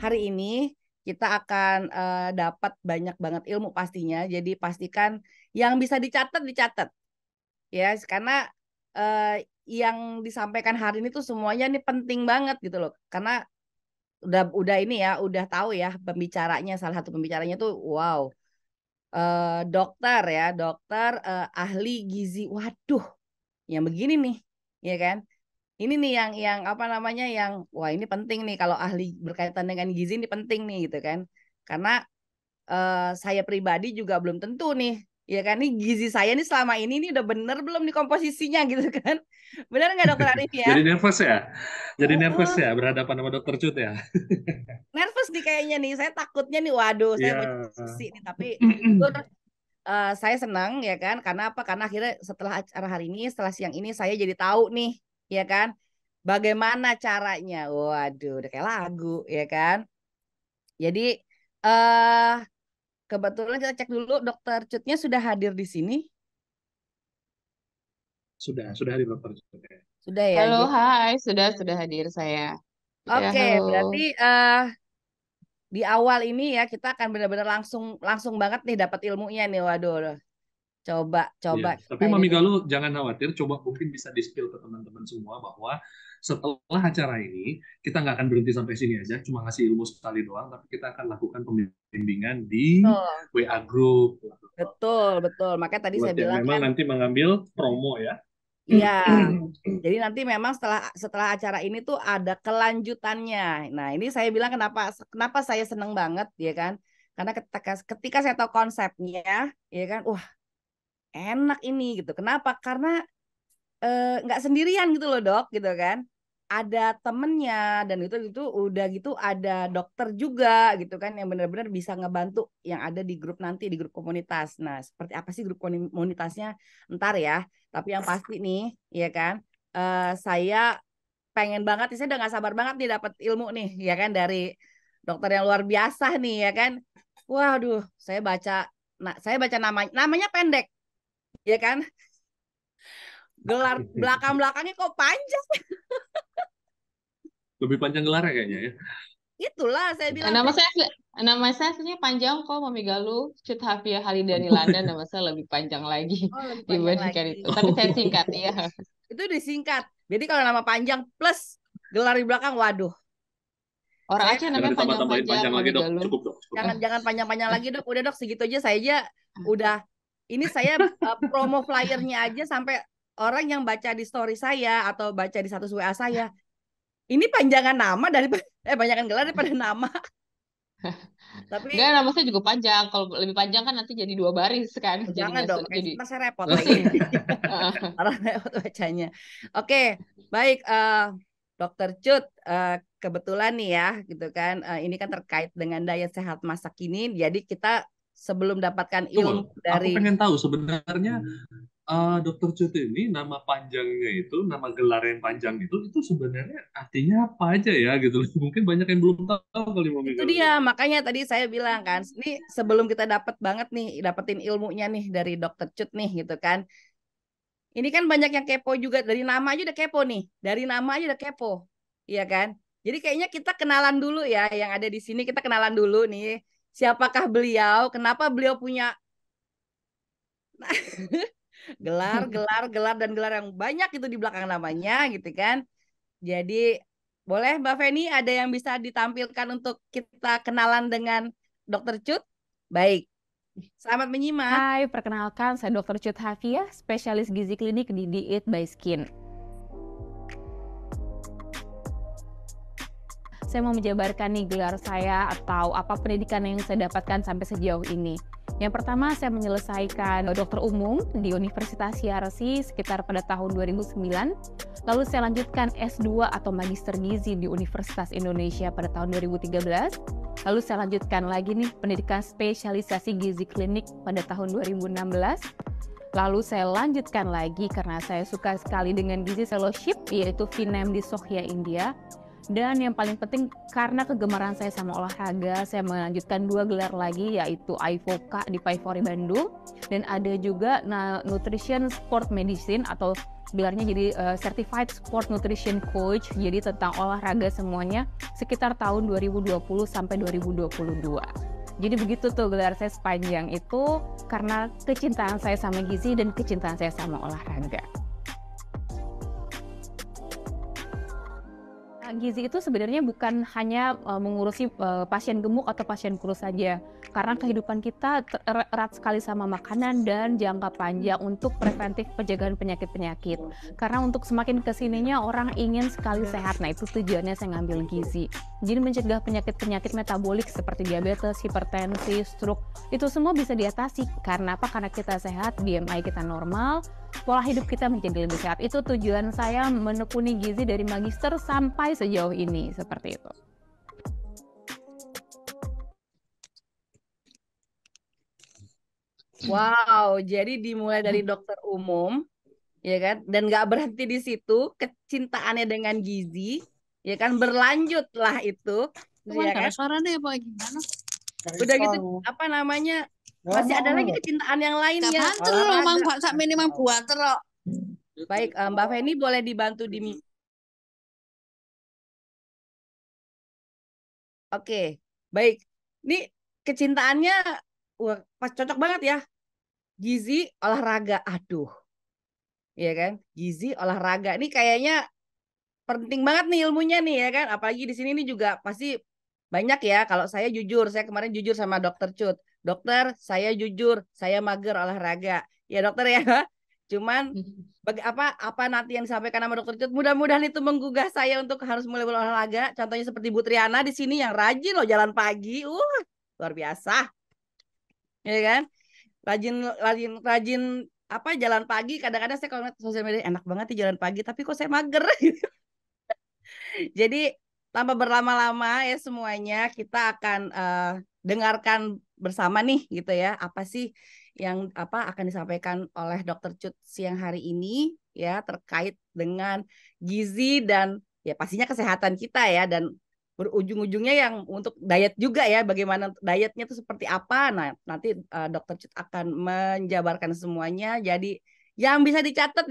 hari ini kita akan dapat banyak banget ilmu pastinya. Jadi pastikan yang bisa dicatat ya, karena yang disampaikan hari ini tuh semuanya nih penting banget gitu loh. Karena udah ini ya, udah tahu ya pembicaranya, salah satu pembicaranya tuh wow. Dokter ya, dokter ahli gizi. Waduh, yang begini nih, ya kan? Ini nih yang apa namanya yang wah ini penting nih kalau ahli berkaitan dengan gizi ini penting nih gitu kan. Karena saya pribadi juga belum tentu nih, ya kan nih gizi saya nih selama ini udah bener belum nih komposisinya gitu kan. Bener nggak dokter Arif ya? Jadi nervous ya? Jadi nervous Uh, ya berhadapan sama dokter Cut ya? Nervous nih kayaknya nih. Saya takutnya nih waduh saya Iya. mau diskusi nih tapi jujur saya senang ya kan karena apa? Karena akhirnya setelah acara hari ini, setelah siang ini saya jadi tahu nih, ya kan? Bagaimana caranya? Waduh, udah kayak lagu, ya kan? Jadi eh kebetulan kita cek dulu dokter Cutnya sudah hadir di sini. Sudah di dokter Cut ya. Sudah ya. Halo, Jadi hai, sudah hadir saya. Ya, oke, halo. berarti di awal ini ya kita akan benar-benar langsung langsung banget nih dapat ilmunya nih. Waduh, coba Iya. coba kita Tapi ini Mami nih. Galuh jangan khawatir, coba mungkin bisa di-spill ke teman-teman semua bahwa setelah acara ini kita nggak akan berhenti sampai sini aja, cuma ngasih ilmu sekali doang, tapi kita akan lakukan pembimbingan di Betul, WA group betul, betul. Makanya tadi buat saya yang bilang memang kan. nanti mengambil promo ya. Iya, jadi nanti memang setelah setelah acara ini tuh ada kelanjutannya. Nah, ini saya bilang kenapa kenapa saya seneng banget ya kan? Karena ketika saya tahu konsepnya, ya kan, wah enak ini gitu. Kenapa? Karena nggak sendirian gitu loh dok, gitu kan? Ada temennya dan itu udah gitu ada dokter juga gitu kan yang benar-benar bisa ngebantu yang ada di grup nanti di grup komunitas. Nah, seperti apa sih grup komunitasnya? Ntar ya. Tapi yang pasti nih, ya kan? Saya pengen banget, saya udah nggak sabar banget nih dapat ilmu nih, ya kan dari dokter yang luar biasa nih, ya kan? Waduh, saya baca namanya pendek, ya kan? Gelar belakang-belakangnya kok panjang. Lebih panjang gelarnya kayaknya ya. Itulah saya Eh, bilang Nama kan. saya nama saya aslinya panjang kok, Mami Galuh. Cut Hafia Halidani Landa, nama saya lebih panjang lagi Oh, lebih panjang dibandingkan lagi. itu. Tapi saya singkat ya. Itu disingkat. Jadi kalau nama panjang plus gelar di belakang, waduh. Orang Saya Aceh Jangan namanya ditambah-tambahin panjang-panjang, panjang lagi Mami dok, Galuh. cukup dok, cukup. jangan jangan panjang-panjang lagi dok. Udah dok segitu aja saya aja udah. Ini saya promo flyernya aja sampai orang yang baca di story saya atau baca di status WA saya. Ini panjangan nama daripada panjangan gelar daripada nama. Enggak, Tapi nama saya juga panjang. Kalau lebih panjang kan nanti jadi 2 baris kan. Jadi jangan nggak dong, kayak jadi ntar saya repot lagi. pusing. Orang lewat bacanya. Oke, baik Dokter Cut, kebetulan nih ya, gitu kan, ini kan terkait dengan daya sehat masa kini. Jadi kita sebelum dapatkan ilmu Tunggu, aku dari pengen tahu sebenarnya Dokter Cuti ini nama panjangnya itu, nama gelar yang panjang itu sebenarnya artinya apa aja ya gitu. Mungkin banyak yang belum tahu kali Mami itu kalau dia, gitu. makanya tadi saya bilang kan, ini sebelum kita dapat banget nih, dapetin ilmunya nih dari Dokter Cut nih, gitu kan. Ini kan banyak yang kepo juga dari nama aja udah kepo nih, dari nama aja udah kepo, iya kan? Jadi kayaknya kita kenalan dulu ya, yang ada di sini kita kenalan dulu nih. Siapakah beliau? Kenapa beliau punya gelar, gelar, gelar dan gelar yang banyak itu di belakang namanya gitu kan. Jadi boleh Mbak Feni ada yang bisa ditampilkan untuk kita kenalan dengan Dokter Cut? Baik. Selamat menyimak. Hai, perkenalkan saya Dr. Cut Hafia, spesialis gizi klinik di Eat by Skin. Saya mau menjabarkan nih gelar saya atau apa pendidikan yang saya dapatkan sampai sejauh ini. Yang pertama, saya menyelesaikan dokter umum di Universitas Yarsi sekitar pada tahun 2009. Lalu saya lanjutkan S2 atau Magister Gizi di Universitas Indonesia pada tahun 2013. Lalu saya lanjutkan lagi nih pendidikan spesialisasi gizi klinik pada tahun 2016. Lalu saya lanjutkan lagi karena saya suka sekali dengan gizi fellowship, yaitu Vinem di Sohya, India. Dan yang paling penting karena kegemaran saya sama olahraga, saya melanjutkan 2 gelar lagi yaitu IVOCA di PAIFORI Bandung dan ada juga Nutrition Sport Medicine atau gelarnya jadi Certified Sport Nutrition Coach, jadi tentang olahraga semuanya sekitar tahun 2020 sampai 2022. Jadi begitu tuh gelar saya sepanjang itu karena kecintaan saya sama gizi dan kecintaan saya sama olahraga. Gizi itu sebenarnya bukan hanya mengurusi pasien gemuk atau pasien kurus saja, karena kehidupan kita erat sekali sama makanan dan jangka panjang untuk preventif pencegahan penyakit-penyakit. Karena untuk semakin kesininya orang ingin sekali sehat, nah itu tujuannya saya ngambil gizi. Jadi mencegah penyakit-penyakit metabolik seperti diabetes, hipertensi, stroke, itu semua bisa diatasi. Karena apa? Karena kita sehat, BMI kita normal, pola hidup kita menjadi lebih sehat. Itu tujuan saya menekuni gizi dari magister sampai sejauh ini, seperti itu. Wow, jadi dimulai dari dokter umum, ya kan, dan nggak berhenti di situ, kecintaannya dengan gizi, ya kan, berlanjutlah itu, ya kan. Suaranya apa gimana? Udah gitu, apa namanya, masih ada lagi kecintaan yang lainnya. Banter loh, mang sak minimal buat loh. Baik, Mbak Feni boleh dibantu di. Oke, baik. Ini kecintaannya wah, pas cocok banget ya. Gizi, olahraga. Aduh. Ya kan? Gizi, olahraga. Ini kayaknya penting banget nih ilmunya nih ya kan. Apalagi di sini nih juga pasti banyak ya. Kalau saya jujur, saya kemarin jujur sama dokter Cut. Dokter, saya jujur, saya mager olahraga. Ya dokter ya. Cuman apa nanti yang disampaikan sama dokter Cut, mudah-mudahan itu menggugah saya untuk harus mulai berolahraga. Contohnya seperti Bu Triana di sini yang rajin loh jalan pagi. Luar biasa. Ya kan? Rajin apa jalan pagi. Kadang-kadang saya kalau ngeliat sosial media enak banget nih jalan pagi, tapi kok saya mager. Jadi tanpa berlama-lama ya semuanya kita akan dengarkan bersama nih gitu ya, apa sih yang akan disampaikan oleh Dokter Cut siang hari ini ya terkait dengan gizi dan ya pastinya kesehatan kita ya, dan berujung-ujungnya yang untuk diet juga ya, bagaimana dietnya itu seperti apa. Nah nanti Dokter Cut akan menjabarkan semuanya, jadi yang bisa dicatat,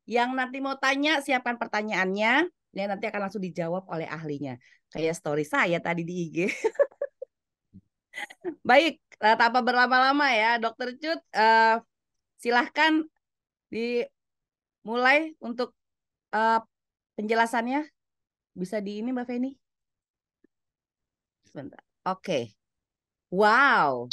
yang nanti mau tanya siapkan pertanyaannya ya, nanti akan langsung dijawab oleh ahlinya. Kayak story saya tadi di IG. Baik, tanpa berlama-lama ya, Dokter Cut, silahkan dimulai untuk penjelasannya. Bisa di ini Mbak Feni? Sebentar. Oke. Wow,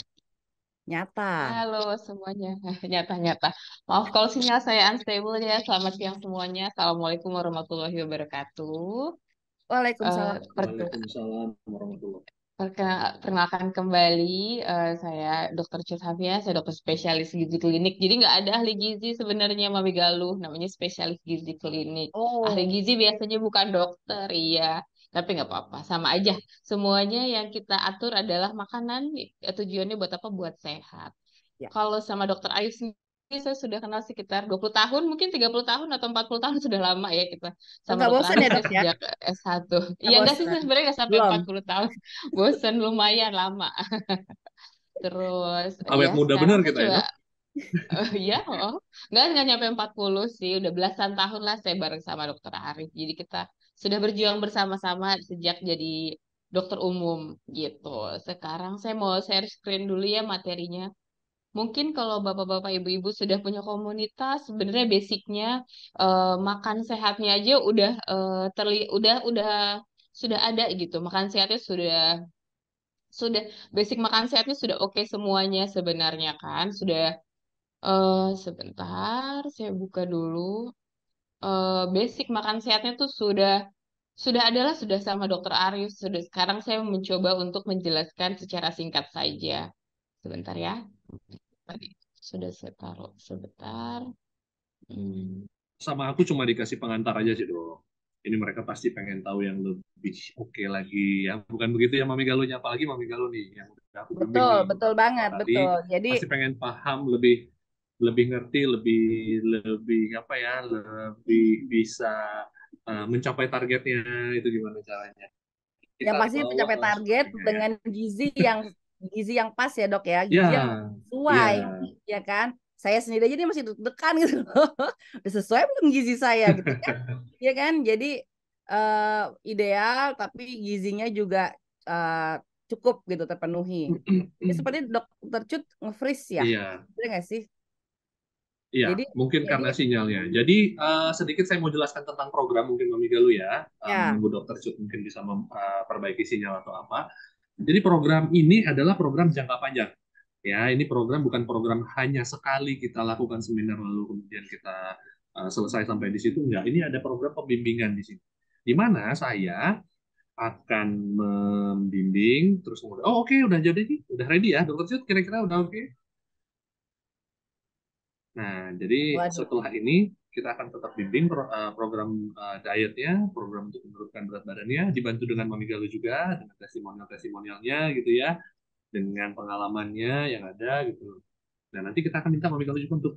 nyata. Halo semuanya, nyata-nyata. Maaf kalau sinyal saya unstable ya. Selamat siang semuanya. Assalamualaikum warahmatullahi wabarakatuh. Waalaikumsalam. Waalaikumsalam warahmatullahi wabarakatuh. Perkenalkan kembali, saya Dr. Cut Hafia, saya dokter spesialis gizi klinik. Jadi nggak ada ahli gizi sebenarnya Mami Galuh, namanya spesialis gizi klinik. Ahli gizi biasanya bukan dokter, iya. Tapi nggak apa-apa, sama aja. Semuanya yang kita atur adalah makanan, tujuannya buat apa? Buat sehat. Ya. Kalau sama dokter Ayu sendiri, saya sudah kenal sekitar 20 tahun, mungkin 30 tahun atau 40 tahun, sudah lama ya kita. Sama Nggak dokter bosan Ayu ya saya dok ya? sejak S1. Iya enggak sih, bosan. sebenarnya nggak sampai Belum. 40 tahun. Bosan lumayan lama. Terus Awet ya muda sekarang benar saya kita ya, coba Dok? iya, nggak nyampe 40 sih, udah belasan tahun lah saya bareng sama dokter Arif. Jadi kita sudah berjuang bersama-sama sejak jadi dokter umum gitu. Sekarang saya mau share screen dulu ya materinya. Mungkin kalau bapak-bapak, ibu-ibu sudah punya komunitas, sebenarnya basicnya makan sehatnya aja udah udah sudah ada gitu. Makan sehatnya sudah basic makan sehatnya sudah oke semuanya sebenarnya kan. Sudah sebentar, saya buka dulu. Basic makan sehatnya tuh sudah adalah sudah sama dokter Arief. Sudah sekarang saya mencoba untuk menjelaskan secara singkat saja. Sebentar ya. Tadi sudah saya taruh sebentar. Sama aku cuma dikasih pengantar aja sih, Dok. Ini mereka pasti pengen tahu yang lebih oke lagi ya. Bukan begitu ya Mami Galuhnya, apalagi Mami Galuh nih yang udah aku bimbing Betul, nih betul beberapa banget, kali. betul. Jadi Pasti pengen paham lebih ngerti, lebih apa ya, lebih bisa mencapai targetnya itu gimana caranya? Yang Kita pasti bawa mencapai target sepertinya ya. dengan gizi yang pas ya dok ya, gizi yang Ya, sesuai, ya, ya kan? Saya sendiri aja ini masih deg-degan gitu loh. Udah sesuai belum gizi saya gitu kan? Ya kan? Jadi ideal tapi gizinya juga eh, cukup gitu terpenuhi. Ini seperti dokter Cut nge-freeze ya, iya. bener nggak sih? Iya, Jadi mungkin jadi karena sinyalnya. Jadi sedikit saya mau jelaskan tentang program mungkin Mami Galuh ya. ya Menunggu Dokter Cut mungkin bisa memperbaiki sinyal atau apa. Jadi program ini adalah program jangka panjang. Ya, ini program bukan program hanya sekali kita lakukan seminar lalu kemudian kita selesai sampai di situ. Enggak, ini ada program pembimbingan di sini. Di mana saya akan membimbing terus kemudian oh oke, udah jadi nih, udah ready ya Dokter Cut kira-kira udah oke. Nah, jadi waduh. setelah ini kita akan tetap bimbing program dietnya, program untuk menurunkan berat badannya, dibantu dengan Mami Galuh juga, dengan testimonial-testimonialnya gitu ya, dengan pengalamannya yang ada gitu. Nah, nanti kita akan minta Mami Galuh juga untuk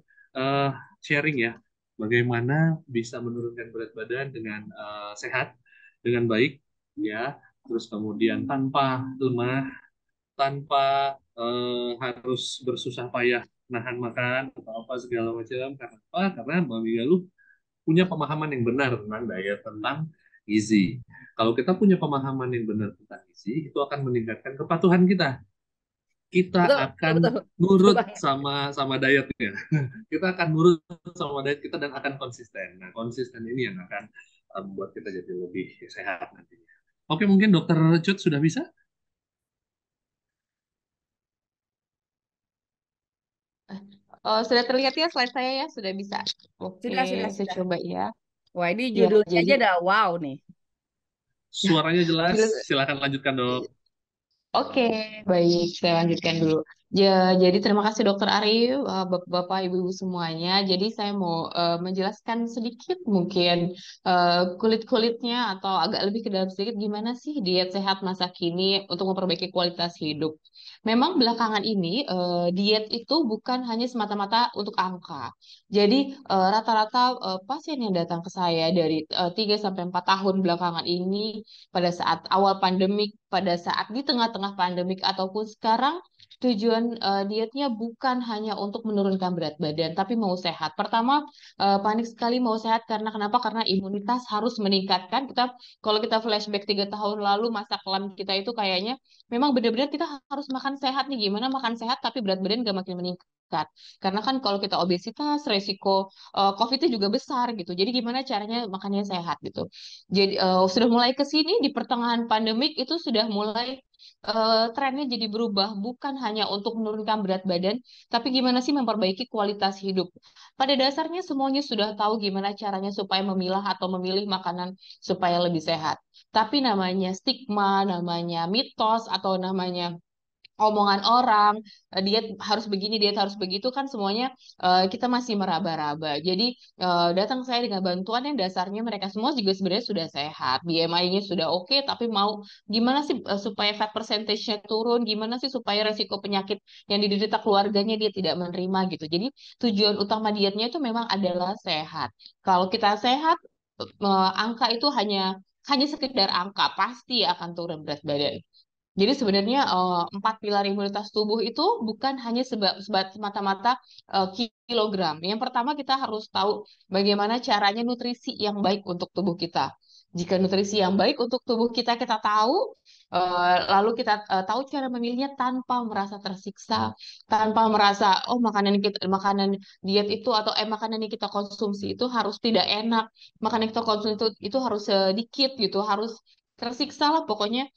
sharing ya, bagaimana bisa menurunkan berat badan dengan sehat, dengan baik, ya, terus kemudian tanpa lemah, tanpa harus bersusah payah nahan makan atau apa segala macam. Karena apa? Karena Mami Galuh punya pemahaman yang benar tentang diet, tentang gizi. Kalau kita punya pemahaman yang benar tentang gizi, itu akan meningkatkan kepatuhan kita. Kita Betul, betul, akan betul. Betul nurut banget. sama dietnya. Kita akan nurut sama diet kita dan akan konsisten. Nah, konsisten ini yang akan membuat kita jadi lebih sehat nantinya. Oke, mungkin Dokter Cut sudah bisa? Sudah terlihat ya slide saya ya, sudah bisa. Oke, Sudah, saya sudah. coba ya. Wah, ini Ya, judulnya jadi aja udah wow nih. Suaranya jelas. judul- Silakan lanjutkan, Dok. Oke, baik, saya lanjutkan dulu. Ya, jadi terima kasih Dokter Arif, Bapak, Ibu-Ibu semuanya. Jadi saya mau menjelaskan sedikit mungkin kulit-kulitnya atau agak lebih ke dalam sedikit gimana sih diet sehat masa kini untuk memperbaiki kualitas hidup. Memang belakangan ini diet itu bukan hanya semata-mata untuk angka. Jadi rata-rata pasien yang datang ke saya dari 3 sampai 4 tahun belakangan ini pada saat awal pandemik, pada saat di tengah-tengah pandemik ataupun sekarang tujuan dietnya bukan hanya untuk menurunkan berat badan, tapi mau sehat. Pertama, panik sekali mau sehat karena kenapa? Karena imunitas harus meningkatkan. Kalau kita flashback 3 tahun lalu masa kelam kita itu kayaknya memang benar-benar kita harus makan sehat nih. Gimana makan sehat tapi berat badan gak makin meningkat. Karena kan kalau kita obesitas, resiko COVID itu juga besar gitu. Jadi gimana caranya makannya sehat gitu. Jadi sudah mulai ke sini di pertengahan pandemik itu sudah mulai trennya jadi berubah, bukan hanya untuk menurunkan berat badan, tapi gimana sih memperbaiki kualitas hidup. Pada dasarnya semuanya sudah tahu gimana caranya supaya memilah atau memilih makanan supaya lebih sehat. Tapi namanya stigma, namanya mitos, atau namanya omongan orang, diet harus begini, diet harus begitu kan semuanya kita masih meraba-raba. Jadi datang saya dengan bantuan yang dasarnya mereka semua juga sebenarnya sudah sehat, BMI-nya sudah oke, tapi mau gimana sih supaya fat percentage-nya turun, gimana sih supaya resiko penyakit yang diderita keluarganya dia tidak menerima gitu. Jadi tujuan utama dietnya itu memang adalah sehat. Kalau kita sehat, angka itu hanya sekedar angka, pasti akan turun berat badan. Jadi sebenarnya 4 pilar imunitas tubuh itu bukan hanya semata-mata kilogram. Yang pertama kita harus tahu bagaimana caranya nutrisi yang baik untuk tubuh kita. Jika nutrisi yang baik untuk tubuh kita kita tahu, lalu kita tahu cara memilihnya tanpa merasa tersiksa, tanpa merasa oh makanan diet itu atau makanan yang kita konsumsi itu harus tidak enak, makanan yang kita konsumsi itu harus sedikit gitu, harus tersiksa lah pokoknya.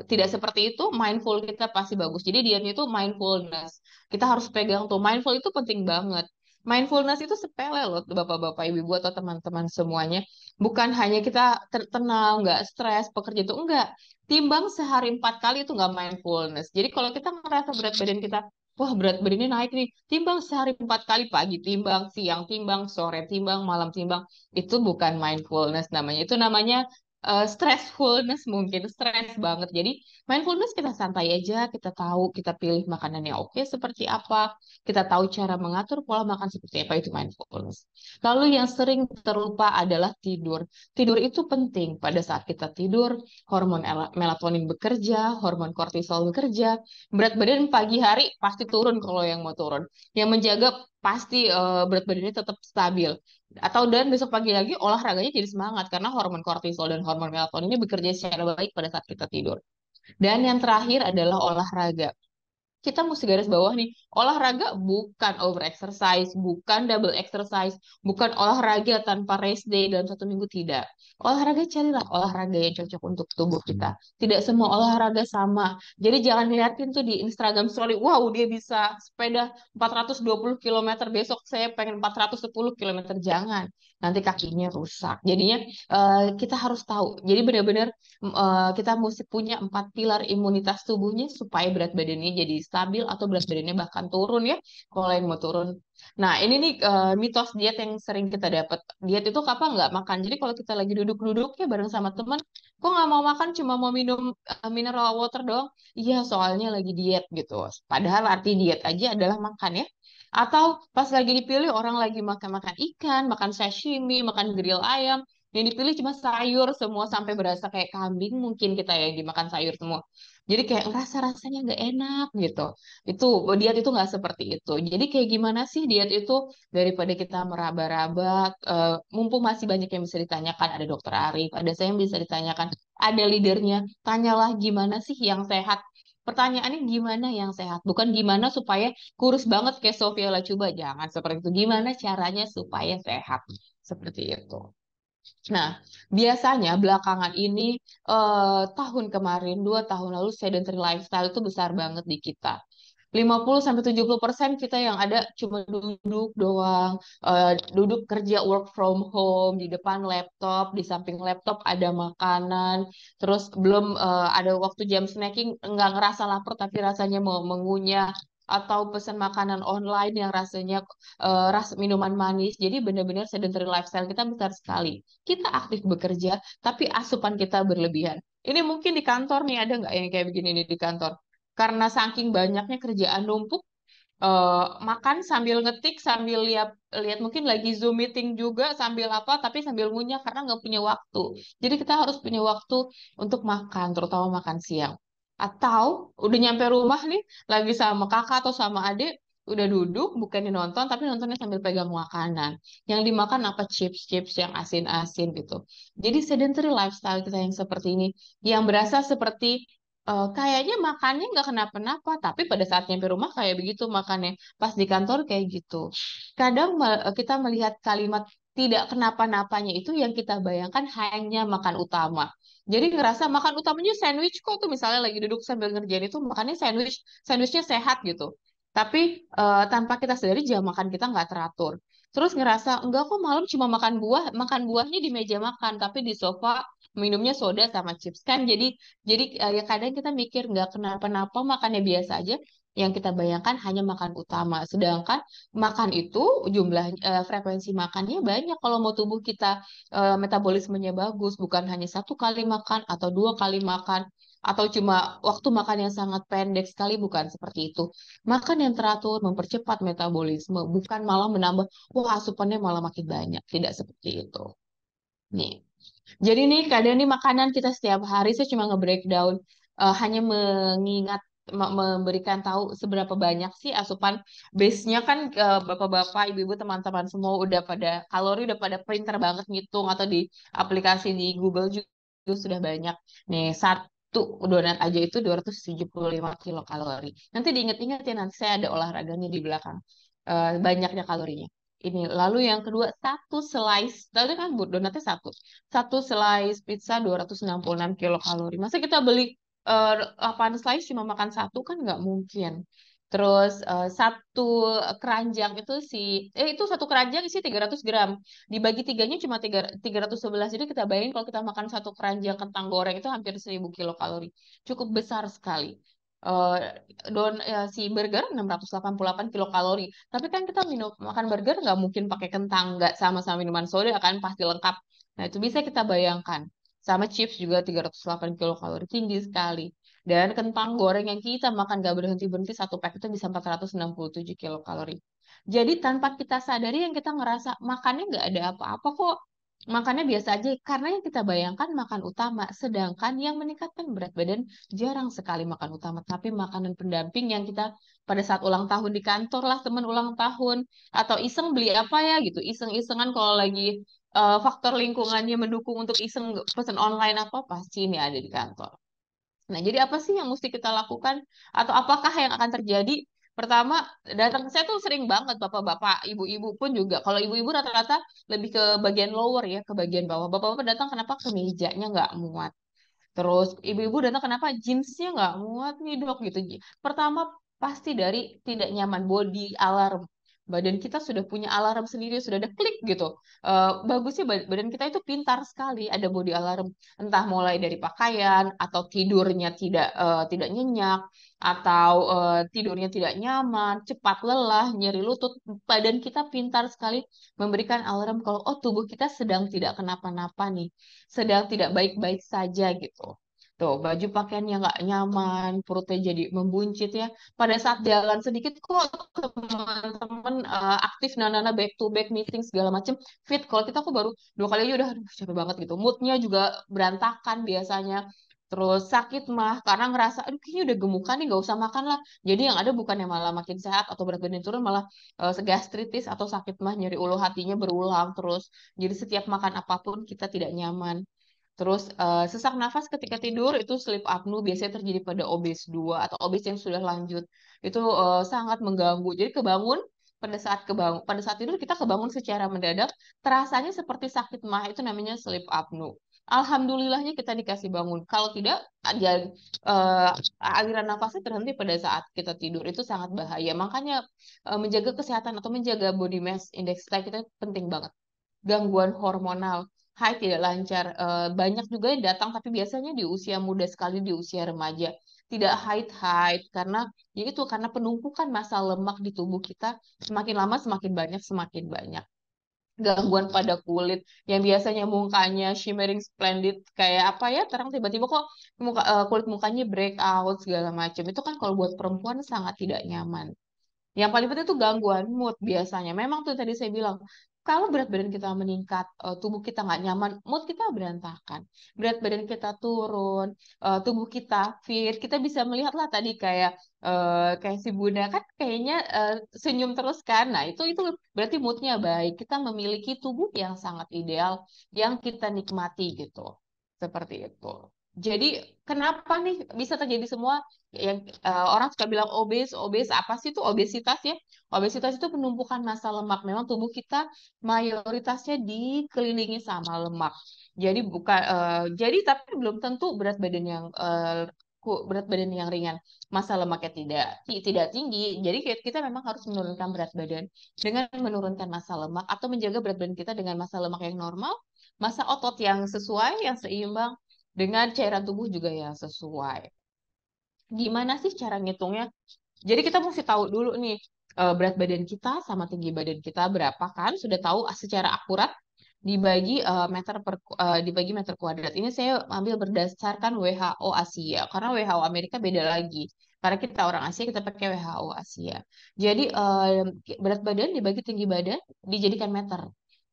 Tidak seperti itu, mindful kita pasti bagus. Jadi dietnya itu mindfulness. Kita harus pegang tuh, mindful itu penting banget. Mindfulness itu sepele loh, bapak-bapak, ibu-ibu atau teman-teman semuanya. Bukan hanya kita tenang, nggak stres, pekerja itu enggak. Timbang sehari 4 kali itu nggak mindfulness. Jadi kalau kita ngerasa berat badan kita, wah berat badannya naik nih, timbang sehari 4 kali, pagi timbang, siang timbang, sore timbang, malam timbang, itu bukan mindfulness namanya. Itu namanya stressfulness, mungkin stres banget. Jadi mindfulness kita santai aja, kita tahu kita pilih makanan yang oke seperti apa, kita tahu cara mengatur pola makan seperti apa, itu mindfulness. Lalu yang sering terlupa adalah tidur. Tidur itu penting. Pada saat kita tidur, hormon melatonin bekerja, hormon kortisol bekerja, berat badan pagi hari pasti turun kalau yang mau turun. Yang menjaga pasti berat badannya tetap stabil. Atau dan besok pagi lagi olahraganya jadi semangat karena hormon kortisol dan hormon melatonin ini bekerja secara baik pada saat kita tidur. Dan yang terakhir adalah olahraga. Kita mesti garis bawah nih, olahraga bukan over exercise, bukan double exercise, bukan olahraga tanpa rest day dalam 1 minggu, tidak. Olahraga carilah olahraga yang cocok untuk tubuh kita. Tidak semua olahraga sama. Jadi jangan lihatin tuh di Instagram story, wow dia bisa sepeda 420 km, besok saya pengen 410 km. Jangan, nanti kakinya rusak. Jadinya kita harus tahu. Jadi benar-benar kita mesti punya 4 pilar imunitas tubuhnya supaya berat badannya jadi stabil atau berat badannya bahkan turun ya kalau yang mau turun. Nah ini nih mitos diet yang sering kita dapat. Diet itu kapan nggak makan. Jadi kalau kita lagi duduk-duduk ya bareng sama teman, kok nggak mau makan cuma mau minum mineral water doang? Iya soalnya lagi diet gitu. Padahal arti diet aja adalah makan ya. Atau pas lagi dipilih orang lagi makan-makan ikan, makan sashimi, makan grill ayam, yang dipilih cuma sayur semua sampai berasa kayak kambing mungkin kita ya dimakan sayur semua. Jadi kayak rasa-rasanya nggak enak gitu. Itu diet itu nggak seperti itu. Jadi kayak gimana sih diet itu daripada kita meraba-raba, mumpung masih banyak yang bisa ditanyakan, ada dokter Arif, ada saya yang bisa ditanyakan, ada leadernya, tanyalah gimana sih yang sehat. Pertanyaannya gimana yang sehat, bukan gimana supaya kurus banget kayak Sofia Lacuba. Jangan seperti itu. Gimana caranya supaya sehat? Seperti itu. Nah, biasanya belakangan ini tahun kemarin, 2 tahun lalu sedentary lifestyle itu besar banget di kita. 50-70% kita yang ada cuma duduk doang, duduk kerja work from home di depan laptop, di samping laptop ada makanan, terus belum ada waktu jam snacking, nggak ngerasa lapar tapi rasanya mau mengunyah, atau pesan makanan online yang rasanya minuman manis. Jadi benar-benar sedentary lifestyle kita besar sekali. Kita aktif bekerja, tapi asupan kita berlebihan. Ini mungkin di kantor nih ada nggak yang kayak begini nih di kantor? Karena saking banyaknya kerjaan numpuk, makan sambil ngetik, sambil lihat lihat mungkin lagi Zoom meeting juga sambil apa, tapi sambil ngunyah karena nggak punya waktu. Jadi kita harus punya waktu untuk makan, terutama makan siang. Atau udah nyampe rumah nih, lagi sama kakak atau sama adik, udah duduk, bukannya nonton, tapi nontonnya sambil pegang makanan. Yang dimakan apa? Chips-chips yang asin-asin gitu. Jadi sedentary lifestyle kita yang seperti ini, yang berasa seperti kayaknya makannya nggak kenapa-napa, tapi pada saat nyampe rumah kayak begitu makannya. Pas di kantor kayak gitu. Kadang kita melihat kalimat tidak kenapa-napanya itu yang kita bayangkan hanya makan utama. Jadi ngerasa makan utamanya sandwich kok tuh misalnya lagi duduk sambil ngerjain itu makannya sandwich, sandwichnya sehat gitu. Tapi tanpa kita sadari jam makan kita nggak teratur. Terus ngerasa enggak kok malam cuma makan buah, makan buahnya di meja makan, tapi di sofa minumnya soda sama chips kan. Jadi ya kadang kita mikir nggak kenapa-napa makannya biasa aja. Yang kita bayangkan hanya makan utama. Sedangkan makan itu jumlah frekuensi makannya banyak kalau mau tubuh kita metabolismenya bagus. Bukan hanya 1 kali makan atau 2 kali makan. Atau cuma waktu makan yang sangat pendek sekali. Bukan seperti itu. Makan yang teratur mempercepat metabolisme. Bukan malah menambah, wah asupannya malah makin banyak. Tidak seperti itu. Nih. Jadi nih kadang nih makanan kita setiap hari saya cuma nge-breakdown hanya mengingat memberikan tahu seberapa banyak sih asupan base-nya kan bapak-bapak, ibu-ibu, teman-teman semua udah pada kalori udah pada printer banget ngitung atau di aplikasi di Google juga sudah banyak. Nih satu donat aja itu 275 kilokalori. Nanti diingat-ingat ya nanti saya ada olahraganya di belakang. Banyaknya kalorinya. Ini lalu yang kedua satu slice tadi kan donatnya satu slice pizza 266 kilokalori. Masa kita beli 8 slice cuma makan satu kan nggak mungkin. Terus satu keranjang itu itu satu keranjang isi 300 gram. Dibagi tiganya cuma 311. Jadi kita bayangin kalau kita makan satu keranjang kentang goreng itu hampir 1000 kilokalori. Cukup besar sekali. Eh, si burger 688 kilokalori. Tapi kan kita makan burger nggak mungkin pakai kentang, nggak sama-sama minuman soda kan pasti lengkap. Nah itu bisa kita bayangkan. Sama chips juga 308 kilokalori, tinggi sekali. Dan kentang goreng yang kita makan gak berhenti-berhenti, satu pack itu bisa 467 kilokalori. Jadi tanpa kita sadari yang kita ngerasa makannya nggak ada apa-apa kok. Makannya biasa aja karena yang kita bayangkan makan utama. Sedangkan yang meningkatkan berat badan jarang sekali makan utama. Tapi makanan pendamping yang kita pada saat ulang tahun di kantor lah, teman ulang tahun. Atau iseng beli apa ya gitu. Iseng-isengan kalau lagi faktor lingkungannya mendukung untuk iseng pesan online apa, pasti ini ada di kantor. Nah, jadi apa sih yang mesti kita lakukan? Atau apakah yang akan terjadi? Pertama, datang saya tuh sering banget bapak-bapak, ibu-ibu pun juga. Kalau ibu-ibu rata-rata lebih ke bagian lower ya, ke bagian bawah. Bapak-bapak datang kenapa kemejanya nggak muat? Terus ibu-ibu datang kenapa jeansnya nggak muat nih dok gitu. Pertama pasti dari tidak nyaman, body alarm. Badan kita sudah punya alarm sendiri, sudah ada klik gitu. Bagusnya badan kita itu pintar sekali, ada body alarm. Entah mulai dari pakaian atau tidurnya tidak nyenyak atau tidurnya tidak nyaman, cepat lelah, nyeri lutut. Badan kita pintar sekali memberikan alarm kalau oh tubuh kita sedang tidak kenapa-napa nih, sedang tidak baik-baik saja gitu. Tuh, baju pakaiannya nggak nyaman, perutnya jadi membuncit ya. Pada saat jalan sedikit kok teman-teman aktif nana back to back meeting segala macem fit. Kalau kita kok baru 2 kali aja udah aduh, capek banget gitu. Moodnya juga berantakan biasanya. Terus sakit mah karena ngerasa aduh kayaknya udah gemukan nih gak usah makan lah. Jadi yang ada bukannya malah makin sehat atau berat badan turun malah gastritis atau sakit mah nyeri ulu hatinya berulang terus. Jadi setiap makan apapun kita tidak nyaman. Terus sesak nafas ketika tidur itu sleep apnea biasanya terjadi pada obes 2 atau obes yang sudah lanjut. Itu sangat mengganggu. Jadi pada saat tidur kita kebangun secara mendadak, terasanya seperti sakit mah itu namanya sleep apnea. Alhamdulillahnya kita dikasih bangun. Kalau tidak, aja aliran nafasnya terhenti pada saat kita tidur itu sangat bahaya. Makanya menjaga kesehatan atau menjaga body mass index kita penting banget. Gangguan hormonal, haid tidak lancar, banyak juga yang datang tapi biasanya di usia muda sekali, di usia remaja. Tidak haid karena ya itu karena penumpukan massa lemak di tubuh kita semakin lama semakin banyak semakin banyak. Gangguan pada kulit yang biasanya mukanya shimmering splendid kayak apa ya terang tiba-tiba kok kulit mukanya breakout segala macam itu kan kalau buat perempuan sangat tidak nyaman. Yang paling penting itu gangguan mood biasanya. Memang tuh tadi saya bilang, kalau berat badan kita meningkat, tubuh kita nggak nyaman, mood kita berantakan. Berat badan kita turun, tubuh kita fit. Kita bisa melihat lah tadi kayak si Bunda kan kayaknya senyum terus kan. Nah, itu berarti moodnya baik. Kita memiliki tubuh yang sangat ideal, yang kita nikmati gitu. Seperti itu. Jadi kenapa nih bisa terjadi semua yang orang suka bilang obes apa sih itu obesitas ya? Obesitas itu penumpukan massa lemak. Memang tubuh kita mayoritasnya dikelilingi sama lemak. Jadi tapi belum tentu berat badan yang ringan, massa lemaknya tidak tinggi. Jadi kita memang harus menurunkan berat badan dengan menurunkan massa lemak atau menjaga berat badan kita dengan massa lemak yang normal, massa otot yang sesuai, yang seimbang dengan cairan tubuh juga yang sesuai. Gimana sih cara ngitungnya? Jadi kita mesti tahu dulu nih berat badan kita sama tinggi badan kita berapa kan? Sudah tahu secara akurat dibagi meter kuadrat. Ini saya ambil berdasarkan WHO Asia karena WHO Amerika beda lagi. Karena kita orang Asia kita pakai WHO Asia. Jadi berat badan dibagi tinggi badan dijadikan meter.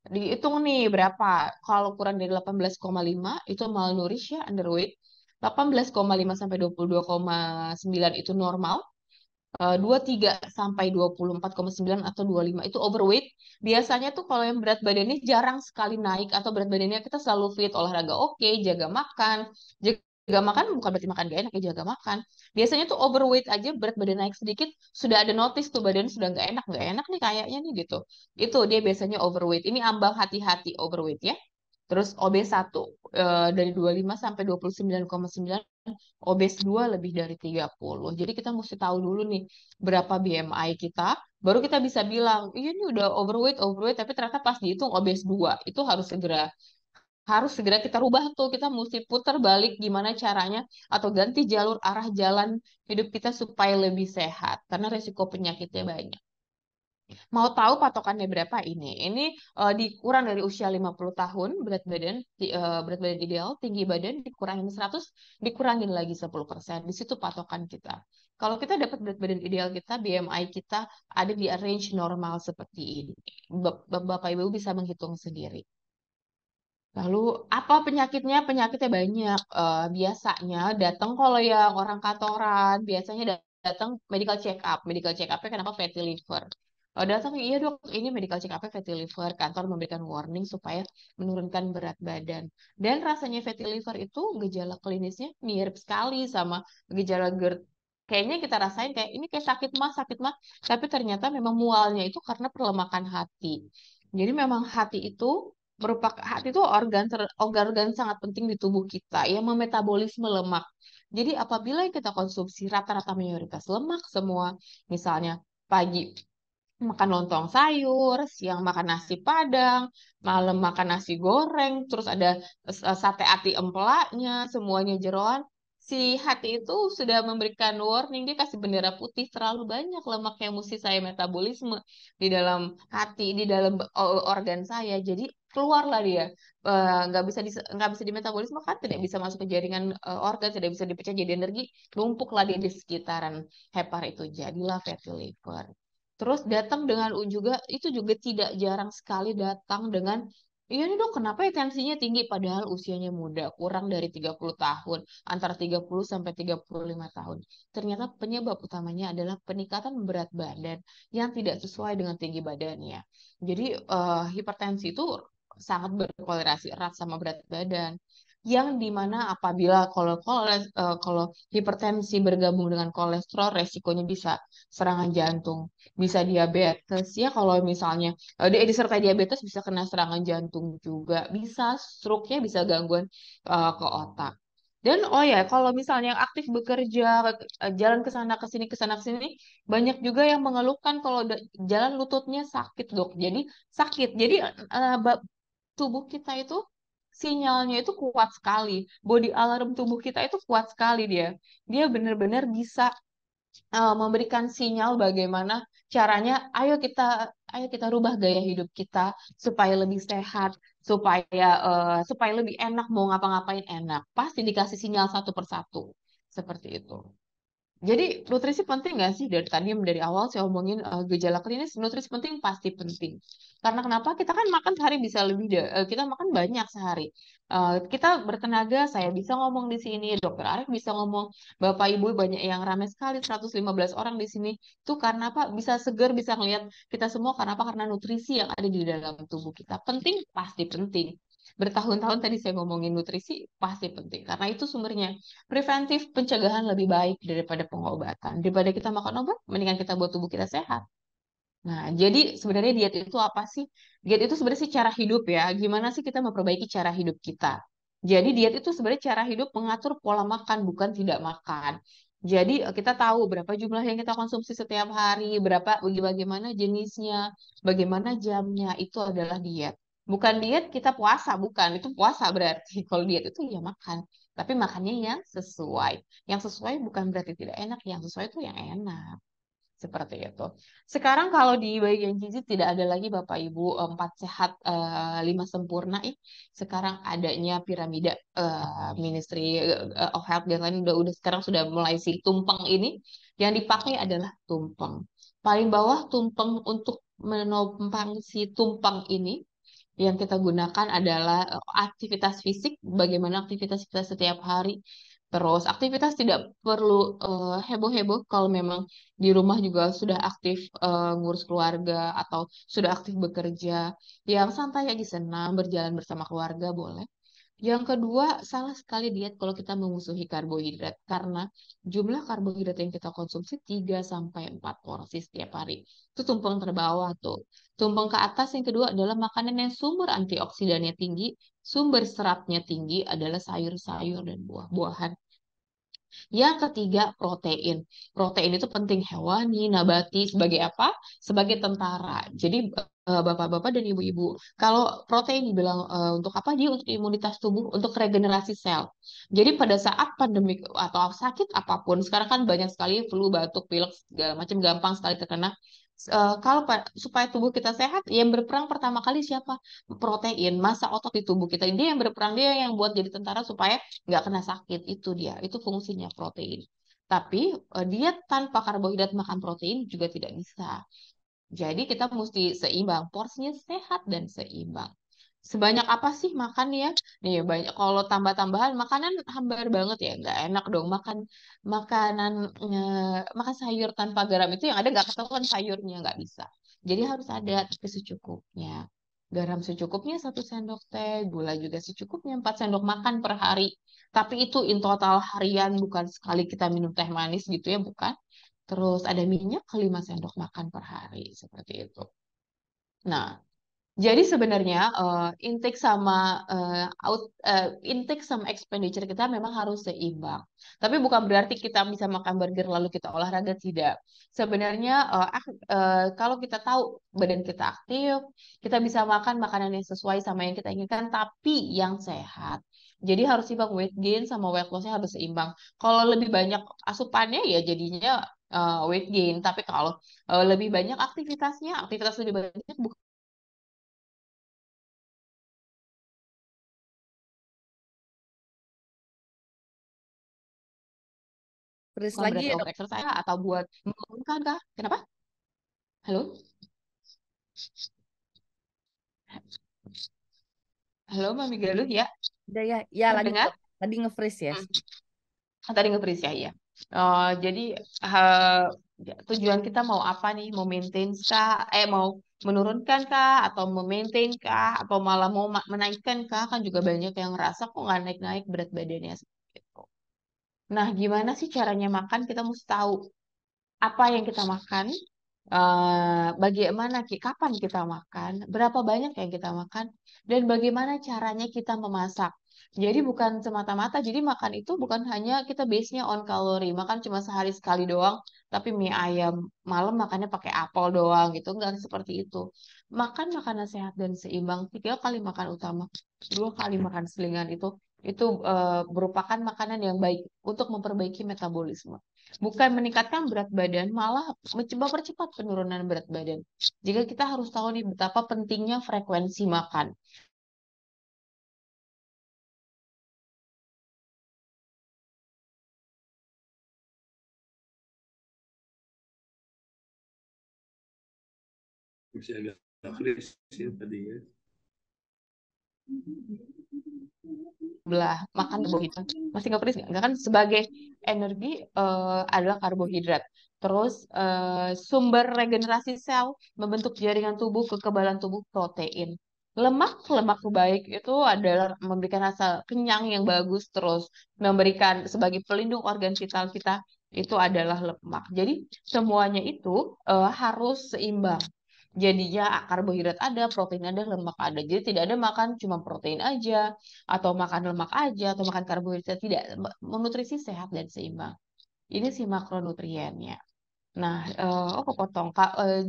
Dihitung nih berapa. Kalau kurang dari 18,5 itu malnourished ya, underweight. 18,5 sampai 22,9 itu normal. 23 sampai 24,9 atau 25 itu overweight. Biasanya tuh kalau yang berat badannya jarang sekali naik atau berat badannya kita selalu fit, olahraga oke, jaga makan. Jaga makan bukan berarti makan gak enak ya, jaga makan. Biasanya tuh overweight aja berat badan naik sedikit sudah ada notice tuh badan sudah nggak enak nih kayaknya nih gitu. Itu dia biasanya overweight. Ini ambang hati-hati overweight ya. Terus OB1 dari 25 sampai 29,9, OB2 lebih dari 30. Jadi kita mesti tahu dulu nih berapa BMI kita, baru kita bisa bilang, iya ini udah overweight, tapi ternyata pas dihitung OB2. Itu harus segera kita rubah tuh. Kita mesti putar balik gimana caranya atau ganti jalur arah jalan hidup kita supaya lebih sehat karena resiko penyakitnya banyak. Mau tahu patokannya berapa ini? Ini dikurang dari usia 50 tahun, berat badan ideal, tinggi badan dikurangin 100, dikurangin lagi 10%. Di situ patokan kita. Kalau kita dapat berat badan ideal kita, BMI kita ada di range normal seperti ini. Bapak Ibu bisa menghitung sendiri. Lalu apa penyakitnya? Penyakitnya banyak. Biasanya datang kalau yang orang kantoran, biasanya datang medical check up. Medical check up-nya kenapa fatty liver? Datang, iya dok, ini medical check up-nya fatty liver. Kantor memberikan warning supaya menurunkan berat badan. Dan rasanya fatty liver itu gejala klinisnya mirip sekali sama gejala GERD. Kayaknya kita rasain kayak ini kayak sakit mah, tapi ternyata memang mualnya itu karena perlemakan hati. Jadi memang hati itu organ sangat penting di tubuh kita yang memetabolisme lemak. Jadi apabila yang kita konsumsi rata-rata mayoritas lemak semua, misalnya pagi makan lontong sayur, siang makan nasi padang, malam makan nasi goreng, terus ada sate ati empelaknya, semuanya jeroan. Si hati itu sudah memberikan warning, dia kasih bendera putih, terlalu banyak lemak yang mesti saya metabolisme di dalam hati, di dalam organ saya. Jadi keluarlah dia. Nggak bisa dimetabolisme kan, tidak bisa masuk ke jaringan organ, tidak bisa dipecah jadi energi, numpuklah dia di sekitaran hepar itu, jadilah fatty liver. Terus datang dengan juga itu juga tidak jarang sekali datang dengan iya nih dok, kenapa ya tensinya tinggi padahal usianya muda, kurang dari 30 tahun, antara 30 sampai 35 tahun. Ternyata penyebab utamanya adalah peningkatan berat badan yang tidak sesuai dengan tinggi badannya. Jadi hipertensi itu sangat berkorelasi erat sama berat badan. Yang dimana apabila kalau hipertensi bergabung dengan kolesterol, resikonya bisa serangan jantung, bisa diabetes ya. Kalau misalnya disertai diabetes bisa kena serangan jantung juga, bisa stroke-nya, bisa gangguan ke otak. Dan oh ya, kalau misalnya yang aktif bekerja, jalan ke sana ke sini, banyak juga yang mengeluhkan kalau jalan lututnya sakit, dok. Jadi sakit. Jadi tubuh kita itu sinyalnya itu kuat sekali. Body alarm tubuh kita itu kuat sekali dia. Dia benar-benar bisa memberikan sinyal bagaimana caranya, ayo kita rubah gaya hidup kita supaya lebih sehat, supaya lebih enak, mau ngapa-ngapain enak. Pasti dikasih sinyal satu persatu. Seperti itu. Jadi nutrisi penting nggak sih? Dari awal saya omongin gejala klinis, nutrisi penting pasti penting. Karena kenapa? Kita kan makan sehari bisa kita makan banyak sehari. Kita bertenaga, saya bisa ngomong di sini, Dokter Arif bisa ngomong, Bapak Ibu banyak yang ramai sekali, 115 orang di sini. Itu karena apa? Bisa seger, bisa ngelihat kita semua karena apa? Karena nutrisi yang ada di dalam tubuh kita. Penting, pasti penting. Bertahun-tahun tadi saya ngomongin nutrisi, pasti penting. Karena itu sumbernya. Preventif pencegahan lebih baik daripada pengobatan. Daripada kita makan obat, mendingan kita buat tubuh kita sehat. Nah, jadi sebenarnya diet itu apa sih? Diet itu sebenarnya sih cara hidup ya. Gimana sih kita memperbaiki cara hidup kita? Jadi diet itu sebenarnya cara hidup mengatur pola makan, bukan tidak makan. Jadi kita tahu berapa jumlah yang kita konsumsi setiap hari, bagaimana jenisnya, bagaimana jamnya, itu adalah diet. Bukan diet kita puasa, bukan. Itu puasa berarti. Kalau diet itu ya makan. Tapi makannya yang sesuai. Yang sesuai bukan berarti tidak enak, yang sesuai itu yang enak. Seperti itu. Sekarang kalau di bagian gizi tidak ada lagi Bapak Ibu 4 sehat 5 sempurna. Sekarang adanya piramida Ministry of Health Guideline udah sekarang sudah mulai si tumpeng ini. Yang dipakai adalah tumpeng. Paling bawah tumpeng untuk menopang si tumpeng ini yang kita gunakan adalah aktivitas fisik, bagaimana aktivitas kita setiap hari. Terus aktivitas tidak perlu heboh-heboh kalau memang di rumah juga sudah aktif ngurus keluarga atau sudah aktif bekerja. Yang santai aja senang berjalan bersama keluarga boleh. Yang kedua, salah sekali diet kalau kita memusuhi karbohidrat karena jumlah karbohidrat yang kita konsumsi 3 sampai 4 porsi setiap hari. Itu tumpeng terbawah tuh. Tumpeng ke atas yang kedua adalah makanan yang sumber antioksidannya tinggi, sumber seratnya tinggi adalah sayur-sayur dan buah-buahan. Yang ketiga, protein. Protein itu penting hewani, nabati, sebagai apa? Sebagai tentara. Jadi bapak-bapak dan ibu-ibu, kalau protein dibilang untuk apa? Dia untuk imunitas tubuh, untuk regenerasi sel. Jadi pada saat pandemi atau sakit apapun, sekarang kan banyak sekali flu, batuk, pilek, segala macam gampang sekali terkena. Kalau supaya tubuh kita sehat, yang berperang pertama kali siapa? Protein, massa otot di tubuh kita. Dia yang berperang, dia yang buat jadi tentara supaya nggak kena sakit. Itu dia, itu fungsinya protein. Tapi diet tanpa karbohidrat makan protein juga tidak bisa. Jadi kita mesti seimbang, porsinya sehat dan seimbang. Sebanyak apa sih makan ya? Nih banyak. Kalau tambah-tambahan makanan hambar banget ya, nggak enak dong. Makanan makan sayur tanpa garam itu yang ada nggak ketahuan sayurnya nggak bisa. Jadi harus ada tapi secukupnya. Garam secukupnya 1 sendok teh, gula juga secukupnya 4 sendok makan per hari. Tapi itu in total harian, bukan sekali kita minum teh manis gitu ya, bukan. Terus ada minyak 5 sendok makan per hari seperti itu. Nah, jadi sebenarnya intake sama expenditure kita memang harus seimbang. Tapi bukan berarti kita bisa makan burger lalu kita olahraga, tidak. Sebenarnya kalau kita tahu badan kita aktif, kita bisa makan makanan yang sesuai sama yang kita inginkan, tapi yang sehat. Jadi harus seimbang, weight gain sama weight loss-nya harus seimbang. Kalau lebih banyak asupannya ya jadinya weight gain. Tapi kalau lebih banyak aktivitasnya, aktivitas lebih banyak Terus bukan lagi berarti ya dok. over exercise atau buat menurunkan kah? Kenapa? Halo? Halo, Mami Galuh ya? Udah ya, ya lanjut Terdengar? dok. Tadi nge-freeze ya. Hmm. Tadi nge-freeze ya, ya. Jadi eh, tujuan kita mau apa nih? Mau maintain kah? Mau menurunkan kah? Atau mau maintain kah? Atau malah mau menaikkan kah? Kan juga banyak yang ngerasa kok nggak naik-naik berat badannya seperti itu. Nah, gimana sih caranya makan? Kita mesti tahu apa yang kita makan, bagaimana, kapan kita makan, berapa banyak yang kita makan, dan bagaimana caranya kita memasak. Jadi bukan semata-mata, jadi makan itu bukan hanya kita base-nya on kalori, makan cuma sehari sekali doang, tapi mie ayam malam makannya pakai apel doang gitu, enggak seperti itu. Makan makanan sehat dan seimbang, 3 kali makan utama, 2 kali makan selingan itu merupakan makanan yang baik untuk memperbaiki metabolisme. Bukan meningkatkan berat badan, malah mempercepat penurunan berat badan. Jika kita harus tahu nih betapa pentingnya frekuensi makan. Masih agak freeze ya tadi ya. Belah makan karbohidrat masih nggak freeze nggak kan sebagai energi adalah karbohidrat. Terus sumber regenerasi sel, membentuk jaringan tubuh, kekebalan tubuh, protein. Lemak baik itu adalah memberikan rasa kenyang yang bagus, terus memberikan sebagai pelindung organ vital kita itu adalah lemak. Jadi semuanya itu harus seimbang. Jadinya karbohidrat ada, protein ada, lemak ada. Jadi tidak ada makan cuma protein aja, atau makan lemak aja, atau makan karbohidrat. Tidak, nutrisi sehat dan seimbang. Ini sih makronutriennya. Nah, kepotong.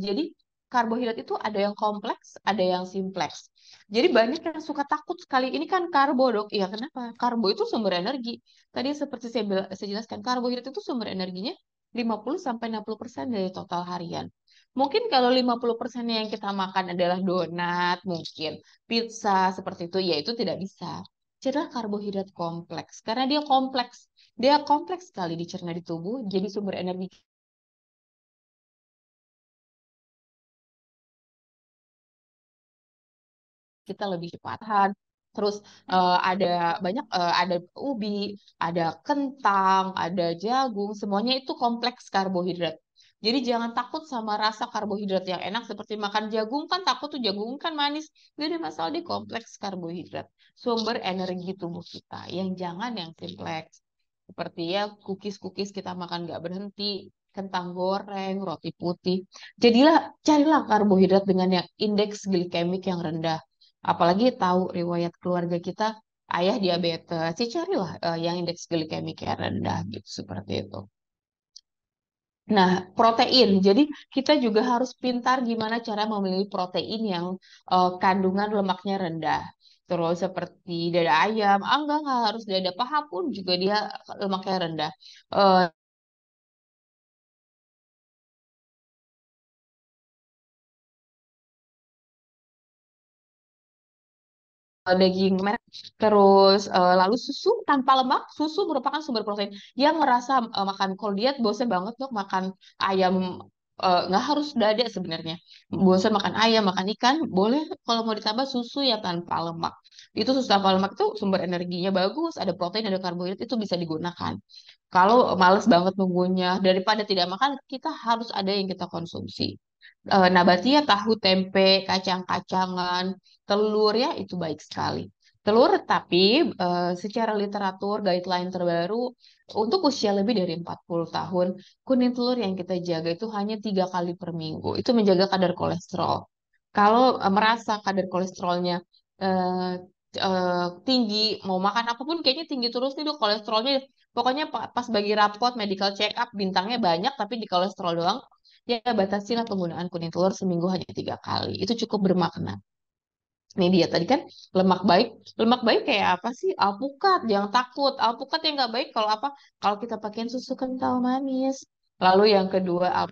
Jadi karbohidrat itu ada yang kompleks, ada yang simpleks. Jadi banyak yang suka takut sekali. Ini kan karbo, dok. Iya, kenapa? Karbo itu sumber energi. Tadi seperti saya jelaskan, karbohidrat itu sumber energinya 50-60% dari total harian. Mungkin kalau 50% yang kita makan adalah donat, mungkin pizza, seperti itu, ya itu tidak bisa. Adalah karbohidrat kompleks. Karena dia kompleks. Dia kompleks sekali dicerna di tubuh, jadi sumber energi kita lebih cepat. Terus ada banyak, ada ubi, ada kentang, ada jagung, semuanya itu kompleks karbohidrat. Jadi jangan takut sama rasa karbohidrat yang enak seperti makan jagung, kan takut tuh jagung kan manis. Gak ada masalah, di kompleks karbohidrat. Sumber energi tubuh kita. Yang jangan yang simpleks. Seperti ya cookies-cookies kita makan gak berhenti, kentang goreng, roti putih. Carilah karbohidrat dengan yang indeks glikemik yang rendah. Apalagi tahu riwayat keluarga kita ayah diabetes, carilah yang indeks glikemiknya rendah gitu seperti itu. Nah, protein. Jadi kita juga harus pintar gimana cara memilih protein yang kandungan lemaknya rendah. Terus seperti dada ayam, enggak harus dada paha pun juga dia lemaknya rendah. Eh, daging merah, terus lalu susu tanpa lemak. Susu merupakan sumber protein. Yang merasa makan kalau diet bosan banget dok makan ayam, nggak harus dada sebenarnya. Bosan makan ayam, makan ikan, boleh kalau mau ditambah susu yang tanpa lemak. Itu susu tanpa lemak itu sumber energinya bagus, ada protein, ada karbohidrat, itu bisa digunakan. Kalau males banget nunggunya, daripada tidak makan, kita harus ada yang kita konsumsi. Nabati ya tahu, tempe, kacang-kacangan, telur ya itu baik sekali. Telur tapi secara literatur guideline terbaru untuk usia lebih dari 40 tahun, kuning telur yang kita jaga itu hanya 3 kali per minggu. Itu menjaga kadar kolesterol. Kalau merasa kadar kolesterolnya eh, tinggi, mau makan apapun kayaknya tinggi terus nih dok kolesterolnya. Pokoknya pas bagi rapot medical check up bintangnya banyak tapi di kolesterol doang, ya batasilah penggunaan kuning telur seminggu hanya 3 kali. Itu cukup bermakna. Ini dia tadi kan lemak baik. Lemak baik kayak apa sih? Alpukat, jangan takut. Alpukat yang nggak baik kalau apa? Kalau kita pakai susu kental manis. Lalu yang kedua,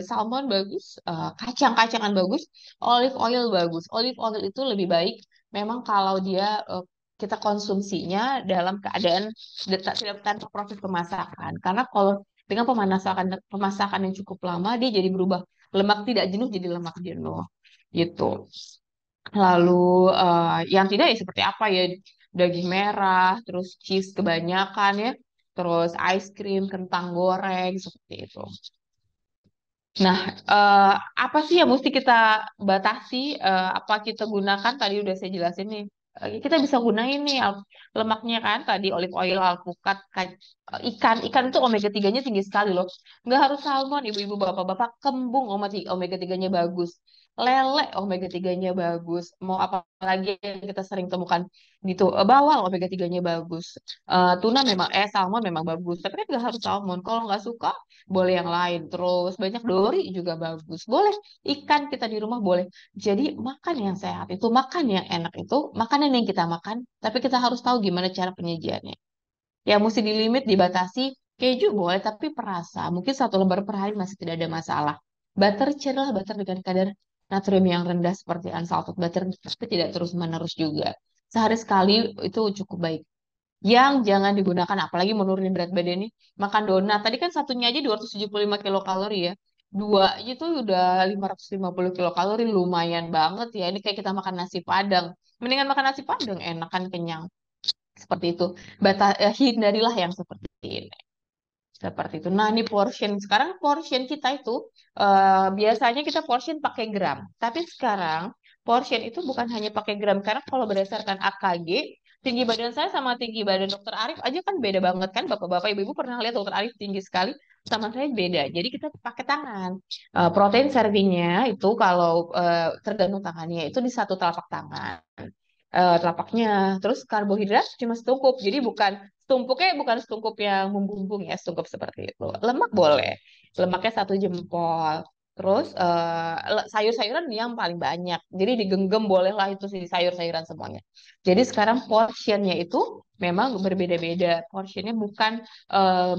salmon bagus, kacang-kacangan bagus, olive oil bagus. Olive oil itu lebih baik memang kalau dia kita konsumsinya dalam keadaan tidak tanpa proses pemasakan. Karena kalau dengan pemanasan pemasakan yang cukup lama, dia jadi berubah lemak tidak jenuh jadi lemak jenuh gitu. Lalu yang tidak ya seperti apa ya, daging merah, terus cheese kebanyakan ya, terus ice cream, kentang goreng seperti itu. Nah, eh, apa sih yang mesti kita batasi? Apa kita gunakan? Tadi udah saya jelasin nih. Kita bisa gunain nih lemaknya kan tadi olive oil, alpukat, ikan. Ikan itu omega 3-nya tinggi sekali loh. Nggak harus salmon, ibu-ibu, bapak-bapak, kembung omega 3-nya bagus. Lele omega 3-nya bagus. Mau apa lagi yang kita sering temukan gitu. Bawal omega 3-nya bagus. Tuna memang salmon memang bagus, tapi kan nggak harus salmon. Kalau nggak suka boleh yang lain. Terus banyak dori juga bagus. Boleh ikan kita di rumah boleh. Jadi makan yang sehat itu, makan yang enak itu, makanan yang kita makan, tapi kita harus tahu gimana cara penyajiannya. Ya mesti dilimit, dibatasi. Keju boleh, tapi perasa. Mungkin 1 lembar per hari masih tidak ada masalah. Butter, carilah butter dengan kadar natrium yang rendah seperti unsalted butter, tapi tidak terus-menerus juga. Sehari sekali itu cukup baik. Yang jangan digunakan, apalagi menurunin berat badan nih, makan donat. Tadi kan satunya aja 275 kilokalori ya. Dua aja tuh udah 550 kilokalori, lumayan banget ya. Ini kayak kita makan nasi Padang. Mendingan makan nasi Padang, enak kan kenyang. Seperti itu. Hindarilah yang seperti ini. Seperti itu. Nah, ini portion. Sekarang portion kita itu biasanya kita portion pakai gram. Tapi sekarang portion itu bukan hanya pakai gram. Karena kalau berdasarkan AKG, tinggi badan saya sama tinggi badan Dokter Arif aja kan beda banget kan. Bapak-bapak, ibu-ibu pernah lihat Dokter Arif tinggi sekali, sama saya beda. Jadi kita pakai tangan. Protein servingnya itu kalau tergantung tangannya itu di satu telapak tangan, telapaknya. Terus karbohidrat cuma setungkup. Jadi setumpuknya bukan setungkup yang membumbung ya, setungkup seperti itu. Lemak boleh. Lemaknya 1 jempol. Terus sayur-sayuran yang paling banyak. Jadi digenggam bolehlah itu sih sayur-sayuran semuanya. Jadi sekarang portionnya itu memang berbeda-beda. Portionnya bukan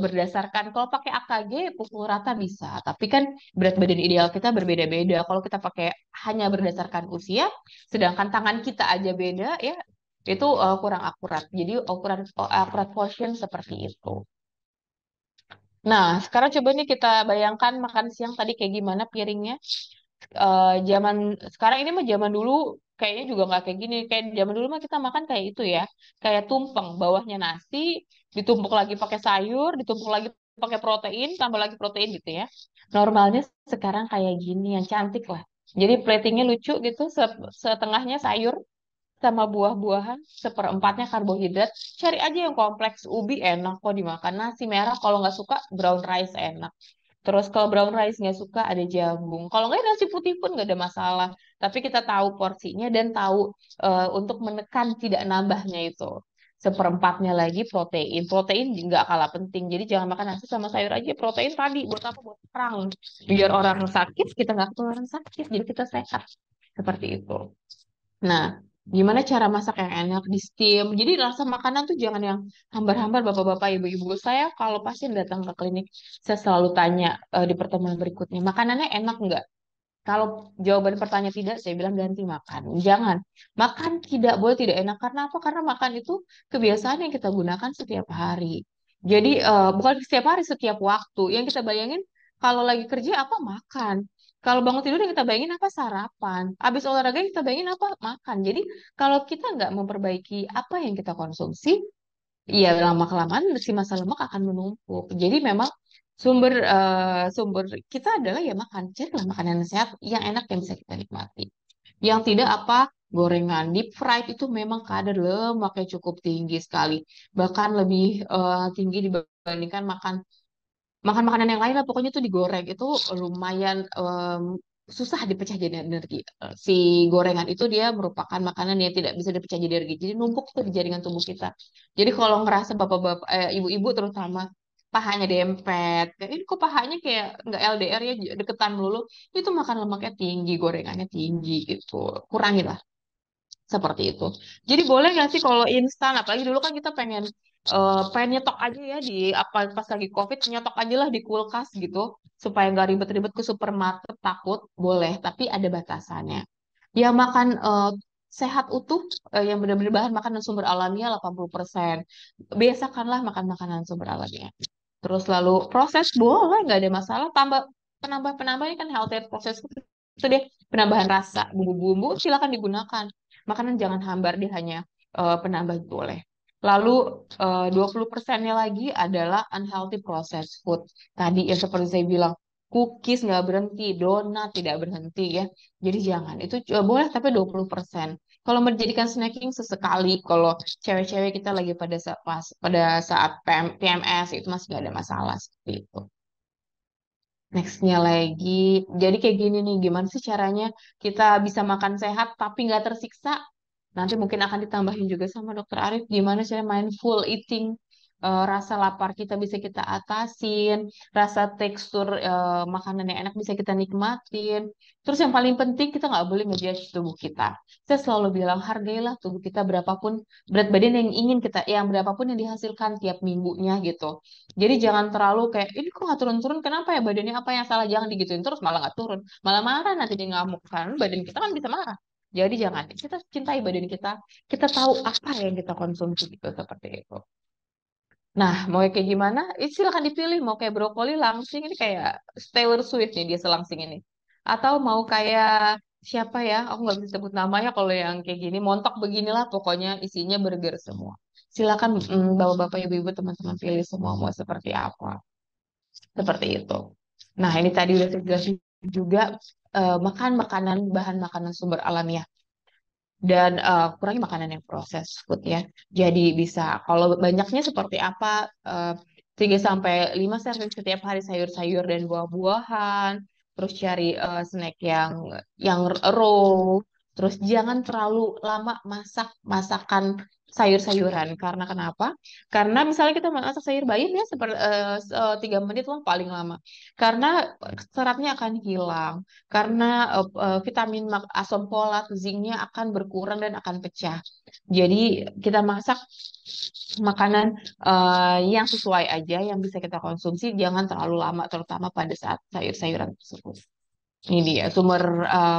berdasarkan kalau pakai AKG pukul rata bisa, tapi kan berat badan ideal kita berbeda-beda. Kalau kita pakai hanya berdasarkan usia, sedangkan tangan kita aja beda ya, itu kurang akurat. Jadi akurat portion seperti itu. Nah, sekarang coba nih kita bayangkan makan siang tadi kayak gimana piringnya. Zaman sekarang ini mah zaman dulu kayaknya juga nggak kayak gini. Kayak zaman dulu mah kita makan kayak itu ya, kayak tumpeng, bawahnya nasi, ditumpuk lagi pakai sayur, ditumpuk lagi pakai protein, tambah lagi protein gitu ya. Normalnya sekarang kayak gini yang cantik lah. Jadi platingnya lucu gitu, setengahnya sayur sama buah-buahan, seperempatnya karbohidrat. Cari aja yang kompleks. Ubi enak kok dimakan. Nasi merah kalau nggak suka brown rice enak. Terus kalau brown rice nggak suka ada jagung. Kalau nggak nasi putih pun nggak ada masalah. Tapi kita tahu porsinya dan tahu untuk menekan tidak nambahnya itu. Seperempatnya lagi protein. Protein nggak kalah penting. Jadi jangan makan nasi sama sayur aja. Protein tadi buat apa? Buat perang. Biar orang sakit kita nggak ketularan sakit. Jadi kita sehat. Seperti itu. Nah, gimana cara masak yang enak di steam? Jadi rasa makanan tuh jangan yang hambar-hambar bapak-bapak, ibu-ibu. Saya kalau pasien datang ke klinik, saya selalu tanya di pertemuan berikutnya, makanannya enak nggak? Kalau jawaban pertanyaan tidak, saya bilang ganti makan. Jangan. Makan tidak boleh tidak enak. Karena apa? Karena makan itu kebiasaan yang kita gunakan setiap hari. Jadi bukan setiap hari, setiap waktu. Yang kita bayangin kalau lagi kerja apa? Makan. Kalau bangun tidur yang kita bayangin apa? Sarapan. Habis olahraga yang kita bayangin apa? Makan. Jadi kalau kita nggak memperbaiki apa yang kita konsumsi, iya, lama-kelamaan si massa lemak akan menumpuk. Jadi memang sumber kita adalah ya makan. Carilah makanan yang sehat, yang enak yang bisa kita nikmati. Yang tidak apa gorengan, deep fried itu memang kadar lemaknya cukup tinggi sekali. Bahkan lebih tinggi dibandingkan makan makan makanan yang lain lah. Pokoknya itu digoreng itu lumayan susah dipecah jadi energi. Si gorengan itu dia merupakan makanan yang tidak bisa dipecah jadi energi. Jadi numpuk tuh di jaringan tubuh kita. Jadi kalau ngerasa bapak-bapak, ibu-ibu terutama pahanya dempet, kayak ini kok pahanya kayak nggak LDR ya deketan melulu, itu makan lemaknya tinggi, gorengannya tinggi gitu. Kurangilah seperti itu. Jadi boleh nggak sih kalau instan, apalagi dulu kan kita pengen nyetok aja ya di apa pas lagi COVID nyetok aja lah di kulkas gitu supaya nggak ribet-ribet ke supermarket takut boleh, tapi ada batasannya. Ya makan sehat utuh yang benar-benar bahan makanan sumber alamiah 80%. Biasakanlah makan makanan sumber alamiah. Terus lalu proses boleh nggak ada masalah. Penambahnya kan healthy proses itu deh penambahan rasa bumbu-bumbu silakan digunakan. Makanan jangan hambar dia hanya penambah boleh. Lalu 20%-nya lagi adalah unhealthy processed food. Tadi yang seperti saya bilang, cookies nggak berhenti, donat tidak berhenti ya. Jadi jangan, itu boleh tapi 20%. Kalau menjadikan snacking sesekali, kalau cewek-cewek kita lagi pada saat PMS itu masih nggak ada masalah seperti itu. Nextnya lagi, jadi kayak gini nih, gimana sih caranya kita bisa makan sehat tapi nggak tersiksa? Nanti mungkin akan ditambahin juga sama Dokter Arif, gimana cara mindful eating, rasa lapar kita bisa kita atasin, rasa tekstur makanan yang enak bisa kita nikmatin. Terus yang paling penting kita nggak boleh ngejudge tubuh kita. Saya selalu bilang hargailah tubuh kita berapapun berat badan yang ingin kita, yang berapapun yang dihasilkan tiap minggunya gitu. Jadi jangan terlalu kayak ini kok nggak turun-turun, kenapa ya badannya apa yang salah? Jangan digituin terus malah nggak turun, malah marah nanti dia ngamuk kan badan kita kan bisa marah. Jadi jangan kita cintai badan kita tahu apa yang kita konsumsi gitu seperti itu. Nah, mau kayak gimana? Silakan dipilih. Mau kayak brokoli langsing ini kayak Taylor Swift nih dia selangsing ini. Atau mau kayak siapa ya? Aku nggak bisa sebut namanya kalau yang kayak gini. Montok beginilah pokoknya isinya burger semua. Silakan bapak-bapak, ibu-ibu, teman-teman pilih semua mau seperti apa. Seperti itu. Nah, ini tadi udah saya jelasin juga makan makanan bahan makanan sumber alamiah dan kurangi makanan yang proses food ya. Jadi bisa kalau banyaknya seperti apa 3 sampai 5 serving setiap hari sayur-sayur dan buah-buahan, terus cari snack yang raw, terus jangan terlalu lama masak masakan sayur-sayuran karena kenapa? Karena misalnya kita masak sayur bayam ya seperti 3 menit lah paling lama. Karena seratnya akan hilang karena vitamin asam folat, zincnya akan berkurang dan akan pecah. Jadi kita masak makanan yang sesuai aja, yang bisa kita konsumsi, jangan terlalu lama, terutama pada saat sayur-sayuran tersebut. Ini dia, sumber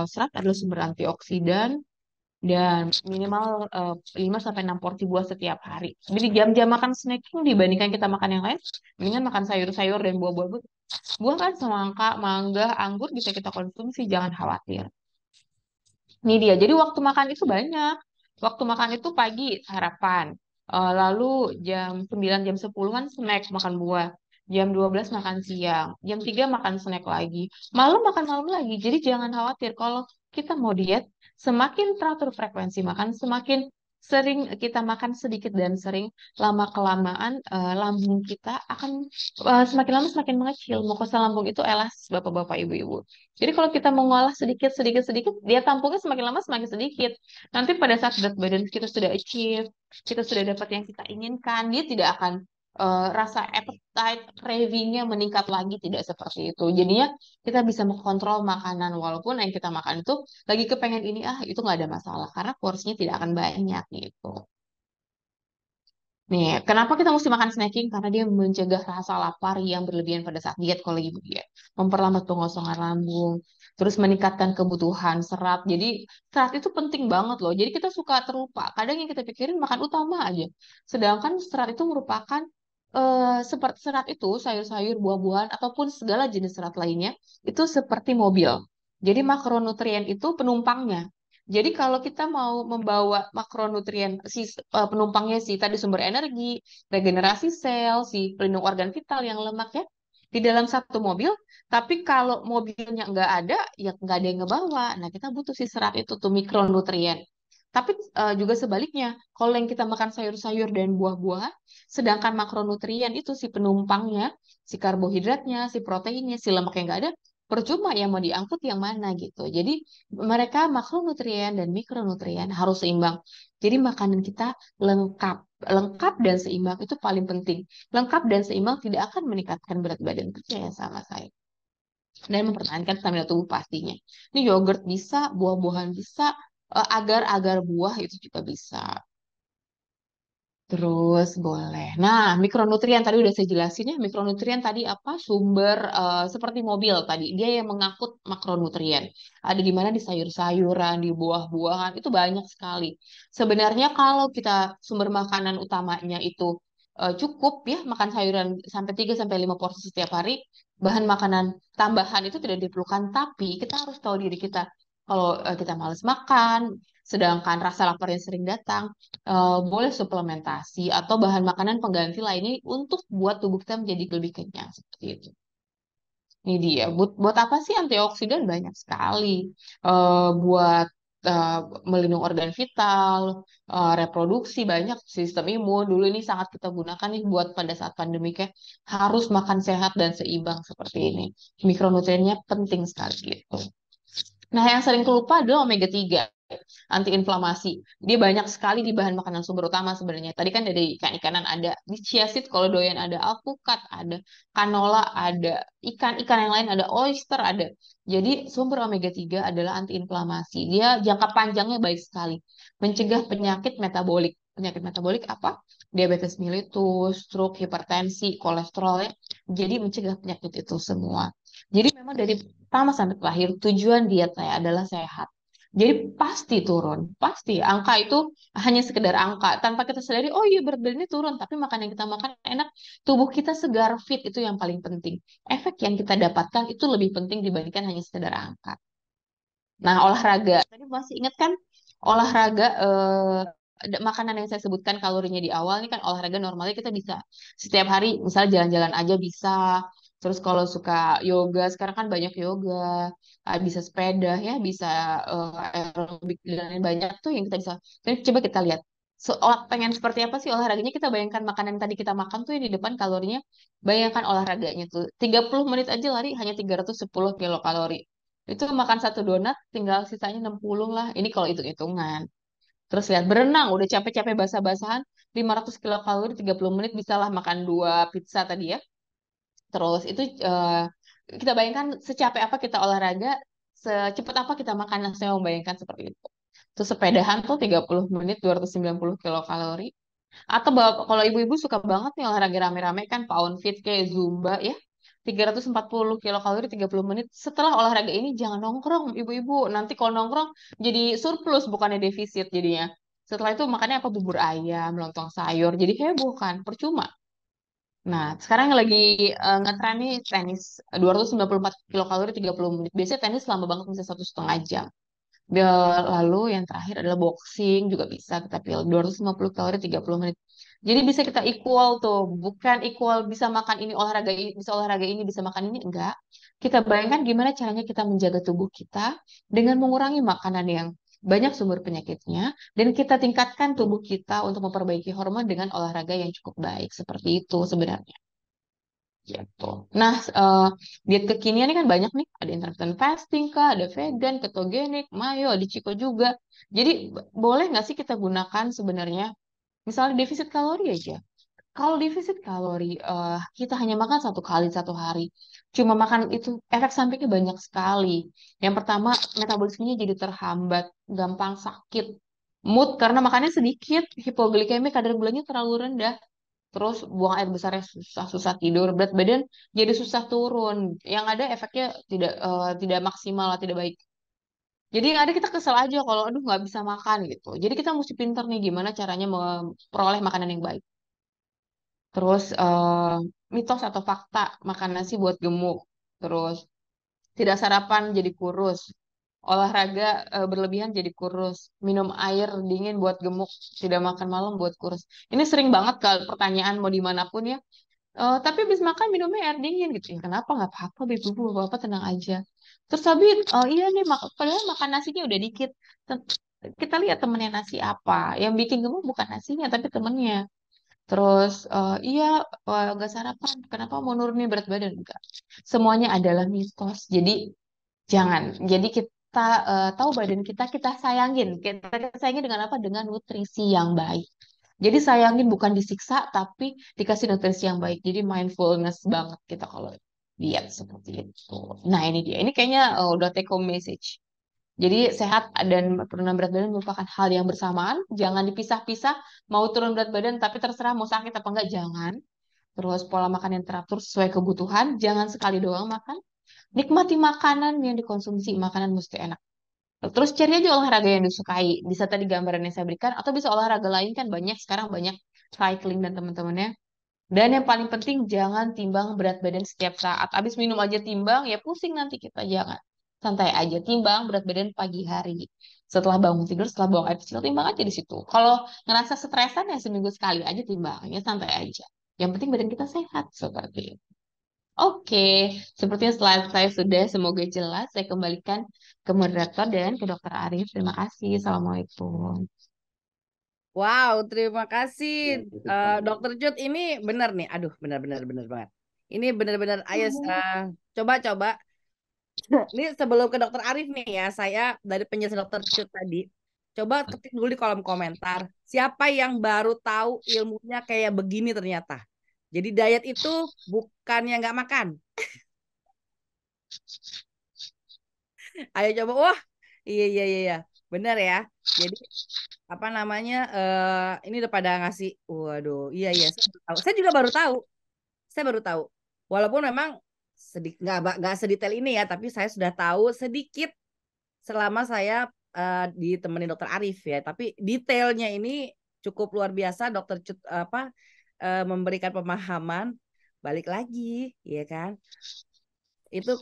serat adalah sumber antioksidan dan minimal 5 sampai 6 porsi buah setiap hari. Jadi jam-jam makan snacking dibandingkan kita makan yang lain, mendingan makan sayur-sayur dan buah-buah. Buah kan semangka, mangga, anggur bisa kita konsumsi, jangan khawatir. Ini dia. Jadi waktu makan itu banyak. Waktu makan itu pagi sarapan. Lalu jam 9 jam 10-an snack makan buah. Jam 12 makan siang. Jam 3 makan snack lagi. Malam makan malam lagi. Jadi jangan khawatir kalau kita mau diet, semakin teratur frekuensi makan, semakin sering kita makan sedikit dan sering, lama kelamaan lambung kita akan semakin lama semakin mengecil. Mukosa lambung itu elastis bapak-bapak ibu-ibu. Jadi kalau kita mengolah sedikit, sedikit, sedikit, dia tampungnya semakin lama semakin sedikit. Nanti pada saat berat badan kita sudah achieve, kita sudah dapat yang kita inginkan, dia tidak akan rasa appetite, craving-nya meningkat lagi, tidak seperti itu. Jadinya kita bisa mengontrol makanan, walaupun yang kita makan itu lagi kepengen ini, itu nggak ada masalah, karena porsinya tidak akan banyak gitu. Nih, kenapa kita mesti makan snacking? Karena dia mencegah rasa lapar yang berlebihan pada saat diet kalau lagi diet. Memperlambat pengosongan lambung, terus meningkatkan kebutuhan serat. Jadi serat itu penting banget loh. Jadi kita suka terlupa. Kadang yang kita pikirin makan utama aja. Sedangkan serat itu merupakan seperti serat itu sayur-sayur, buah-buahan ataupun segala jenis serat lainnya itu seperti mobil. Jadi makronutrien itu penumpangnya. Jadi kalau kita mau membawa makronutrien penumpangnya si tadi sumber energi, regenerasi sel, si pelindung organ vital yang lemak ya di dalam satu mobil, tapi kalau mobilnya nggak ada, ya nggak ada yang ngebawa. Nah, kita butuh si serat itu tuh mikronutrien. Tapi juga sebaliknya, kalau yang kita makan sayur-sayur dan buah-buahan, sedangkan makronutrien itu si penumpangnya, si karbohidratnya, si proteinnya, si lemak yang nggak ada, percuma yang mau diangkut yang mana gitu. Jadi mereka makronutrien dan mikronutrien harus seimbang. Jadi makanan kita lengkap, lengkap dan seimbang itu paling penting. Lengkap dan seimbang tidak akan meningkatkan berat badan, percaya sama saya. Dan mempertahankan stamina tubuh pastinya. Ini yogurt bisa, buah-buahan bisa, agar-agar buah itu juga bisa. Terus boleh. Nah, mikronutrien tadi udah saya jelasin ya. Mikronutrien tadi apa? Sumber seperti mobil tadi. Dia yang mengangkut makronutrien. Ada di mana di sayur-sayuran, di buah-buahan itu banyak sekali. Sebenarnya kalau kita sumber makanan utamanya itu cukup ya, makan sayuran sampai 3 sampai 5 porsi setiap hari, bahan makanan tambahan itu tidak diperlukan, tapi kita harus tahu diri kita. Kalau kita males makan, sedangkan rasa lapar yang sering datang, boleh suplementasi atau bahan makanan pengganti lainnya untuk buat tubuh kita menjadi lebih kenyang seperti itu. Ini dia. Buat apa sih antioksidan? Banyak sekali. Buat eh, melindungi organ vital, reproduksi, banyak sistem imun. Dulu ini sangat kita gunakan nih buat pada saat pandemi kayak harus makan sehat dan seimbang seperti ini. Mikronutriennya penting sekali gitu. Nah, yang sering kelupa adalah omega 3 antiinflamasi. Dia banyak sekali di bahan makanan sumber utama sebenarnya. Tadi kan dari ikan-ikanan ada, di chia seed kalau doyan ada alpukat, ada canola, ada ikan-ikan yang lain, ada oyster, ada. Jadi sumber omega 3 adalah antiinflamasi. Dia jangka panjangnya baik sekali. Mencegah penyakit metabolik. Penyakit metabolik apa? Diabetes mellitus, stroke, hipertensi, kolesterol ya. Jadi mencegah penyakit itu semua. Jadi memang dari pertama sampai terakhir tujuan diet saya adalah sehat. Jadi pasti turun, pasti. Angka itu hanya sekedar angka. Tanpa kita sadari, oh iya berat badannya turun. Tapi makan yang kita makan enak, tubuh kita segar, fit, itu yang paling penting. Efek yang kita dapatkan itu lebih penting dibandingkan hanya sekedar angka. Nah, olahraga. Tadi masih ingat kan olahraga ada makanan yang saya sebutkan kalorinya di awal ini kan olahraga normalnya kita bisa setiap hari misalnya jalan-jalan aja bisa. Terus kalau suka yoga, sekarang kan banyak yoga, bisa sepeda ya, bisa aerobik dan lain banyak tuh yang kita bisa. Tapi coba kita lihat. Pengen seperti apa sih olahraganya? Kita bayangkan makanan yang tadi kita makan tuh yang di depan kalorinya. Bayangkan olahraganya tuh. 30 menit aja lari hanya 310 kilokalori. Itu makan satu donat, tinggal sisanya 60 lah. Ini kalau hitung-hitungan. Terus lihat berenang, udah capek-capek basah-basahan, 500 kilokalori, 30 menit bisa lah makan 2 pizza tadi ya. Terus itu kita bayangkan secapek apa kita olahraga, secepat apa kita makan. Nah, saya membayangkan seperti itu. Terus sepedahan tuh 30 menit, 290 kilokalori. Atau kalau ibu-ibu suka banget nih olahraga rame-rame kan pound fit kayak Zumba ya. 340 kilokalori 30 menit. Setelah olahraga ini jangan nongkrong ibu-ibu. Nanti kalau nongkrong jadi surplus bukannya defisit jadinya. Setelah itu makannya apa bubur ayam, lontong sayur. Jadi heboh kan, percuma. Nah, sekarang yang lagi ngetren nih tenis 294 kilokalori 30 menit. Biasanya tenis lama banget bisa 1,5 jam. Lalu yang terakhir adalah boxing juga bisa kita pilih 250 kalori 30 menit. Jadi bisa kita equal tuh, bukan equal bisa makan ini olahraga ini, bisa olahraga ini, bisa makan ini enggak. Kita bayangkan gimana caranya kita menjaga tubuh kita dengan mengurangi makanan yang banyak sumber penyakitnya dan kita tingkatkan tubuh kita untuk memperbaiki hormon dengan olahraga yang cukup baik. Seperti itu sebenarnya. Gitu. Nah, diet kekinian ini kan banyak nih. Ada intermittent fasting kah, ada vegan, ketogenik, mayo, ada Chico juga. Jadi boleh nggak sih kita gunakan sebenarnya, misalnya defisit kalori aja. Kalau defisit kalori, kita hanya makan 1 kali 1 hari. Cuma makan itu efek sampingnya banyak sekali. Yang pertama, metabolismenya jadi terhambat, gampang sakit. mood karena makannya sedikit, hipoglikemik, kadar gulanya terlalu rendah, terus buang air besarnya susah, susah tidur, berat badan jadi susah turun. Yang ada efeknya tidak maksimal, tidak baik. Jadi yang ada kita kesel aja kalau aduh nggak bisa makan gitu. Jadi kita mesti pinter nih gimana caranya memperoleh makanan yang baik. Terus mitos atau fakta makan nasi buat gemuk. Terus tidak sarapan jadi kurus. Olahraga berlebihan jadi kurus. Minum air dingin buat gemuk. Tidak makan malam buat kurus. Ini sering banget kalau pertanyaan mau dimanapun ya. Tapi habis makan minumnya air dingin gitu ya. Kenapa nggak apa-apa, ibu bapak tenang aja. Terus tapi iya nih padahal makan nasinya udah dikit. Kita lihat temennya nasi apa. Yang bikin gemuk bukan nasinya tapi temennya. Terus iya nggak sarapan. Kenapa mau nurunin berat badan? Enggak. Semuanya adalah mitos. Jadi jangan. Jadi kita tahu badan kita, kita sayangin. Kita sayangin dengan apa? Dengan nutrisi yang baik. Jadi sayangin bukan disiksa, tapi dikasih nutrisi yang baik. Jadi mindfulness banget kita kalau diet seperti itu. Nah ini dia. Ini kayaknya udah take home message. Jadi sehat dan penurunan berat badan merupakan hal yang bersamaan. Jangan dipisah-pisah. Mau turun berat badan, tapi terserah mau sakit apa enggak, jangan. Terus pola makan yang teratur sesuai kebutuhan. Jangan sekali doang makan. Nikmati makanan yang dikonsumsi. Makanan mesti enak. Terus cari aja olahraga yang disukai. Bisa tadi gambaran yang saya berikan, atau bisa olahraga lain kan banyak sekarang banyak cycling dan teman-temannya. Dan yang paling penting jangan timbang berat badan setiap saat. Abis minum aja timbang, ya pusing nanti kita. Jangan. Santai aja timbang berat badan pagi hari. Setelah bangun tidur, setelah buang air kecil, timbang aja di situ. Kalau ngerasa stresan ya seminggu sekali aja timbangnya, santai aja. Yang penting badan kita sehat seperti itu. Oke, sepertinya slide saya sudah, semoga jelas. Saya kembalikan ke moderator dan ke Dokter Arif. Terima kasih. Assalamualaikum. Wow, terima kasih Ya, itu sekali. Dokter Cut. Ini benar nih. Aduh, benar-benar benar banget. Ini benar-benar ayo coba-coba. Ini sebelum ke Dokter Arif nih ya, saya dari penjelasan Dokter Cut tadi, coba ketik dulu di kolom komentar. Siapa yang baru tahu ilmunya kayak begini ternyata. Jadi diet itu bukannya nggak makan. Ayo coba, wah, iya iya iya, iya. Benar ya. Jadi apa namanya? Ini udah pada ngasih, waduh, iya iya, saya baru tahu. Saya juga baru tahu. Saya baru tahu. Walaupun memang sedikit nggak sedetail ini ya, tapi saya sudah tahu sedikit selama saya ditemenin Dokter Arif ya. Tapi detailnya ini cukup luar biasa. Dokter apa memberikan pemahaman. Balik lagi, ya kan? Itu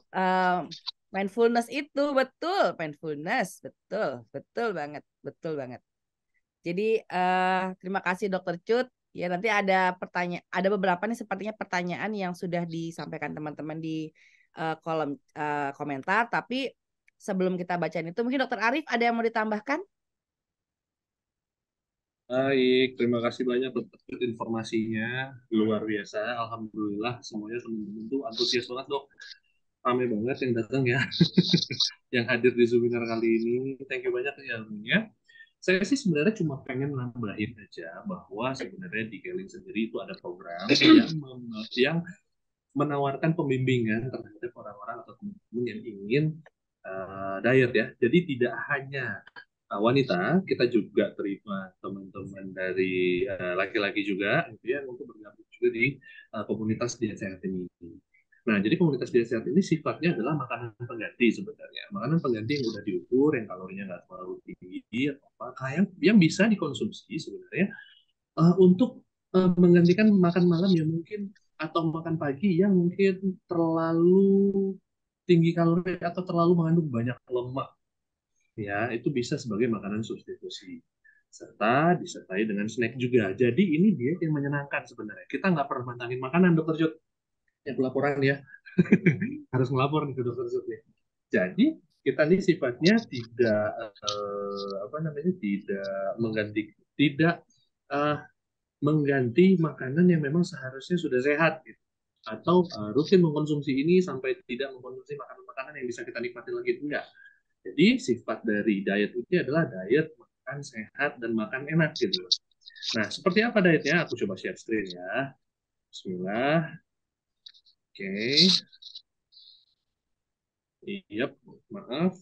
mindfulness itu betul, mindfulness betul, betul banget, betul banget. Jadi terima kasih Dokter Cut. Ya nanti ada pertanyaan, ada beberapa nih sepertinya pertanyaan yang sudah disampaikan teman-teman di kolom komentar. Tapi sebelum kita bacain itu, mungkin Dokter Arif ada yang mau ditambahkan? Baik, terima kasih banyak Dokter Cut, informasinya luar biasa. Alhamdulillah semuanya teman-teman tuh antusias banget dok. Ramai banget yang datang ya, yang hadir di webinar kali ini. Thank you banyak ya ilmunya. Saya sih sebenarnya cuma pengen nambahin aja bahwa sebenarnya di Keling sendiri itu ada program yang menawarkan pembimbingan terhadap orang-orang atau teman-teman yang ingin diet ya. Jadi tidak hanya wanita, kita juga terima teman-teman dari laki-laki juga, gitu ya, untuk bergabung juga di komunitas diet sehat ini. Nah, jadi komunitas diet sehat ini sifatnya adalah makanan pengganti sebenarnya. Makanan pengganti yang udah diukur, yang kalorinya nggak terlalu tinggi, atau apa, yang bisa dikonsumsi sebenarnya untuk menggantikan makan malam yang mungkin atau makan pagi yang mungkin terlalu tinggi kalori atau terlalu mengandung banyak lemak ya itu bisa sebagai makanan substitusi serta disertai dengan snack juga. Jadi ini diet yang menyenangkan sebenarnya. Kita nggak pernah mantangin makanan, Dokter Jod. Yang pelaporan ya. Harus melapor nih ke Dokter Jod ya. Jadi kita ini sifatnya tidak apa namanya tidak uh, mengganti makanan yang memang seharusnya sudah sehat gitu. Atau rutin mengkonsumsi ini sampai tidak mengkonsumsi makanan-makanan yang bisa kita nikmati lagi enggak. Jadi sifat dari diet itu adalah diet makan sehat dan makan enak gitu. Nah, seperti apa dietnya? Aku coba share screen ya. Bismillah. Oke. Iya, maaf.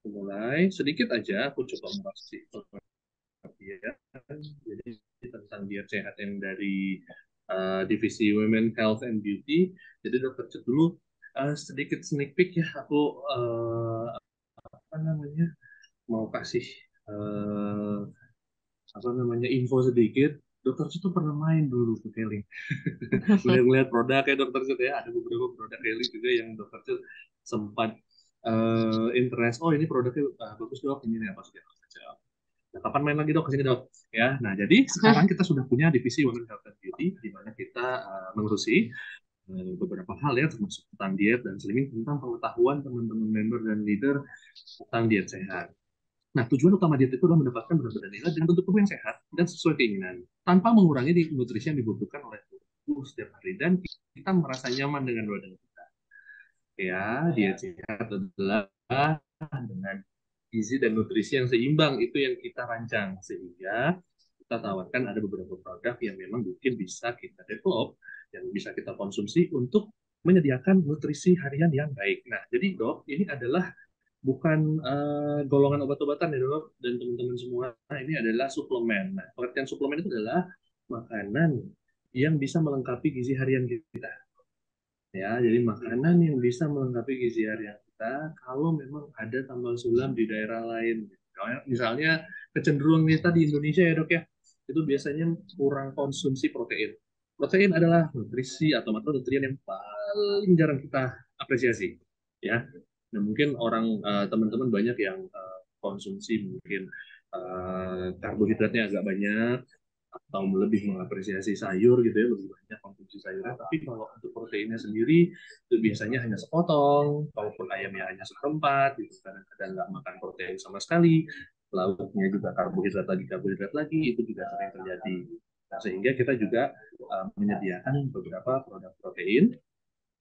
mulai sedikit aja aku coba kasih pengertian. Jadi tentang diet sehat yang dari divisi Women Health and Beauty. Jadi dokter Cut dulu sedikit sneak peek ya, aku apa namanya mau kasih eh, apa namanya info sedikit. Dokter Cut tuh pernah main dulu ke Keling. Ngeliat-ngeliat produk ya dokter Cut ya, ada beberapa produk Keling juga yang dokter Cut sempat interest. Oh ini produknya bagus dok, ini apa sih? Nah, kapan main lagi dok ke sini dok? Ya, nah jadi sekarang kita sudah punya divisi Women Health and Beauty di mana kita mengurusi beberapa hal ya termasuk tentang diet dan slimming tentang pengetahuan teman-teman member dan leader tentang diet sehat. Nah, tujuan utama diet itu adalah mendapatkan berat badan ideal dengan bentuk tubuh yang sehat dan sesuai keinginan, tanpa mengurangi nutrisi yang dibutuhkan oleh tubuh setiap hari dan kita merasa nyaman dengan badan kita. Ya, diet sehat adalah dengan gizi dan nutrisi yang seimbang itu yang kita rancang sehingga kita tawarkan ada beberapa produk yang memang mungkin bisa kita develop yang bisa kita konsumsi untuk menyediakan nutrisi harian yang baik. Nah, jadi dok, ini adalah bukan golongan obat-obatan ya dok dan teman-teman semua. Nah, ini adalah suplemen. Nah, pengertian suplemen itu adalah makanan yang bisa melengkapi gizi harian kita. Ya, jadi makanan yang bisa melengkapi gizi harian kita kalau memang ada tambal sulam di daerah lain. Misalnya kecenderungan kita di Indonesia ya dok ya, itu biasanya kurang konsumsi protein. Protein adalah nutrisi atau makronutrien yang paling jarang kita apresiasi. Ya, nah mungkin orang teman-teman banyak yang konsumsi mungkin karbohidratnya agak banyak, atau lebih mengapresiasi sayur gitu ya, lebih banyak konsumsi sayurnya. Tapi kalau untuk proteinnya sendiri itu biasanya hanya sepotong, kalaupun ayamnya hanya seperempat, gitu. Kadang-kadang nggak makan protein sama sekali, lauknya juga karbohidrat lagi, itu juga sering terjadi. Nah, sehingga kita juga menyediakan beberapa produk protein.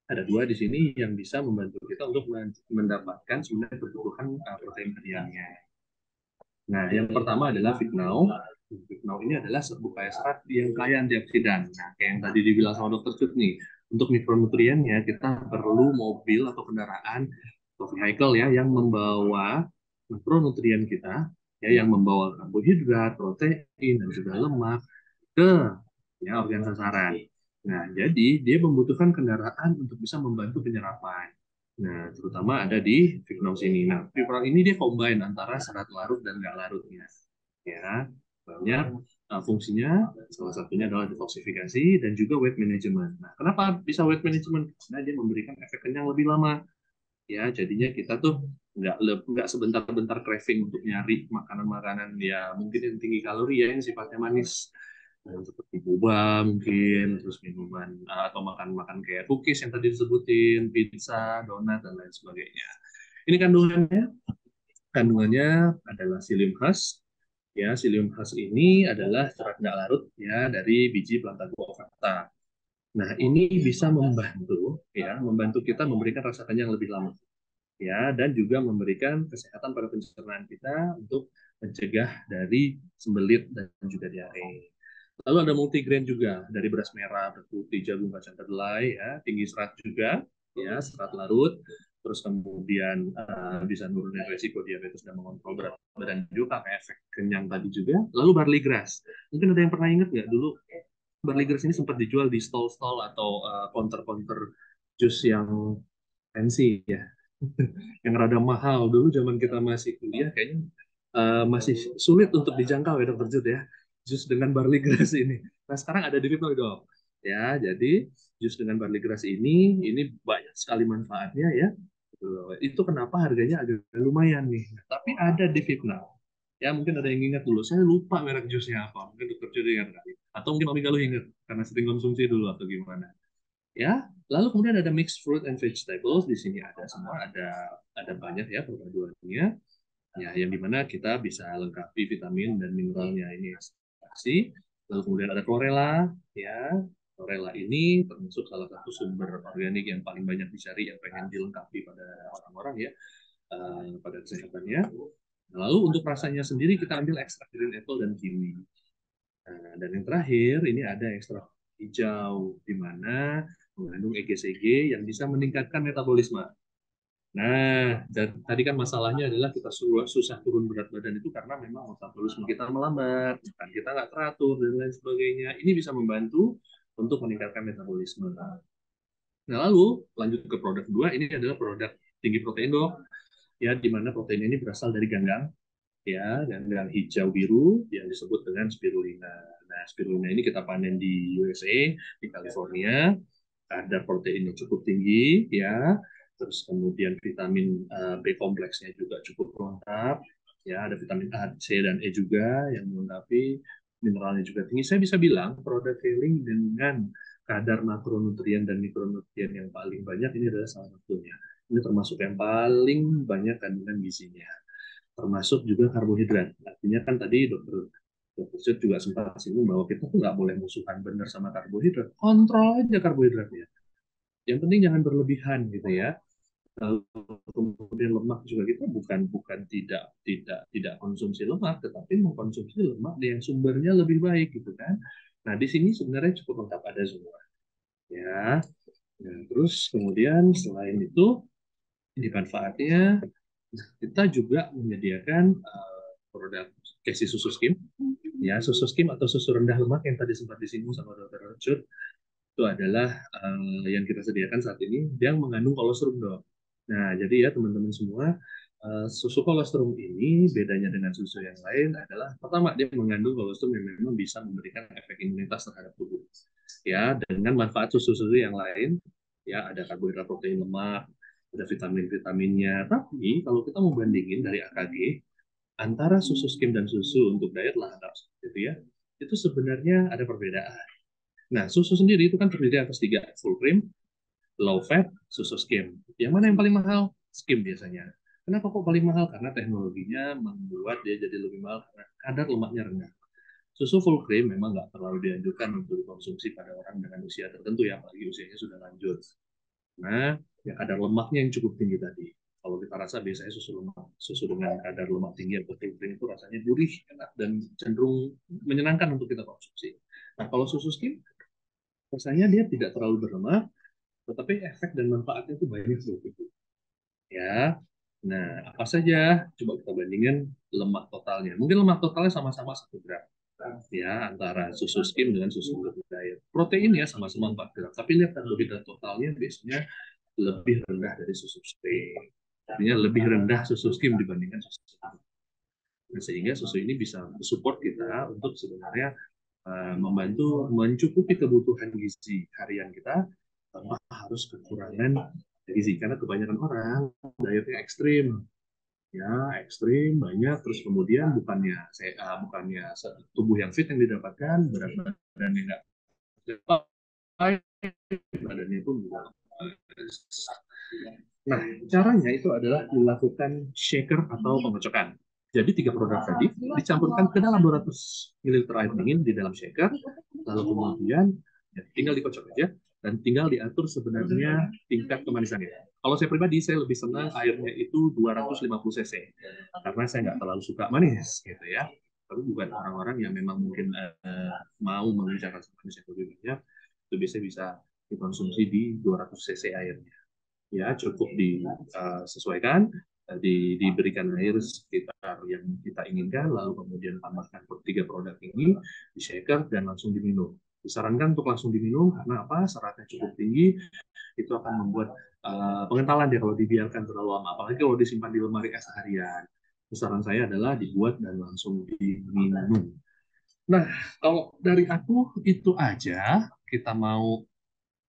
Ada dua di sini yang bisa membantu kita untuk mendapatkan sebenarnya kebutuhan protein hariannya. Nah, yang pertama adalah Fit Now. Fit Now ini adalah serbuk kaya serat yang kaya antioksidan. Nah, kayak yang tadi dibilang sama dokter Cut nih, untuk mikronutriennya kita perlu mobil atau kendaraan atau vehicle ya yang membawa mikronutrien kita, ya yang membawa karbohidrat, protein dan juga lemak ke ya organ sasaran. Nah, jadi dia membutuhkan kendaraan untuk bisa membantu penyerapan. Nah, terutama ada di Fipronil ini. Nah, Fipronil ini dia combine antara serat larut dan nggak larutnya. Ya, banyak fungsinya. Salah satunya adalah detoksifikasi dan juga weight management. Nah, kenapa bisa weight management? Karena dia memberikan efek kenyang lebih lama. Ya, jadinya kita tuh nggak sebentar-bentar craving untuk nyari makanan-makanan ya mungkin yang tinggi kalori ya yang sifatnya manis. Nah, seperti boba mungkin, terus minuman atau makan-makan kayak cookies yang tadi disebutin, pizza, donat dan lain sebagainya. Ini kandungannya adalah psyllium husk. Ya, psyllium husk ini adalah serat nggak larut ya dari biji Plantago ovata. Nah, ini bisa membantu kita memberikan rasa kenyang lebih lama ya dan juga memberikan kesehatan pada pencernaan kita untuk mencegah dari sembelit dan juga diare. Lalu ada multigrain juga dari beras merah, beras putih, jagung, kacang kedelai, ya, tinggi serat juga, ya, serat larut. Terus kemudian bisa nurunin resiko diabetes dan mengontrol berat badan juga pakai efek kenyang tadi juga. Lalu barley grass, mungkin ada yang pernah ingat nggak dulu barley grass ini sempat dijual di stall-stall atau counter-counter jus yang fancy ya, yang rada mahal dulu zaman kita masih kuliah kayaknya masih sulit untuk dijangkau ya dokter Jud ya jus dengan barley grass ini. Nah sekarang ada di Fitno dong ya, jadi jus dengan barley grass ini banyak sekali manfaatnya ya. Itu kenapa harganya agak lumayan nih. Nah, tapi ada di Fitno ya, mungkin ada yang ingat dulu, saya lupa merek jusnya apa, mungkin dokter Jud ingat kali atau mungkin Om Galuh ingat karena sering konsumsi dulu atau gimana ya. Lalu kemudian ada mixed fruit and vegetables, di sini ada semua, ada banyak ya perpaduannya ya, yang dimana kita bisa lengkapi vitamin dan mineralnya ini kasih. Lalu kemudian ada chlorella ya, chlorella ini termasuk salah satu sumber organik yang paling banyak dicari yang pengen dilengkapi pada orang-orang ya pada kesehatannya. Lalu untuk rasanya sendiri kita ambil ekstrak green apple dan kiwi. Nah, dan yang terakhir ini ada ekstrak hijau di mana mengandung EGCG yang bisa meningkatkan metabolisme. Nah, dan tadi kan masalahnya adalah kita susah turun berat badan itu karena memang metabolisme kita melambat, kan kita nggak teratur dan lain sebagainya. Ini bisa membantu untuk meningkatkan metabolisme. Nah, lalu lanjut ke produk kedua, ini adalah produk tinggi protein dok, ya di mana protein ini berasal dari ganggang, ya ganggang hijau biru yang disebut dengan spirulina. Nah, spirulina ini kita panen di USA, di California, kadar proteinnya cukup tinggi, ya. Terus kemudian vitamin B kompleksnya juga cukup lengkap, ya ada vitamin A, C dan E juga yang melengkapi, mineralnya juga tinggi. Saya bisa bilang produk Healing dengan kadar makronutrien dan mikronutrien yang paling banyak ini adalah salah satunya. Ini termasuk yang paling banyak kandungan gizinya, termasuk juga karbohidrat. Artinya kan tadi dokter Sid juga sempat singgung bahwa kita tuh nggak boleh musuhan benar sama karbohidrat. Kontrol aja karbohidratnya. Yang penting jangan berlebihan gitu ya. Lalu kemudian lemak juga kita bukan bukan tidak konsumsi lemak, tetapi mengkonsumsi lemak yang sumbernya lebih baik gitu kan. Nah di sini sebenarnya cukup lengkap ada semua ya. Nah, terus kemudian selain itu ini manfaatnya kita juga menyediakan produk Casey susu skim, ya susu skim atau susu rendah lemak yang tadi sempat disinggung sama Dr. Rajut, itu adalah yang kita sediakan saat ini yang mengandung kolostrum dok. Nah jadi ya teman-teman semua, susu kolostrum ini bedanya dengan susu yang lain adalah pertama dia mengandung kolostrum yang memang bisa memberikan efek imunitas terhadap tubuh, ya dengan manfaat susu-susu yang lain, ya ada karbohidrat, protein, lemak, ada vitamin-vitaminnya. Tapi kalau kita mau bandingin dari AKG antara susu skim dan susu untuk diet lantas gitu ya, itu sebenarnya ada perbedaan. Nah, susu sendiri itu kan terdiri atas 3, full cream, low fat, susu skim. Yang mana yang paling mahal? Skim biasanya. Kenapa kok paling mahal? Karena teknologinya membuat dia jadi lebih mahal karena kadar lemaknya rendah. Susu full cream memang nggak terlalu dianjurkan untuk dikonsumsi pada orang dengan usia tertentu ya, apalagi usianya sudah lanjut. Nah, ya kadar lemaknya yang cukup tinggi tadi. Kalau kita rasa biasanya susu dengan kadar lemak tinggi atau full cream itu rasanya gurih, enak, dan cenderung menyenangkan untuk kita konsumsi. Nah, kalau susu skim, rasanya dia tidak terlalu berlemak, tetapi efek dan manfaatnya itu banyak begitu. Ya, nah apa saja? Coba kita bandingkan lemak totalnya. Mungkin lemak totalnya sama-sama 1 gram. Ya, antara susu skim dengan susu diet. Proteinnya sama-sama 4 gram. Tapi lihat karbohidrat totalnya biasanya lebih rendah dari susu skim. Artinya lebih rendah susu skim dibandingkan susu skim. Nah, sehingga susu ini bisa support kita untuk sebenarnya membantu mencukupi kebutuhan gizi harian kita tanpa harus kekurangan gizi, karena kebanyakan orang dietnya ekstrim, ya ekstrim banyak, terus kemudian bukannya tubuh yang fit yang didapatkan, berat badannya nggak baik, badannya pun juga. Nah, caranya itu adalah dilakukan shaker atau pengocokan. Jadi 3 produk tadi dicampurkan ke dalam 200 ml air dingin di dalam shaker, lalu kemudian ya, tinggal dikocok aja dan tinggal diatur sebenarnya tingkat kemanisannya. Kalau saya pribadi, saya lebih senang airnya itu 250 cc karena saya nggak terlalu suka manis gitu ya. Tapi bukan orang-orang yang memang mungkin mau mengejar rasa manis yang lebih banyak, itu biasanya bisa dikonsumsi di 200 cc airnya. Ya cukup disesuaikan, diberikan air sekitar yang kita inginkan, lalu kemudian tambahkan 3 produk ini di shaker dan langsung diminum. Disarankan untuk langsung diminum karena apa? Seratnya cukup tinggi, itu akan membuat pengentalan dia kalau dibiarkan terlalu lama, apalagi kalau disimpan di lemari es harian. Saran saya adalah dibuat dan langsung diminum. Nah, kalau dari aku itu aja. Kita mau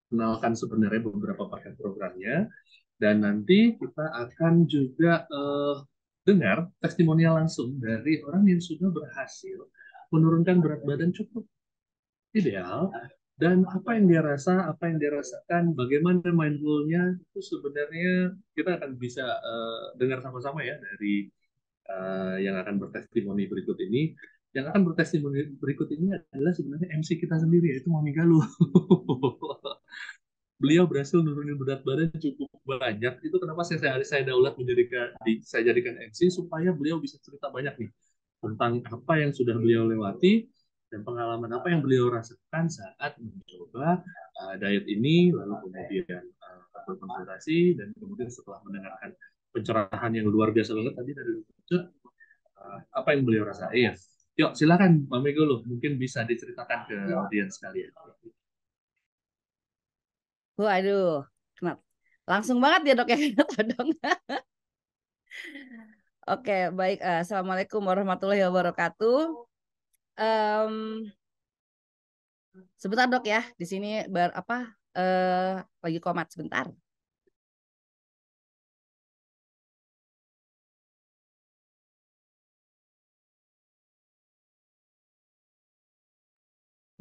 kenalkan sebenarnya beberapa paket programnya, dan nanti kita akan juga dengar testimonial langsung dari orang yang sudah berhasil menurunkan berat badan cukup ideal, dan apa yang dia rasa, apa yang dia rasakan, bagaimana mindfulnya, itu sebenarnya kita akan bisa dengar sama-sama ya dari yang akan bertestimoni berikut ini. Yang akan bertestimoni berikut ini adalah sebenarnya MC kita sendiri, yaitu Mami Galuh. Beliau berhasil nurunin berat badan cukup banyak. Itu kenapa saya daulat saya jadikan MC, supaya beliau bisa cerita banyak nih tentang apa yang sudah beliau lewati dan pengalaman apa yang beliau rasakan saat mencoba diet ini, lalu kemudian berkonsultasi, dan kemudian setelah mendengarkan pencerahan yang luar biasa banget tadi dari Dr. Cut, apa yang beliau rasain. Yuk, silakan Mbak Mega dulu, mungkin bisa diceritakan ke audiens sekalian. Waduh, langsung banget ya dok ya. Dok. Oke, baik. Assalamualaikum warahmatullahi wabarakatuh. Sebentar dok ya, di sini lagi komat sebentar.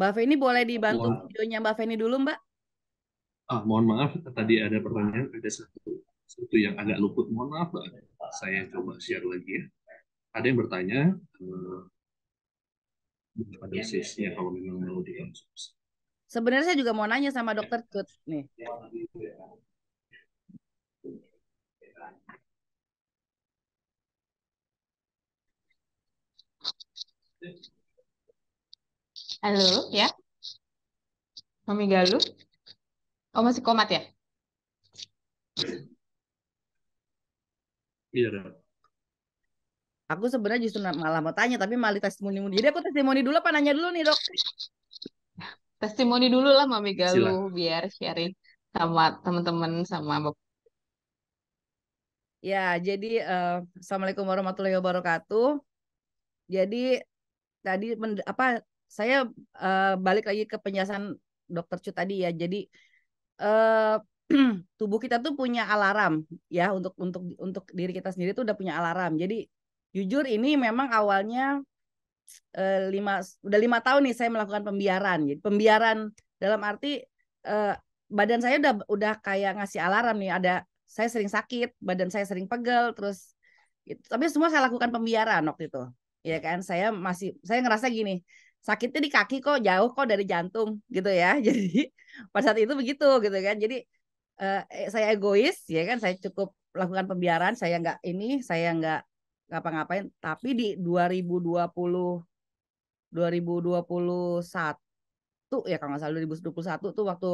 Mbak Feni boleh dibantu videonya Mbak Feni dulu Mbak? Mohon maaf, tadi ada pertanyaan, ada satu yang agak luput. Mohon maaf, Mbak. Saya coba share lagi ya. Ada yang bertanya pada sesinya kalau memang mau dikonsumsi. Sebenarnya saya juga mau nanya sama Dokter Cut nih. Halo, ya. Mami Galuh. Oh, masih komat ya? Iya, dok. Aku sebenarnya justru malah mau tanya, tapi malah testimoni. Jadi aku testimoni dulu apa nanya dulu nih dok? Testimoni dulu lah Mami Galuh, Silakan. biar sharing sama teman-teman, sama Bapak. Ya, jadi Assalamualaikum warahmatullahi wabarakatuh. Jadi tadi saya balik lagi ke penjelasan Dokter Cut tadi ya. Jadi tubuh kita tuh punya alarm ya untuk diri kita sendiri tuh udah punya alarm. Jadi jujur ini memang awalnya udah 5 tahun nih saya melakukan pembiaran. Jadi pembiaran dalam arti badan saya udah kayak ngasih alarm nih. Saya sering sakit, badan saya sering pegel, terus tapi semua saya lakukan pembiaran waktu itu. Ya kan, saya ngerasa gini, sakitnya di kaki kok jauh kok dari jantung gitu ya. Jadi pada saat itu begitu gitu kan. Jadi saya egois ya kan, saya cukup lakukan pembiaran, saya nggak ngapa-ngapain. Tapi di 2021 ya kalau nggak salah 2021 tuh waktu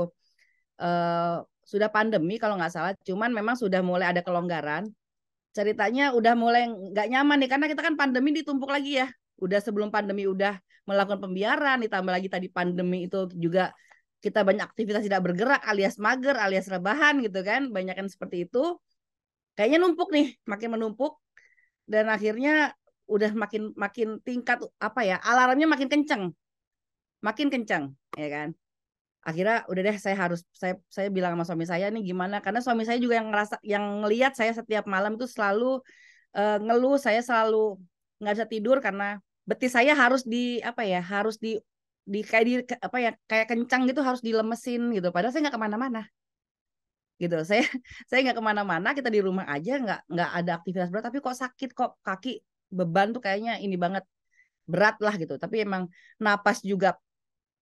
sudah pandemi kalau nggak salah, cuman memang sudah mulai ada kelonggaran. Ceritanya udah mulai nggak nyaman nih karena kita kan pandemi ditumpuk lagi ya. Udah sebelum pandemi udah melakukan pembiaran, ditambah lagi tadi pandemi itu juga kita banyak aktivitas tidak bergerak alias mager alias rebahan gitu kan, banyak kan seperti itu. Kayaknya numpuk nih, makin menumpuk dan akhirnya udah makin tingkat alarmnya makin kenceng ya kan. Akhirnya udah deh saya bilang sama suami saya nih gimana, karena suami saya juga yang ngelihat saya setiap malam itu selalu ngeluh, saya selalu nggak bisa tidur karena betis saya harus kayak kencang gitu, harus dilemesin gitu, padahal saya nggak kemana-mana gitu. Saya nggak kemana-mana, kita di rumah aja, nggak ada aktivitas berat, tapi kok sakit, kok kaki beban tuh kayaknya ini banget, berat lah gitu. Tapi emang napas juga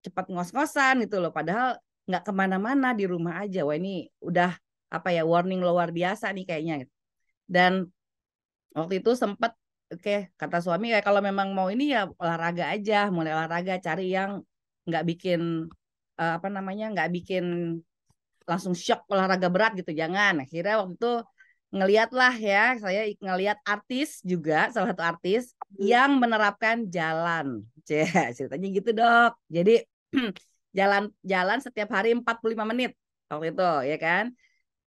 cepat ngos-ngosan gitu loh, padahal nggak kemana-mana, di rumah aja. Wah ini udah warning luar biasa nih kayaknya. Dan waktu itu sempat kata suami kayak kalau memang mau ini ya olahraga aja, mulai olahraga, cari yang nggak bikin nggak bikin langsung shock olahraga berat gitu, jangan. Akhirnya waktu itu saya ngeliat artis juga, salah satu artis yang menerapkan jalan. Ceritanya gitu dok. Jadi jalan setiap hari 45 menit waktu itu ya kan.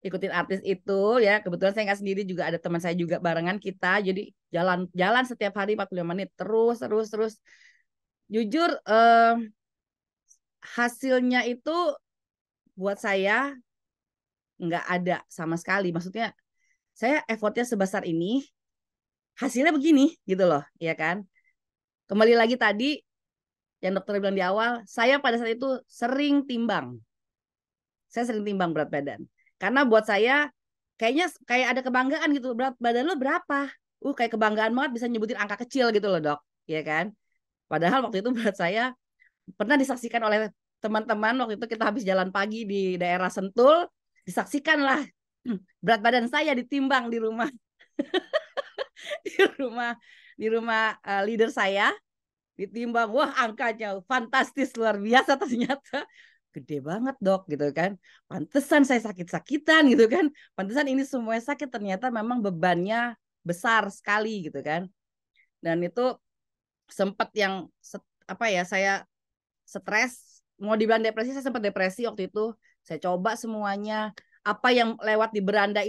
Ikutin artis itu ya. Kebetulan saya nggak sendiri, juga ada teman saya juga barengan kita. Jadi jalan setiap hari 45 menit terus. Jujur hasilnya itu buat saya nggak ada sama sekali. Maksudnya saya effortnya sebesar ini, hasilnya begini gitu loh, ya kan. Kembali lagi tadi yang dokter bilang di awal, saya pada saat itu sering timbang. Saya sering timbang berat badan. Karena buat saya kayaknya kayak ada kebanggaan gitu, berat badan lo berapa? Kayak kebanggaan banget bisa nyebutin angka kecil gitu loh dok, ya kan. Padahal waktu itu berat saya pernah disaksikan oleh teman-teman, waktu itu kita habis jalan pagi di daerah Sentul, disaksikan lah berat badan saya ditimbang di rumah di rumah leader saya, ditimbang. Wah angkanya fantastis, luar biasa ternyata. gede banget dok gitu kan. Pantesan saya sakit-sakitan gitu kan. Pantesan ini semuanya sakit, ternyata memang bebannya besar sekali gitu kan. Dan itu sempat yang saya stres, mau dibilang depresi, saya sempat depresi waktu itu. Saya coba semuanya, apa yang lewat di beranda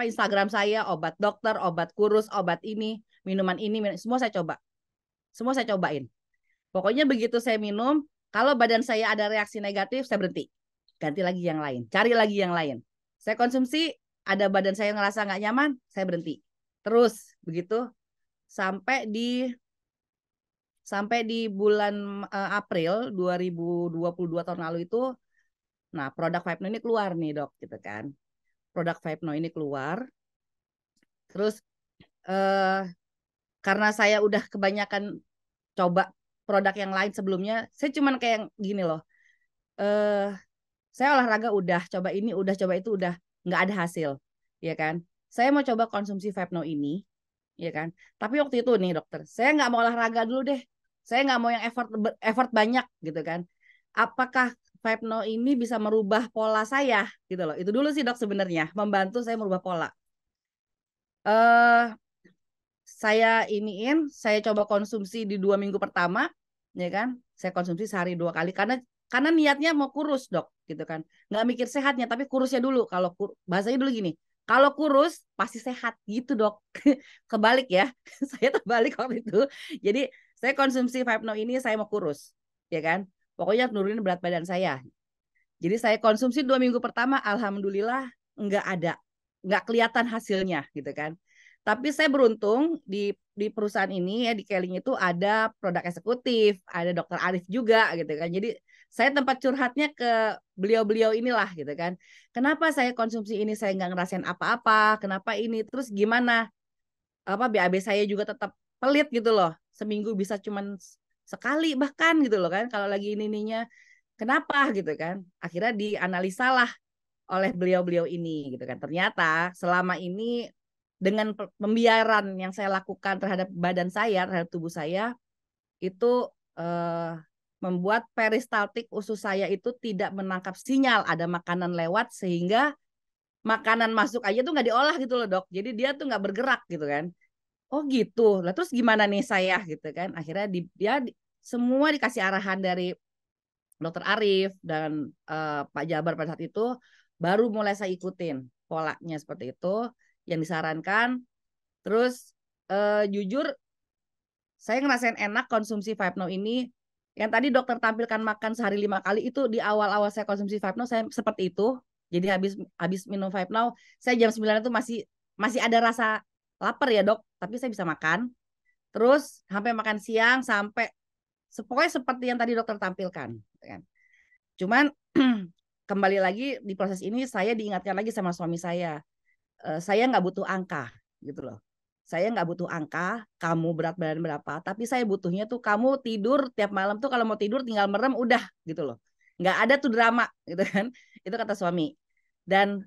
Instagram saya, obat dokter, obat kurus, obat ini, minuman ini, semua saya coba. Semua saya cobain. Pokoknya begitu saya minum, kalau badan saya ada reaksi negatif, saya berhenti. Ganti lagi yang lain, cari lagi yang lain. Saya konsumsi, ada badan saya ngerasa nggak nyaman, saya berhenti. Terus begitu sampai di bulan April 2022 tahun lalu itu, nah produk Vipno ini keluar nih dok, gitu kan. Produk Vipno ini keluar, terus karena saya udah kebanyakan coba produk yang lain sebelumnya, saya cuman kayak gini loh, saya olahraga udah coba ini, udah coba itu, udah nggak ada hasil, ya kan. Saya mau coba konsumsi Vipno ini, ya kan. Tapi waktu itu nih dokter, saya nggak mau olahraga dulu deh. Saya nggak mau yang effort banyak gitu kan. Apakah Vipno ini bisa merubah pola saya gitu loh. Itu dulu sih dok sebenarnya, membantu saya merubah pola. Saya coba konsumsi di 2 minggu pertama, ya kan. Saya konsumsi sehari 2 kali karena niatnya mau kurus dok, gitu kan. Nggak mikir sehatnya, tapi kurusnya dulu. Kalau bahasanya dulu gini, kalau kurus pasti sehat gitu dok. Kebalik ya, saya terbalik waktu itu. Jadi saya konsumsi Vipno ini saya mau kurus, ya kan. Pokoknya nurunin berat badan saya. Jadi saya konsumsi 2 minggu pertama, alhamdulillah nggak kelihatan hasilnya gitu kan. Tapi saya beruntung di perusahaan ini ya, di Keling itu ada produk eksekutif, ada dokter Arif juga gitu kan. Jadi saya tempat curhatnya ke beliau-beliau inilah gitu kan. Kenapa saya konsumsi ini saya nggak ngerasain apa-apa? Kenapa ini? Terus gimana? BAB saya juga tetap pelit gitu loh. Seminggu bisa cuman sekali bahkan gitu loh kan. Kalau lagi ininya kenapa gitu kan? Akhirnya dianalisalah oleh beliau-beliau ini gitu kan. Ternyata selama ini dengan pembiaran yang saya lakukan terhadap badan saya, terhadap tubuh saya, itu membuat peristaltik usus saya itu tidak menangkap sinyal ada makanan lewat, sehingga makanan masuk aja tuh nggak diolah gitu loh dok. Jadi dia tuh nggak bergerak gitu kan. Oh gitu. Lah terus gimana nih saya gitu kan? Akhirnya semua dikasih arahan dari Dokter Arif dan Pak Jabar pada saat itu, baru mulai saya ikutin polanya seperti itu yang disarankan. Terus jujur saya ngerasain enak konsumsi Vipno ini. Yang tadi dokter tampilkan makan sehari 5 kali, itu di awal-awal saya konsumsi Vipno saya seperti itu. Jadi habis minum Vipno, saya jam 9 itu masih ada rasa lapar ya dok, tapi saya bisa makan. Terus sampai makan siang, sampai pokoknya seperti yang tadi dokter tampilkan. Cuman kembali lagi di proses ini saya diingatkan lagi sama suami saya nggak butuh angka gitu loh. Saya nggak butuh angka, kamu berat badan berapa, tapi saya butuhnya tuh kamu tidur tiap malam tuh, kalau mau tidur tinggal merem udah gitu loh. Nggak ada tuh drama gitu kan. Itu kata suami. Dan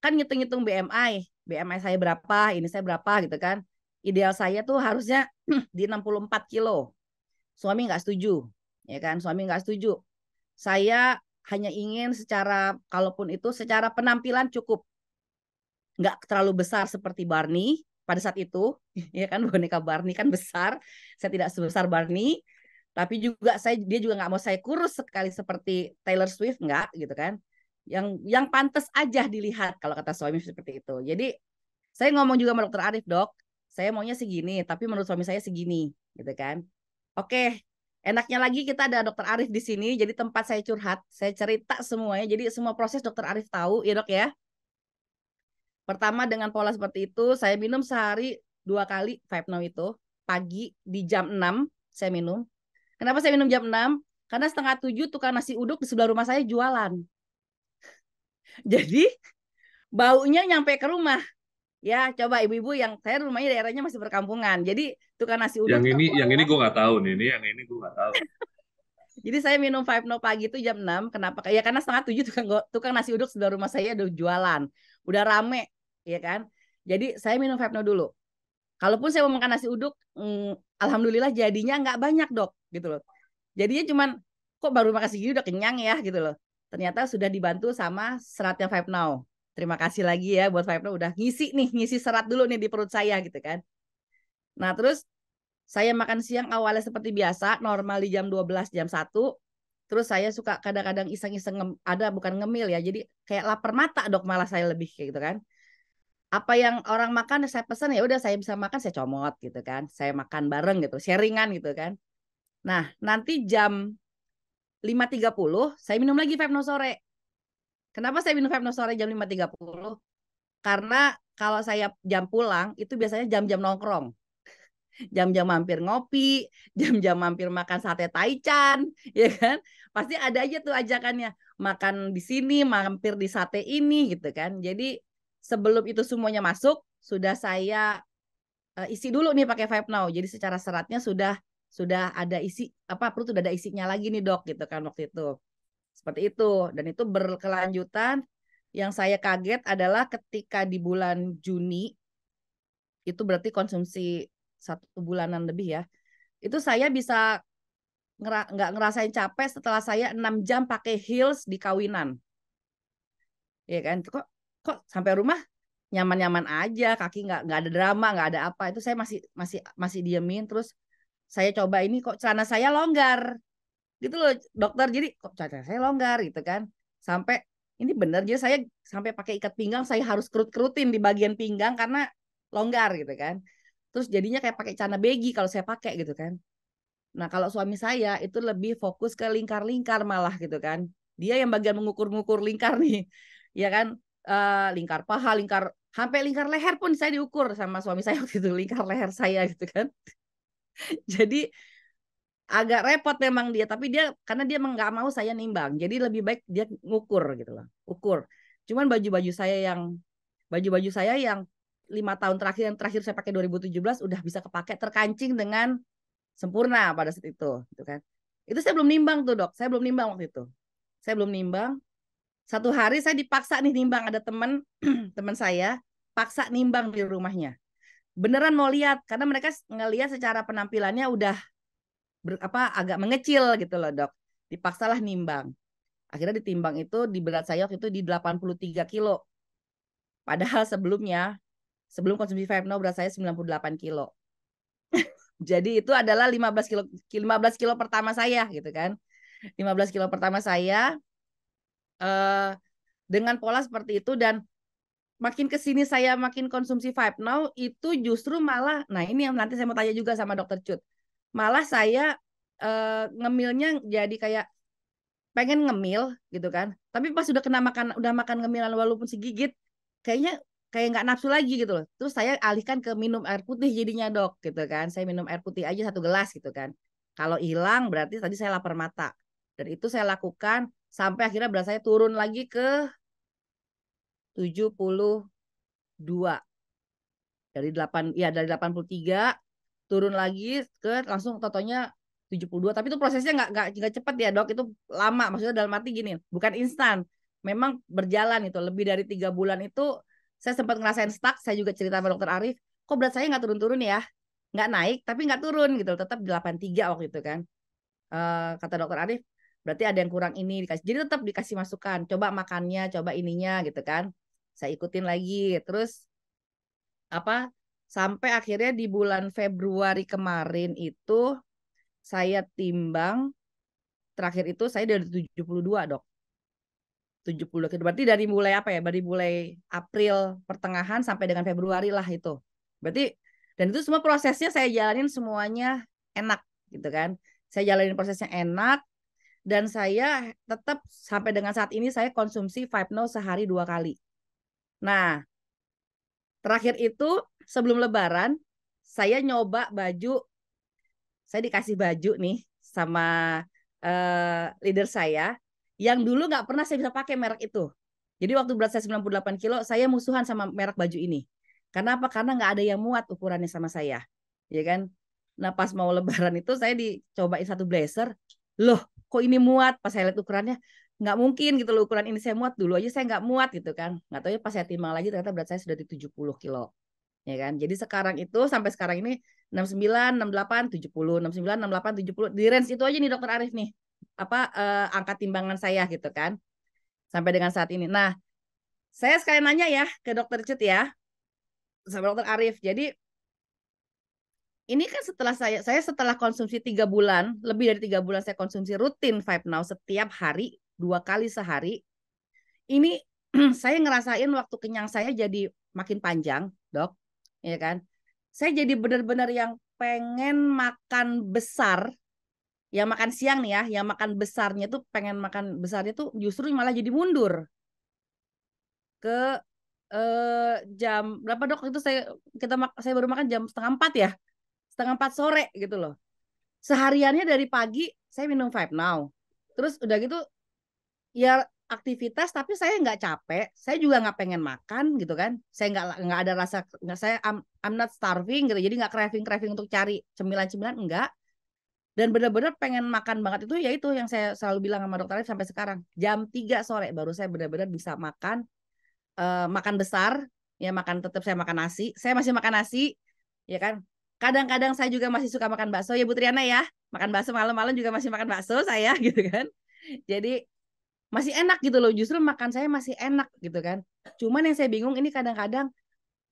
kan ngitung-ngitung BMI saya berapa, ini saya berapa gitu kan. Ideal saya tuh harusnya di 64 kilo. Suami nggak setuju, ya kan? Suami nggak setuju. Saya hanya ingin kalaupun itu secara penampilan cukup. Nggak terlalu besar seperti Barney pada saat itu, ya kan, boneka Barney kan besar. Saya tidak sebesar Barney, tapi juga dia juga nggak mau saya kurus sekali seperti Taylor Swift, nggak gitu kan. Yang pantas aja dilihat kalau kata suami seperti itu. Jadi saya ngomong juga sama dokter Arif, dok, saya maunya segini, tapi menurut suami saya segini, gitu kan. Oke, enaknya lagi kita ada dokter Arif di sini, jadi tempat saya curhat, saya cerita semuanya, jadi semua proses dokter Arif tahu, ya dok ya. Pertama dengan pola seperti itu, saya minum sehari 2 kali Vipno itu. Pagi di jam 6 saya minum. Kenapa saya minum jam 6? Karena 6:30 tukang nasi uduk di sebelah rumah saya jualan. Jadi baunya nyampe ke rumah. Ya coba ibu-ibu, yang saya rumahnya daerahnya masih perkampungan. Jadi tukang nasi uduk. Yang ini gue nggak tahu nih, yang ini gue nggak tahu. Jadi saya minum Vipno pagi itu jam 6. Kenapa? Ya karena 6:30 tukang nasi uduk sebelah rumah saya udah jualan. Udah rame, ya kan? Jadi saya minum Vipno dulu. Kalaupun saya mau makan nasi uduk, alhamdulillah jadinya nggak banyak dok, gitu loh. Jadinya cuman kok baru makan segini udah kenyang ya gitu loh. Ternyata sudah dibantu sama seratnya Five Now. Terima kasih lagi ya buat Five Now udah ngisi serat dulu nih di perut saya gitu kan. Nah terus saya makan siang awalnya seperti biasa, normal di jam 12, jam 1. Terus saya suka kadang-kadang iseng-iseng ada bukan ngemil ya. Jadi kayak lapar mata dok malah saya lebih kayak gitu kan. Apa yang orang makan saya pesan ya udah saya bisa makan saya comot gitu kan. Saya makan bareng gitu, sharingan gitu kan. Nah, nanti jam 5.30 saya minum lagi Five No sore. Kenapa saya minum Five No sore jam 5.30? Karena kalau saya jam pulang itu biasanya jam-jam nongkrong. Jam-jam mampir ngopi, jam-jam mampir makan sate taichan, ya kan? Pasti ada aja tuh ajakannya, makan di sini, mampir di sate ini gitu kan. Jadi sebelum itu semuanya masuk, sudah saya isi dulu nih pakai Five Now. Jadi secara seratnya sudah ada isi apa perut sudah ada isinya lagi nih dok gitu kan waktu itu. Seperti itu dan itu berkelanjutan. Yang saya kaget adalah ketika di bulan Juni itu berarti konsumsi 1 bulanan lebih ya. Itu saya bisa nggak ngerasain capek setelah saya 6 jam pakai heels di kawinan. Ya kan? Kok sampai rumah nyaman-nyaman aja, kaki nggak ada drama, nggak ada apa. Itu saya masih diemin terus saya coba ini kok celana saya longgar. Gitu loh, dokter. Jadi kok celana saya longgar gitu kan. Sampai ini bener jadi saya sampai pakai ikat pinggang saya harus kerut-kerutin di bagian pinggang karena longgar gitu kan. Terus jadinya kayak pakai celana baggy kalau saya pakai gitu kan. Nah, kalau suami saya itu lebih fokus ke lingkar-lingkar malah gitu kan. Dia yang bagian mengukur-ngukur lingkar nih. Ya kan? Lingkar paha, sampai lingkar leher pun saya diukur sama suami saya waktu itu, lingkar leher saya gitu kan. Jadi agak repot memang dia, tapi dia karena dia nggak mau saya nimbang. Jadi lebih baik dia ngukur gitu loh. Ukur. Cuman baju-baju saya yang 5 tahun terakhir yang terakhir saya pakai 2017 udah bisa kepake terkancing dengan sempurna pada saat itu gitu kan. Itu saya belum nimbang tuh dok, saya belum nimbang waktu itu. Saya belum nimbang. Satu hari saya dipaksa nih nimbang, ada teman teman saya paksa nimbang di rumahnya. Beneran mau lihat karena mereka ngelihat secara penampilannya udah agak mengecil gitu loh dok. Dipaksalah nimbang. Akhirnya ditimbang itu di berat saya waktu itu di 83 kilo. Padahal sebelum konsumsi Five No berat saya 98 kilo. Jadi itu adalah 15 kilo pertama saya gitu kan. 15 kilo pertama saya dengan pola seperti itu dan makin ke sini saya makin konsumsi Five Now itu justru malah nah ini yang nanti saya mau tanya juga sama dokter Cut. Malah saya ngemilnya jadi kayak pengen ngemil gitu kan. Tapi pas udah makan ngemilan walaupun segigit kayaknya kayak nggak nafsu lagi gitu loh. Terus saya alihkan ke minum air putih jadinya dok gitu kan. Saya minum air putih aja 1 gelas gitu kan. Kalau hilang berarti tadi saya lapar mata. Dan itu saya lakukan sampai akhirnya berat saya turun lagi ke 72. Dari 83 turun lagi ke langsung totonya 72. Tapi itu prosesnya nggak cepat ya dok. Itu lama. Maksudnya dalam arti gini, bukan instan. Memang berjalan itu. Lebih dari 3 bulan itu saya sempat ngerasain stuck. Saya juga cerita sama dokter Arif. Kok berat saya nggak turun-turun ya? Nggak naik tapi nggak turun gitu. Tetap 83 waktu itu kan. Kata dokter Arif, berarti ada yang kurang ini dikasih. Jadi tetap dikasih masukan. Coba makannya, coba ininya gitu kan. Saya ikutin lagi. Terus sampai akhirnya di bulan Februari kemarin itu saya timbang terakhir itu saya dari 72 dok. 70 berarti dari mulai dari mulai April pertengahan sampai dengan Februari lah itu. Berarti dan itu semua prosesnya saya jalanin semuanya enak gitu kan. Saya jalanin prosesnya enak dan saya tetap sampai dengan saat ini saya konsumsi Five No sehari 2 kali. Nah, terakhir itu sebelum Lebaran saya nyoba baju, saya dikasih baju nih sama leader saya yang dulu nggak pernah saya bisa pakai merek itu. Jadi waktu berat saya 98 kilo saya musuhan sama merek baju ini. Karena apa? Karena nggak ada yang muat ukurannya sama saya, ya kan? Nah pas mau Lebaran itu saya dicobain satu blazer, loh kok ini muat? Pas saya lihat ukurannya nggak mungkin gitu loh ukuran ini saya muat, dulu aja saya nggak muat gitu kan. Nggak tahu ya pas saya timbang lagi ternyata berat saya sudah di 70 kilo. Ya kan? Jadi sekarang itu sampai sekarang ini 69, 68, 70, 69, 68, 70 di range itu aja nih dokter Arif nih. angkat timbangan saya gitu kan sampai dengan saat ini. Nah, saya sekalian nanya ya ke dokter Cut ya, sama dokter Arif. Jadi ini kan setelah saya setelah konsumsi 3 bulan, lebih dari 3 bulan saya konsumsi rutin Five Now setiap hari 2 kali sehari. Ini saya ngerasain waktu kenyang saya jadi makin panjang, dok, ya kan? Saya jadi benar-benar yang pengen makan besar, yang makan siang nih ya, yang makan besarnya tuh pengen makan besarnya tuh justru malah jadi mundur ke jam berapa dok? Itu saya baru makan jam setengah 4 ya, setengah 4 sore gitu loh. Sehariannya dari pagi saya minum Five Now, terus udah gitu ya aktivitas tapi saya nggak capek, saya juga nggak pengen makan gitu kan, saya nggak ada rasa nggak saya I'm not starving gitu, jadi nggak craving untuk cari cemilan-cemilan enggak, dan benar-benar pengen makan banget itu ya itu yang saya selalu bilang sama dokter Arif sampai sekarang jam 3 sore baru saya benar-benar bisa makan makan besar ya, makan tetap saya makan nasi, saya masih makan nasi ya kan, kadang-kadang saya juga masih suka makan bakso ya Bu Triana ya, makan bakso malam-malam juga masih makan bakso saya gitu kan, jadi masih enak gitu loh, justru makan saya masih enak gitu kan. Cuman yang saya bingung ini kadang-kadang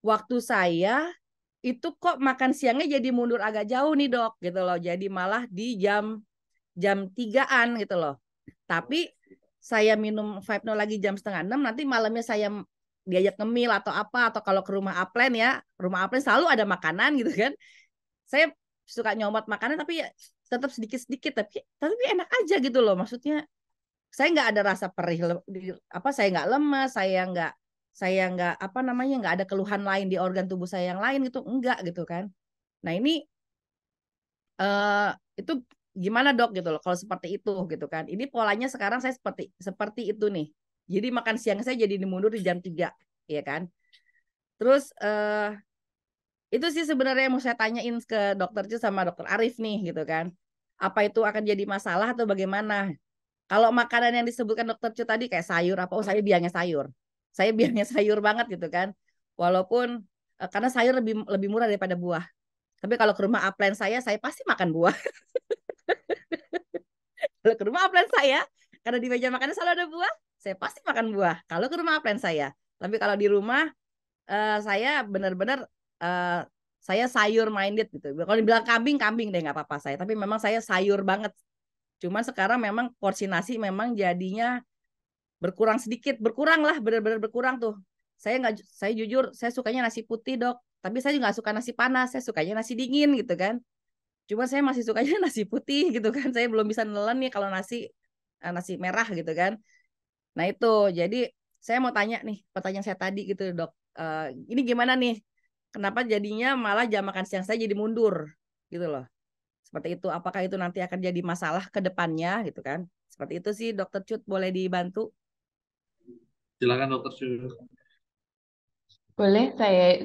waktu saya itu kok makan siangnya jadi mundur agak jauh nih dok gitu loh, jadi malah di jam 3-an gitu loh. Tapi saya minum Five No lagi jam setengah 6, nanti malamnya saya diajak ngemil atau apa, atau kalau ke rumah Aplen ya, rumah Aplen selalu ada makanan gitu kan. Saya suka nyomot makanan tapi ya tetap sedikit-sedikit, tapi enak aja gitu loh, maksudnya saya nggak ada rasa perih saya nggak lemas, saya nggak apa namanya, nggak ada keluhan lain di organ tubuh saya yang lain gitu, enggak gitu kan. Nah ini itu gimana dok gitu loh kalau seperti itu gitu kan, ini polanya sekarang saya seperti itu nih, jadi makan siang saya jadi dimundur di jam 3 ya kan. Terus itu sih sebenarnya yang mau saya tanyain ke dokter Cu sama dokter Arif nih gitu kan, apa itu akan jadi masalah atau bagaimana. Kalau makanan yang disebutkan dokter Cu tadi kayak sayur apa, oh saya biangnya sayur. Saya biangnya sayur banget gitu kan. Walaupun karena sayur lebih lebih murah daripada buah. Tapi kalau ke rumah upline saya pasti makan buah. Kalau ke rumah upline saya, karena di meja makannya selalu ada buah, saya pasti makan buah. Kalau ke rumah upline saya. Tapi kalau di rumah saya benar-benar saya sayur minded gitu. Kalau dibilang kambing, kambing deh nggak apa-apa saya. Tapi memang saya sayur banget. Cuman sekarang memang porsi nasi memang jadinya berkurang sedikit, berkurang lah, benar-benar berkurang tuh. Saya jujur, saya sukanya nasi putih dok, tapi saya juga nggak suka nasi panas, saya sukanya nasi dingin gitu kan. Cuma saya masih sukanya nasi putih gitu kan, saya belum bisa nelen nih kalau nasi merah gitu kan. Nah itu, jadi saya mau tanya nih, pertanyaan saya tadi gitu dok, ini gimana nih? Kenapa jadinya malah jam makan siang saya jadi mundur gitu loh? Seperti itu, apakah itu nanti akan jadi masalah ke depannya gitu kan? Seperti itu sih dokter Cut, boleh dibantu? Silakan dokter Syul. Boleh,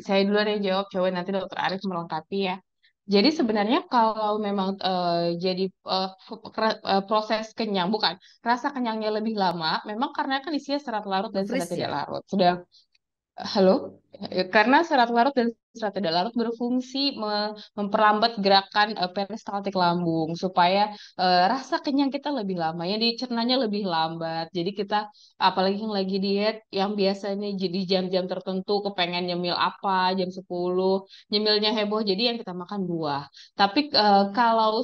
saya duluan yang jawab, coba nanti dokter Arif melengkapi ya. Jadi sebenarnya kalau memang jadi proses kenyang, bukan, rasa kenyangnya lebih lama, memang karena kan isinya serat larut dan serat Nge-freeze tidak ya? larut. Halo, karena serat larut dan serat tidak larut berfungsi memperlambat gerakan peristaltik lambung supaya rasa kenyang kita lebih lama, yang dicernanya lebih lambat. Jadi kita, apalagi yang lagi diet, yang biasanya jadi jam-jam tertentu kepengen nyemil apa, jam 10, nyemilnya heboh, jadi yang kita makan buah. Tapi kalau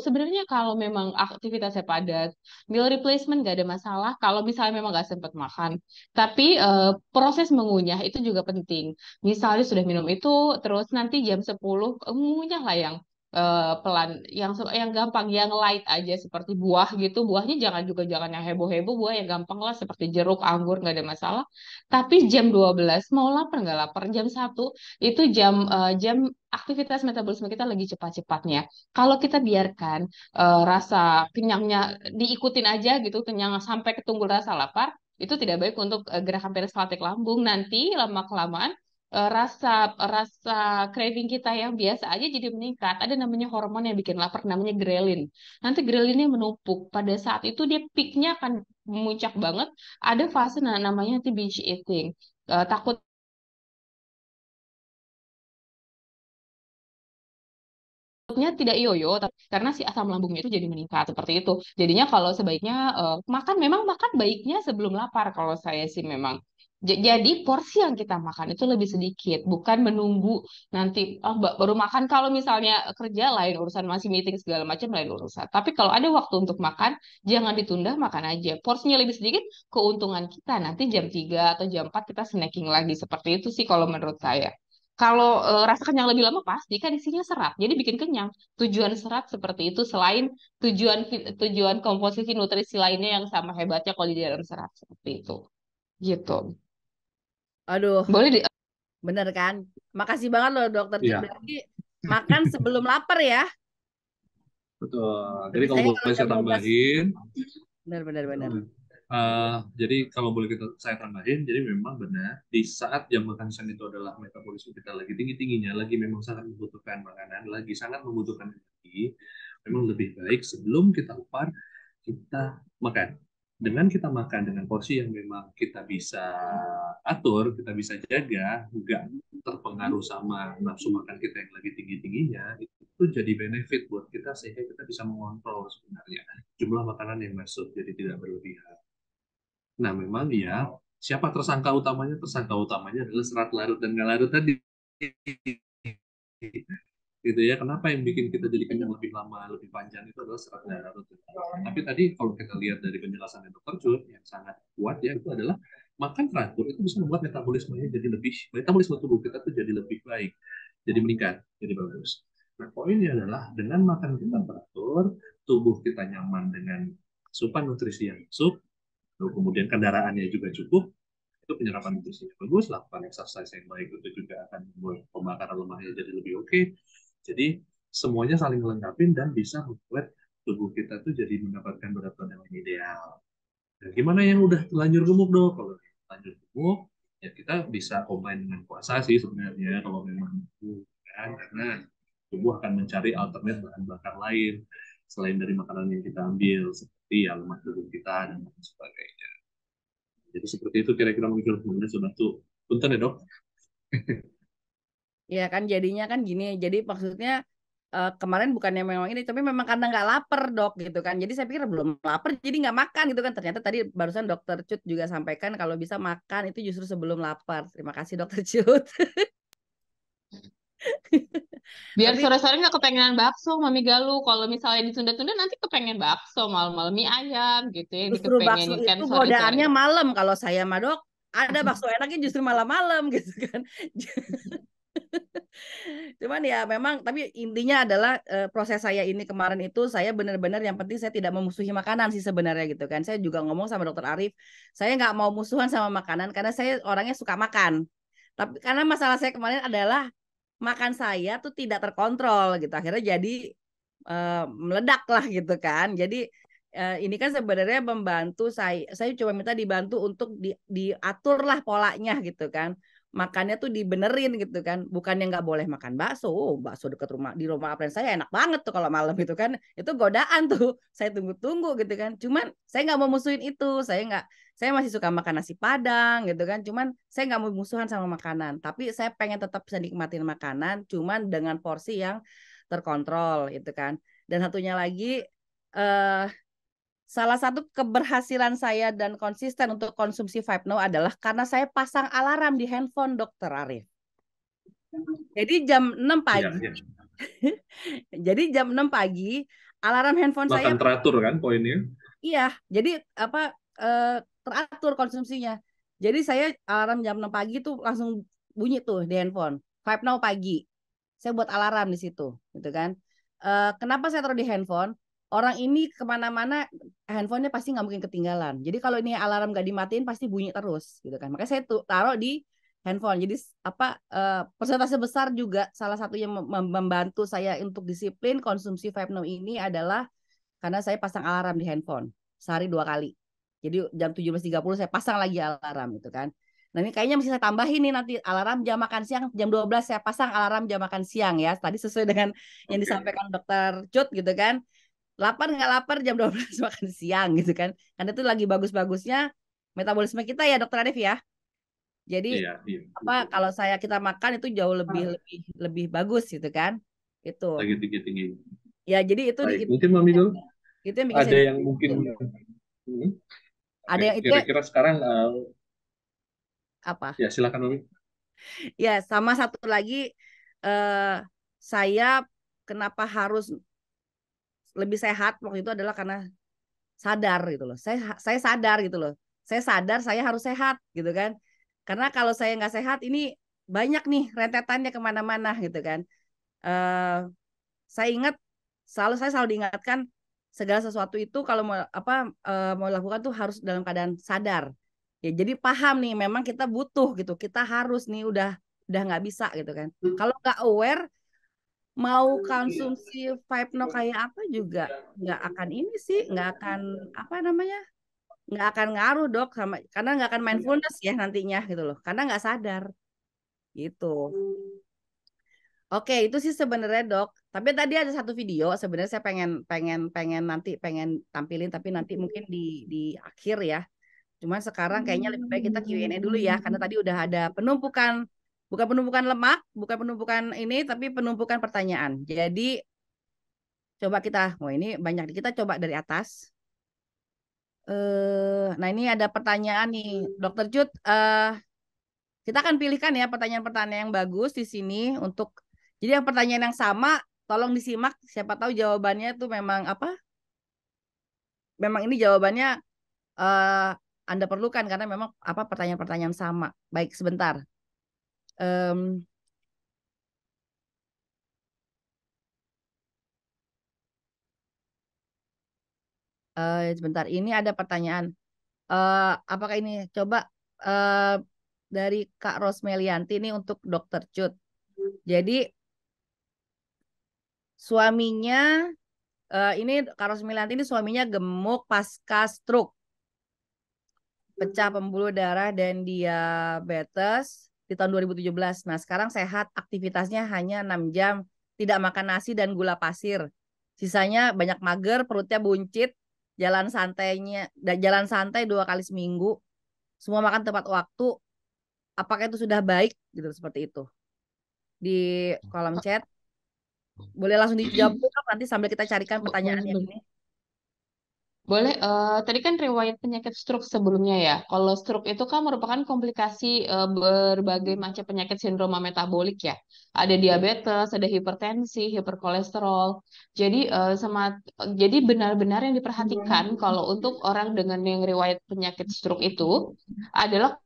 memang aktivitasnya padat, meal replacement gak ada masalah. Kalau misalnya memang gak sempat makan, tapi proses mengunyah itu juga penting. Misalnya sudah minum itu, terus nanti jam 10 mengunyah lah yang pelan, yang gampang, yang light aja seperti buah gitu. Buahnya jangan yang heboh-heboh, buah yang gampang lah seperti jeruk, anggur nggak ada masalah. Tapi jam 12 mau lapar nggak lapar, jam 1 itu jam aktivitas metabolisme kita lagi cepat-cepatnya. Kalau kita biarkan rasa kenyangnya diikutin aja gitu, kenyang sampai ketunggul rasa lapar, itu tidak baik untuk gerakan peristaltik lambung. Nanti lama kelamaan rasa rasa craving kita yang biasa aja jadi meningkat. Ada namanya hormon yang bikin lapar, namanya grelin. Nanti grelinnya menumpuk. Pada saat itu dia peaknya akan memuncak banget. Ada fase namanya nanti binge eating. Takut perutnya tidak yoyo, karena si asam lambungnya itu jadi meningkat seperti itu. Jadinya kalau sebaiknya memang makan baiknya sebelum lapar kalau saya sih memang. Jadi porsi yang kita makan itu lebih sedikit, bukan menunggu nanti baru makan. Kalau misalnya kerja lain urusan, masih meeting segala macam lain urusan. Tapi kalau ada waktu untuk makan, jangan ditunda, makan aja. Porsinya lebih sedikit, keuntungan kita nanti jam 3 atau jam 4 kita snacking lagi. Seperti itu sih kalau menurut saya. Kalau rasa kenyang lebih lama pasti kan isinya serat, jadi bikin kenyang. Tujuan serat seperti itu selain tujuan komposisi nutrisi lainnya yang sama hebatnya kalau di dalam serat seperti itu. Gitu. Aduh, Boleh di bener kan? Makasih banget loh dokter Cid. Iya, Berarti makan sebelum lapar ya. betul. Jadi Tapi kalau saya kalau boleh jam saya 12, tambahin, benar. jadi kalau boleh saya tambahin, jadi memang benar di saat jam makan siang itu adalah metabolisme kita lagi tinggi-tingginya, lagi memang sangat membutuhkan makanan, lagi sangat membutuhkan energi. Memang lebih baik sebelum kita lapar kita makan. Dengan kita makan dengan porsi yang memang kita bisa atur, kita bisa jaga, nggak terpengaruh sama nafsu makan kita yang lagi tinggi-tingginya, itu jadi benefit buat kita sehingga kita bisa mengontrol sebenarnya jumlah makanan yang masuk, jadi tidak berlebihan. Nah, memang ya, siapa tersangka utamanya? Tersangka utamanya adalah serat larut dan nggak larut tadi. Gitu ya, kenapa yang bikin kita jadi kenyang lebih lama, lebih panjang itu adalah serat larut. Tapi tadi kalau kita lihat dari penjelasan Dr. Cut yang sangat kuat ya, itu adalah makan teratur itu bisa membuat metabolismenya jadi metabolisme tubuh kita tuh jadi lebih baik, jadi meningkat, jadi bagus. Nah, poinnya adalah dengan makan kita teratur, tubuh kita nyaman dengan asupan nutrisi yang masuk, lalu kemudian kendaraannya juga cukup, itu penyerapan nutrisinya bagus, lakukan exercise yang baik itu juga akan membuat pembakaran lemaknya jadi lebih oke. Jadi semuanya saling melengkapi dan bisa membuat tubuh kita tuh jadi mendapatkan berat badan yang ideal. Dan gimana yang udah terlanjur gemuk dong? Kalau terlanjur gemuk, ya kita bisa combine dengan puasa sih sebenarnya kalau memang kan, karena tubuh akan mencari alternate bahan bakar lain selain dari makanan yang kita ambil seperti ya lemak tubuh kita dan sebagainya. Jadi seperti itu kira-kira mungkin kemudian sudah tuh. Punten ya dok. Ya kan jadinya kan gini. Jadi maksudnya kemarin bukannya memang ini, tapi memang karena nggak lapar dok gitu kan. Jadi saya pikir belum lapar, jadi nggak makan gitu kan. Ternyata tadi barusan dokter Cut juga sampaikan kalau bisa makan itu justru sebelum lapar. Terima kasih dokter Cut. biar Tapi sore-sore nggak kepengenan bakso, Mami Galuh. Kalau misalnya ditunda-tunda nanti kepengen bakso, malam-malam mie ayam gitu yang justru bakso dikepengenin kan itu sore-sore. godaannya malam kalau saya mah dok. Ada bakso enaknya justru malam-malam gitu kan. Cuman ya memang, tapi intinya adalah proses saya ini kemarin itu saya benar-benar yang penting saya tidak memusuhi makanan sih sebenarnya gitu kan. Saya juga ngomong sama dokter Arif, saya nggak mau musuhan sama makanan karena saya orangnya suka makan. Tapi karena masalah saya kemarin adalah makan saya tuh tidak terkontrol gitu. Akhirnya jadi meledak lah gitu kan. Jadi ini kan sebenarnya membantu saya coba minta dibantu untuk diatur lah polanya gitu kan. Makannya tuh dibenerin gitu kan, bukan yang nggak boleh makan bakso. Bakso dekat rumah, di rumah apaan saya enak banget tuh kalau malam gitu kan, itu godaan tuh. Saya tunggu-tunggu gitu kan, cuman saya nggak mau musuhin itu. Saya masih suka makan nasi padang gitu kan, cuman saya nggak mau musuhan sama makanan, tapi saya pengen tetap bisa nikmatin makanan cuman dengan porsi yang terkontrol gitu kan. Dan satunya lagi eh salah satu keberhasilan saya dan konsisten untuk konsumsi Vibe Now adalah karena saya pasang alarm di handphone dokter Arif. Jadi jam 6 Iya, pagi. iya. Jadi jam 6 pagi alarm handphone saya Makan teratur kan poinnya. iya, jadi apa teratur konsumsinya. Jadi saya alarm jam 6 pagi tuh langsung bunyi tuh di handphone. Vibe Now pagi. Saya buat alarm di situ, gitu kan. Kenapa saya taruh di handphone? Orang ini kemana-mana handphonenya pasti nggak mungkin ketinggalan. Jadi kalau ini alarm nggak dimatiin pasti bunyi terus, gitu kan. Makanya saya taruh di handphone. Jadi apa persentase besar juga salah satu yang membantu saya untuk disiplin konsumsi Vibe Now ini adalah karena saya pasang alarm di handphone sehari 2 kali. Jadi jam 17.30 saya pasang lagi alarm gitu kan. Nah ini kayaknya mesti saya tambahin nih nanti alarm jam makan siang jam 12 saya pasang alarm jam makan siang ya. Tadi sesuai dengan yang disampaikan dokter Cut gitu kan. Lapar nggak lapar jam 12 makan siang gitu kan. Karena itu lagi bagus-bagusnya metabolisme kita ya dokter Arif ya. Jadi Iya, iya. apa kalau kita makan itu jauh lebih bagus gitu kan. Itu. lagi tinggi-tinggi. Ya, jadi itu Baik, mungkin Mami dulu itu yang bikin ada saya yang mungkin ada oke, yang itu kira-kira sekarang apa? ya silakan Mami. Ya, sama satu lagi saya kenapa harus lebih sehat waktu itu adalah karena sadar gitu loh. Saya sadar gitu loh. Saya sadar saya harus sehat gitu kan. Karena kalau saya nggak sehat ini banyak nih rentetannya kemana-mana gitu kan. Eh saya ingat saya selalu diingatkan segala sesuatu itu kalau mau mau lakukan tuh harus dalam keadaan sadar. Ya jadi paham nih memang kita butuh gitu. Kita harus nih udah nggak bisa gitu kan. Kalau nggak aware mau konsumsi Vibe No kayak apa juga nggak akan ini sih nggak akan apa namanya nggak akan ngaruh dok sama karena nggak akan mindfulness ya nantinya gitu loh karena nggak sadar gitu. Oke itu sih sebenarnya dok tapi tadi ada satu video sebenarnya saya pengen pengen pengen nanti pengen tampilin tapi nanti mungkin di akhir ya cuman sekarang kayaknya lebih baik kita Q&A dulu ya karena tadi udah ada penumpukan bukan penumpukan lemak bukan penumpukan ini tapi penumpukan pertanyaan jadi coba kita oh ini banyak kita coba dari atas. Nah ini ada pertanyaan nih, Dokter Cut. Kita akan pilihkan ya pertanyaan-pertanyaan yang bagus di sini untuk. Jadi yang pertanyaan yang sama, tolong disimak. Siapa tahu jawabannya itu memang apa? Memang ini jawabannya eh, Anda perlukan karena memang apa pertanyaan-pertanyaan sama. Baik, sebentar. Em, Sebentar. Ini ada pertanyaan. Apakah ini coba dari Kak Rosmelianti ini untuk Dokter Cut. Jadi suaminya ini Kak Rosmelianti ini suaminya gemuk pasca stroke, pecah pembuluh darah dan diabetes di tahun 2017. Nah, sekarang sehat, aktivitasnya hanya 6 jam, tidak makan nasi dan gula pasir. Sisanya banyak mager, perutnya buncit, jalan santai 2 kali seminggu. Semua makan tepat waktu. Apakah itu sudah baik? Gitu seperti itu. Di kolom chat boleh langsung dijawab dulu, nanti sambil kita carikan pertanyaan Boleh, yang boleh. ini. Boleh, tadi kan riwayat penyakit stroke sebelumnya ya. Kalau stroke itu kan merupakan komplikasi berbagai macam penyakit sindroma metabolik ya. Ada diabetes, ada hipertensi, hiperkolesterol. Jadi jadi benar-benar yang diperhatikan kalau untuk orang dengan yang riwayat penyakit stroke itu adalah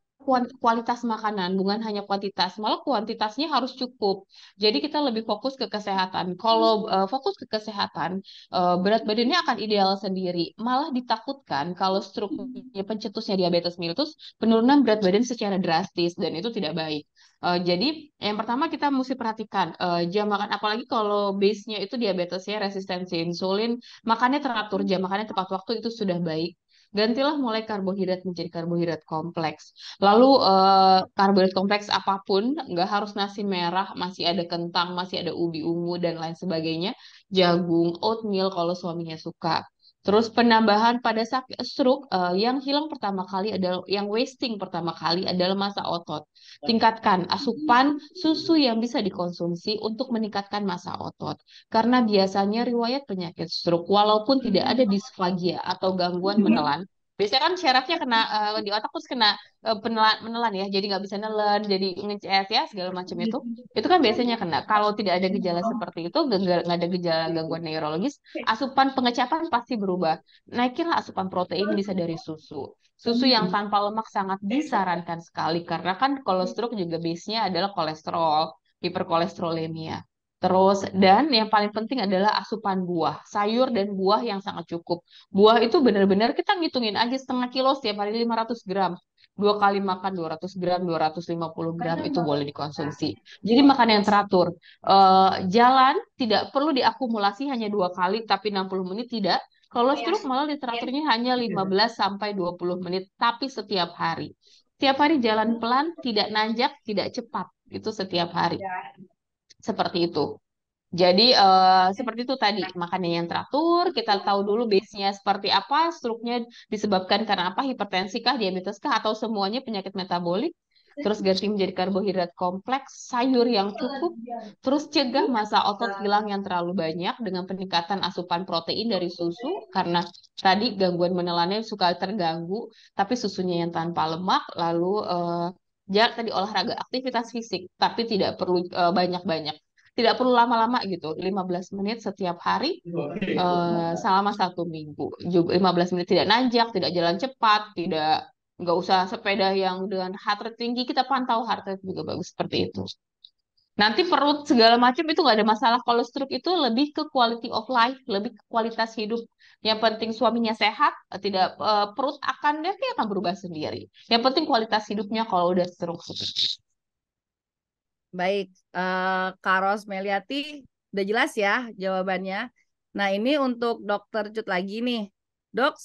kualitas makanan, bukan hanya kuantitas, malah kuantitasnya harus cukup. Jadi kita lebih fokus ke kesehatan. Kalau fokus ke kesehatan, berat badannya akan ideal sendiri. Malah ditakutkan kalau struknya pencetusnya diabetes mellitus, penurunan berat badan secara drastis dan itu tidak baik. Jadi yang pertama kita mesti perhatikan jam makan, apalagi kalau base-nya itu diabetesnya resistensi insulin, makannya teratur, jam makannya tepat waktu itu sudah baik. Gantilah mulai karbohidrat menjadi karbohidrat kompleks. Lalu karbohidrat kompleks apapun, nggak harus nasi merah, masih ada kentang, masih ada ubi ungu dan lain sebagainya, jagung, oatmeal kalau suaminya suka. Terus penambahan pada saat stroke yang hilang pertama kali adalah yang wasting pertama kali adalah massa otot. Tingkatkan asupan susu yang bisa dikonsumsi untuk meningkatkan massa otot. Karena biasanya riwayat penyakit stroke walaupun tidak ada disfagia atau gangguan menelan, biasanya kan syarafnya kena di otak terus kena menelan ya, jadi nggak bisa nelen, jadi ngeces ya segala macam itu kan biasanya kena. Kalau tidak ada gejala seperti itu, nggak ada gejala gangguan neurologis, asupan pengecapan pasti berubah. Naikinlah asupan protein bisa dari susu. Susu yang tanpa lemak sangat disarankan sekali karena kan kolesterol juga base-nya adalah kolesterol, hiperkolesterolemia. Terus, dan yang paling penting adalah asupan buah, sayur dan buah yang sangat cukup. Buah itu benar-benar kita ngitungin aja setengah kilo setiap hari 500 gram. 2 kali makan 200 gram, 250 gram itu boleh dikonsumsi. Jadi makan yang teratur. Jalan tidak perlu diakumulasi hanya 2 kali, tapi 60 menit tidak. Kalau stroke malah literaturnya hanya 15 sampai 20 menit, tapi setiap hari. Setiap hari jalan pelan, tidak nanjak, tidak cepat. Itu setiap hari. Seperti itu. Jadi seperti itu tadi, makannya yang teratur, kita tahu dulu base-nya seperti apa, struknya disebabkan karena apa, hipertensi kah, diabetes kah, atau semuanya penyakit metabolik. terus ganti menjadi karbohidrat kompleks, sayur yang cukup, terus cegah massa otot hilang yang terlalu banyak dengan peningkatan asupan protein dari susu, karena tadi gangguan menelannya suka terganggu, tapi susunya yang tanpa lemak, lalu tadi olahraga aktivitas fisik, tapi tidak perlu banyak-banyak. Tidak perlu lama-lama gitu, 15 menit setiap hari selama 1 minggu. Juga 15 menit, tidak nanjak, tidak jalan cepat, nggak usah sepeda yang dengan heart rate tinggi, kita pantau heart rate juga bagus seperti itu. Nanti perut segala macam itu nggak ada masalah. Kalau stroke itu lebih ke quality of life, lebih ke kualitas hidup. Yang penting suaminya sehat, tidak perut dia akan berubah sendiri. Yang penting kualitas hidupnya kalau udah stroke seperti itu. Baik, Kak Ros Meliati, udah jelas ya jawabannya. Nah, ini untuk Dokter Cut lagi nih. Dok,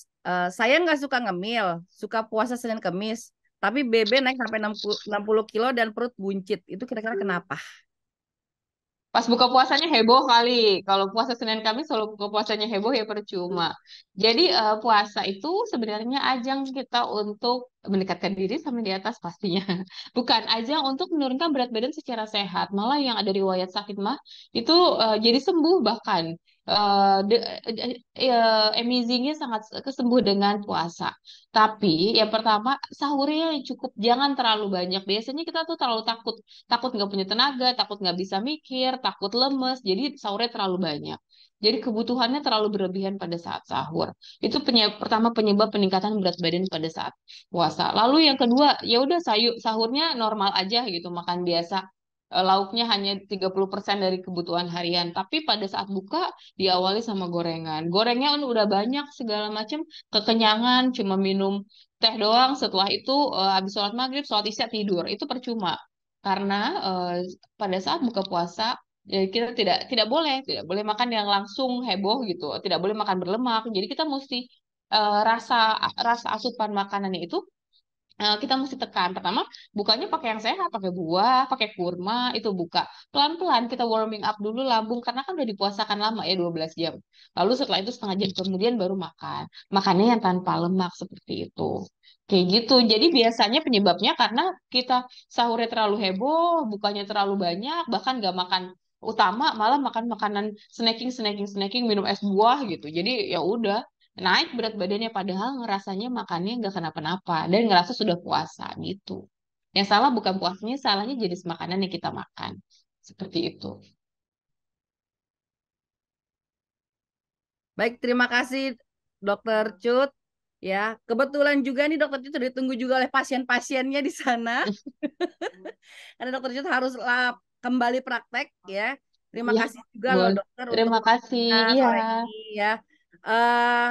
saya nggak suka ngemil, suka puasa Senin Kemis, tapi BB naik sampai 60 kilo dan perut buncit. Itu kira-kira kenapa? Pas buka puasanya heboh kali. Kalau puasa Senin Kamis, kalau buka puasanya heboh ya percuma. Jadi puasa itu sebenarnya ajang kita untuk mendekatkan diri sama di atas pastinya. Bukan ajang untuk menurunkan berat badan secara sehat. Malah yang ada riwayat sakit mah itu jadi sembuh bahkan. Amazingnya sangat kesembuh dengan puasa. Tapi yang pertama sahurnya yang cukup, jangan terlalu banyak. Biasanya kita tuh terlalu takut nggak punya tenaga, takut nggak bisa mikir, takut lemes, jadi sahurnya terlalu banyak. Jadi kebutuhannya terlalu berlebihan pada saat sahur. Itu pertama penyebab peningkatan berat badan pada saat puasa. Lalu yang kedua, ya udah sahurnya normal aja gitu, makan biasa. Lauknya hanya 30% dari kebutuhan harian. Tapi pada saat buka diawali sama gorengan. Gorengnya udah banyak segala macam, kekenyangan, cuma minum teh doang. Setelah itu habis sholat maghrib, sholat isya tidur. Itu percuma. Karena pada saat buka puasa kita tidak boleh makan yang langsung heboh gitu, tidak boleh makan berlemak. Jadi kita mesti rasa rasa asupan makanannya itu kita mesti tekan. Pertama, bukanya pakai yang sehat, pakai buah, pakai kurma, itu buka. Pelan-pelan kita warming up dulu lambung, karena kan udah dipuasakan lama ya 12 jam. Lalu setelah itu setengah jam kemudian baru makan. Makannya yang tanpa lemak seperti itu. Kayak gitu. Jadi biasanya penyebabnya karena kita sahurnya terlalu heboh, bukanya terlalu banyak, bahkan nggak makan utama, malah makan makanan snacking, minum es buah gitu. Jadi ya udah naik berat badannya padahal ngerasanya makannya nggak kenapa-napa dan ngerasa sudah puasa gitu. Yang salah bukan puasanya, salahnya jenis makanan yang kita makan. Seperti itu. Baik, terima kasih Dokter Cut. Ya, kebetulan juga nih Dokter Cut sudah ditunggu juga oleh pasien-pasiennya di sana. Karena Dokter Cut harus kembali praktek ya. Terima Iya, kasih juga loh boleh. dokter Terima untuk kasih. Iya. sore ini ya. Eh,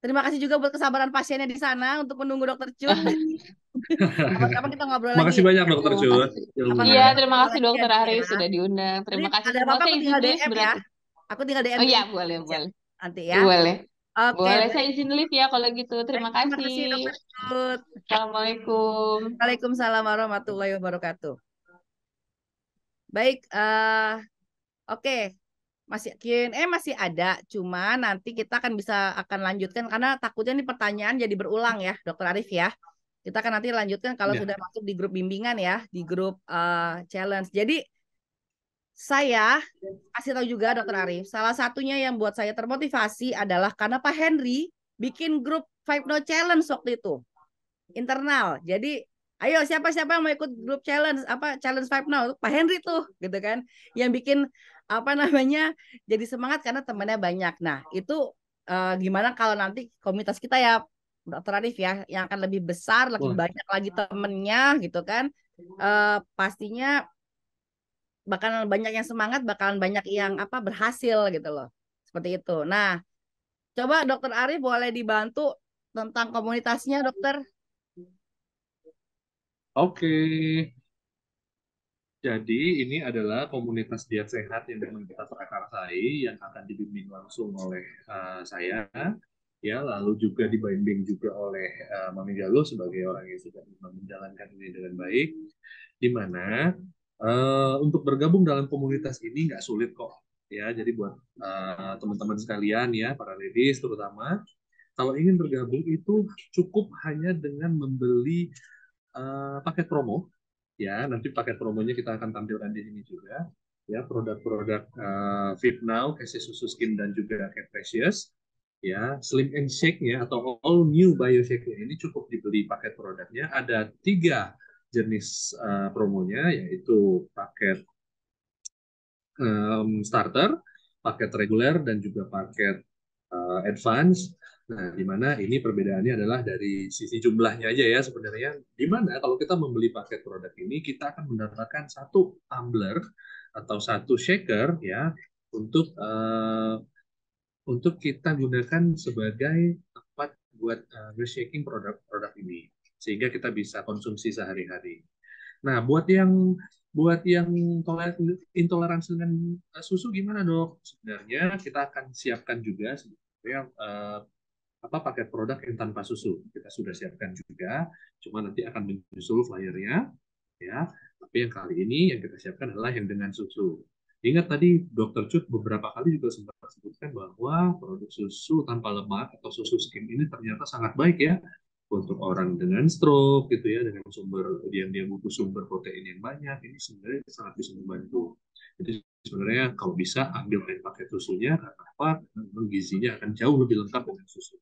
terima kasih juga buat kesabaran pasiennya di sana untuk menunggu Dokter Cut. Kapan-kapan kita ngobrol lagi Makasih ya. banyak Dokter Terima Cut. kasih. Kapan-kapan Iya, Ilmunya. kita terima ngobrol kasih lagi ya Dokter Dok Arif ya. sudah diundang. Nanti Terima kasih ada semua. apa-apa Saya aku izin tinggal lift DM ya. berarti. Aku tinggal DM Oh ke iya, Ibu boleh, aja boleh. nanti ya. Boleh. Oke, Boleh, saya baik. izin lift ya kalau gitu. Baik, Terima terima kasih. kasih Dokter Cut. Assalamualaikum. Waalaikumsalam warahmatullahi wabarakatuh. Baik, oke. Masih Q&A masih ada, cuma nanti kita akan lanjutkan karena takutnya nih pertanyaan jadi berulang ya, Dokter Arif ya. Kita akan nanti lanjutkan kalau Ya. sudah masuk di grup bimbingan ya, di grup challenge. Jadi saya kasih tahu juga Dokter Arif, salah satunya yang buat saya termotivasi adalah karena Pak Henry bikin grup Five No Challenge waktu itu internal. Jadi ayo siapa-siapa yang mau ikut grup challenge challenge Five Now, Pak Henry tuh gitu kan yang bikin jadi semangat karena temannya banyak. Nah itu gimana kalau nanti komunitas kita ya Dokter Arif ya yang akan lebih besar, lebih Wah, banyak lagi temennya gitu kan. Pastinya bakalan banyak yang semangat, bakalan banyak yang berhasil gitu loh. Seperti itu. Nah, coba Dokter Arif boleh dibantu tentang komunitasnya, Dokter. oke. Jadi ini adalah komunitas diet sehat yang memang kita prakarsai yang akan dibimbing langsung oleh saya, ya, lalu juga dibimbing juga oleh Mami Galuh sebagai orang yang sudah menjalankan ini dengan baik. Di mana untuk bergabung dalam komunitas ini nggak sulit kok, ya. Jadi buat teman-teman sekalian ya, para ladies terutama, kalau ingin bergabung itu cukup hanya dengan membeli paket promo ya. Nanti paket promonya kita akan tampilkan di sini juga. Ya, produk-produk Fit Now, Casey Susu Skin dan juga Cat Precious. Ya, Slim and Shake-nya atau All New Bio Shake-nya ini cukup dibeli paket produknya. Ada 3 jenis promonya, yaitu paket starter, paket reguler, dan juga paket advance. Nah, di mana ini perbedaannya adalah dari sisi jumlahnya aja ya sebenarnya. Di mana kalau kita membeli paket produk ini, kita akan mendapatkan 1 tumbler atau 1 shaker ya untuk kita gunakan sebagai tempat buat shaking produk-produk ini, sehingga kita bisa konsumsi sehari-hari. Nah, buat yang intoleransi dengan susu gimana, Dok? Sebenarnya kita akan siapkan juga sebenarnya paket produk yang tanpa susu. Kita sudah siapkan juga, cuma nanti akan menyusul flyernya, ya. Tapi yang kali ini yang kita siapkan adalah yang dengan susu. Ingat tadi Dokter Cut beberapa kali juga sempat sebutkan bahwa produk susu tanpa lemak atau susu skim ini ternyata sangat baik ya untuk orang dengan stroke gitu ya, dengan sumber dia butuh sumber protein yang banyak, ini sebenarnya sangat bisa membantu. Jadi sebenarnya kalau bisa ambil paket susunya, karena apa? Memang gizinya akan jauh lebih lengkap dengan susu.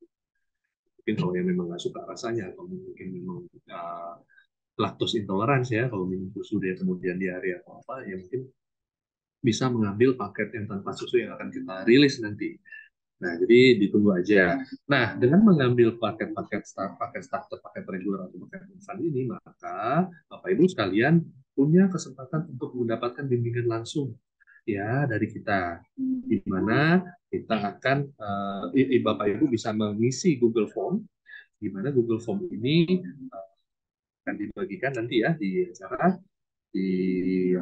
Mungkin kalau yang memang nggak suka rasanya atau mungkin memang laktos intoleransi ya, kalau minum susu dia kemudian diare atau apa, ya mungkin bisa mengambil paket yang tanpa susu yang akan kita rilis nanti. Nah, jadi ditunggu aja. Nah, dengan mengambil paket starter, paket regular atau paket instan ini, maka Bapak Ibu sekalian punya kesempatan untuk mendapatkan bimbingan langsung ya dari kita, di mana kita akan Bapak Ibu bisa mengisi Google Form, di mana Google Form ini akan dibagikan nanti ya di acara di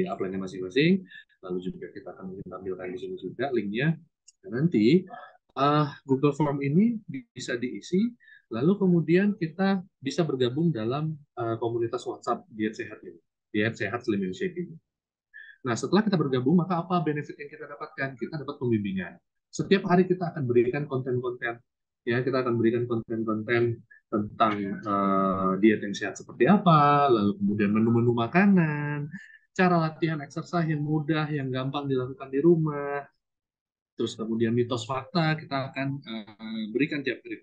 upline-nya masing-masing. Lalu juga kita akan tampilkan di sini juga linknya. Dan nanti Google Form ini bisa diisi, lalu kemudian kita bisa bergabung dalam komunitas WhatsApp Diet Sehat ini, Diet Sehat Slim and Shake ini. Nah, setelah kita bergabung, maka apa benefit yang kita dapatkan? Kita dapat pembimbingan. Setiap hari kita akan berikan konten-konten, ya, kita akan berikan konten-konten tentang diet yang sehat seperti apa, lalu kemudian menu-menu makanan, cara latihan exercise yang mudah, yang gampang dilakukan di rumah, terus kemudian mitos fakta kita akan berikan tiap hari.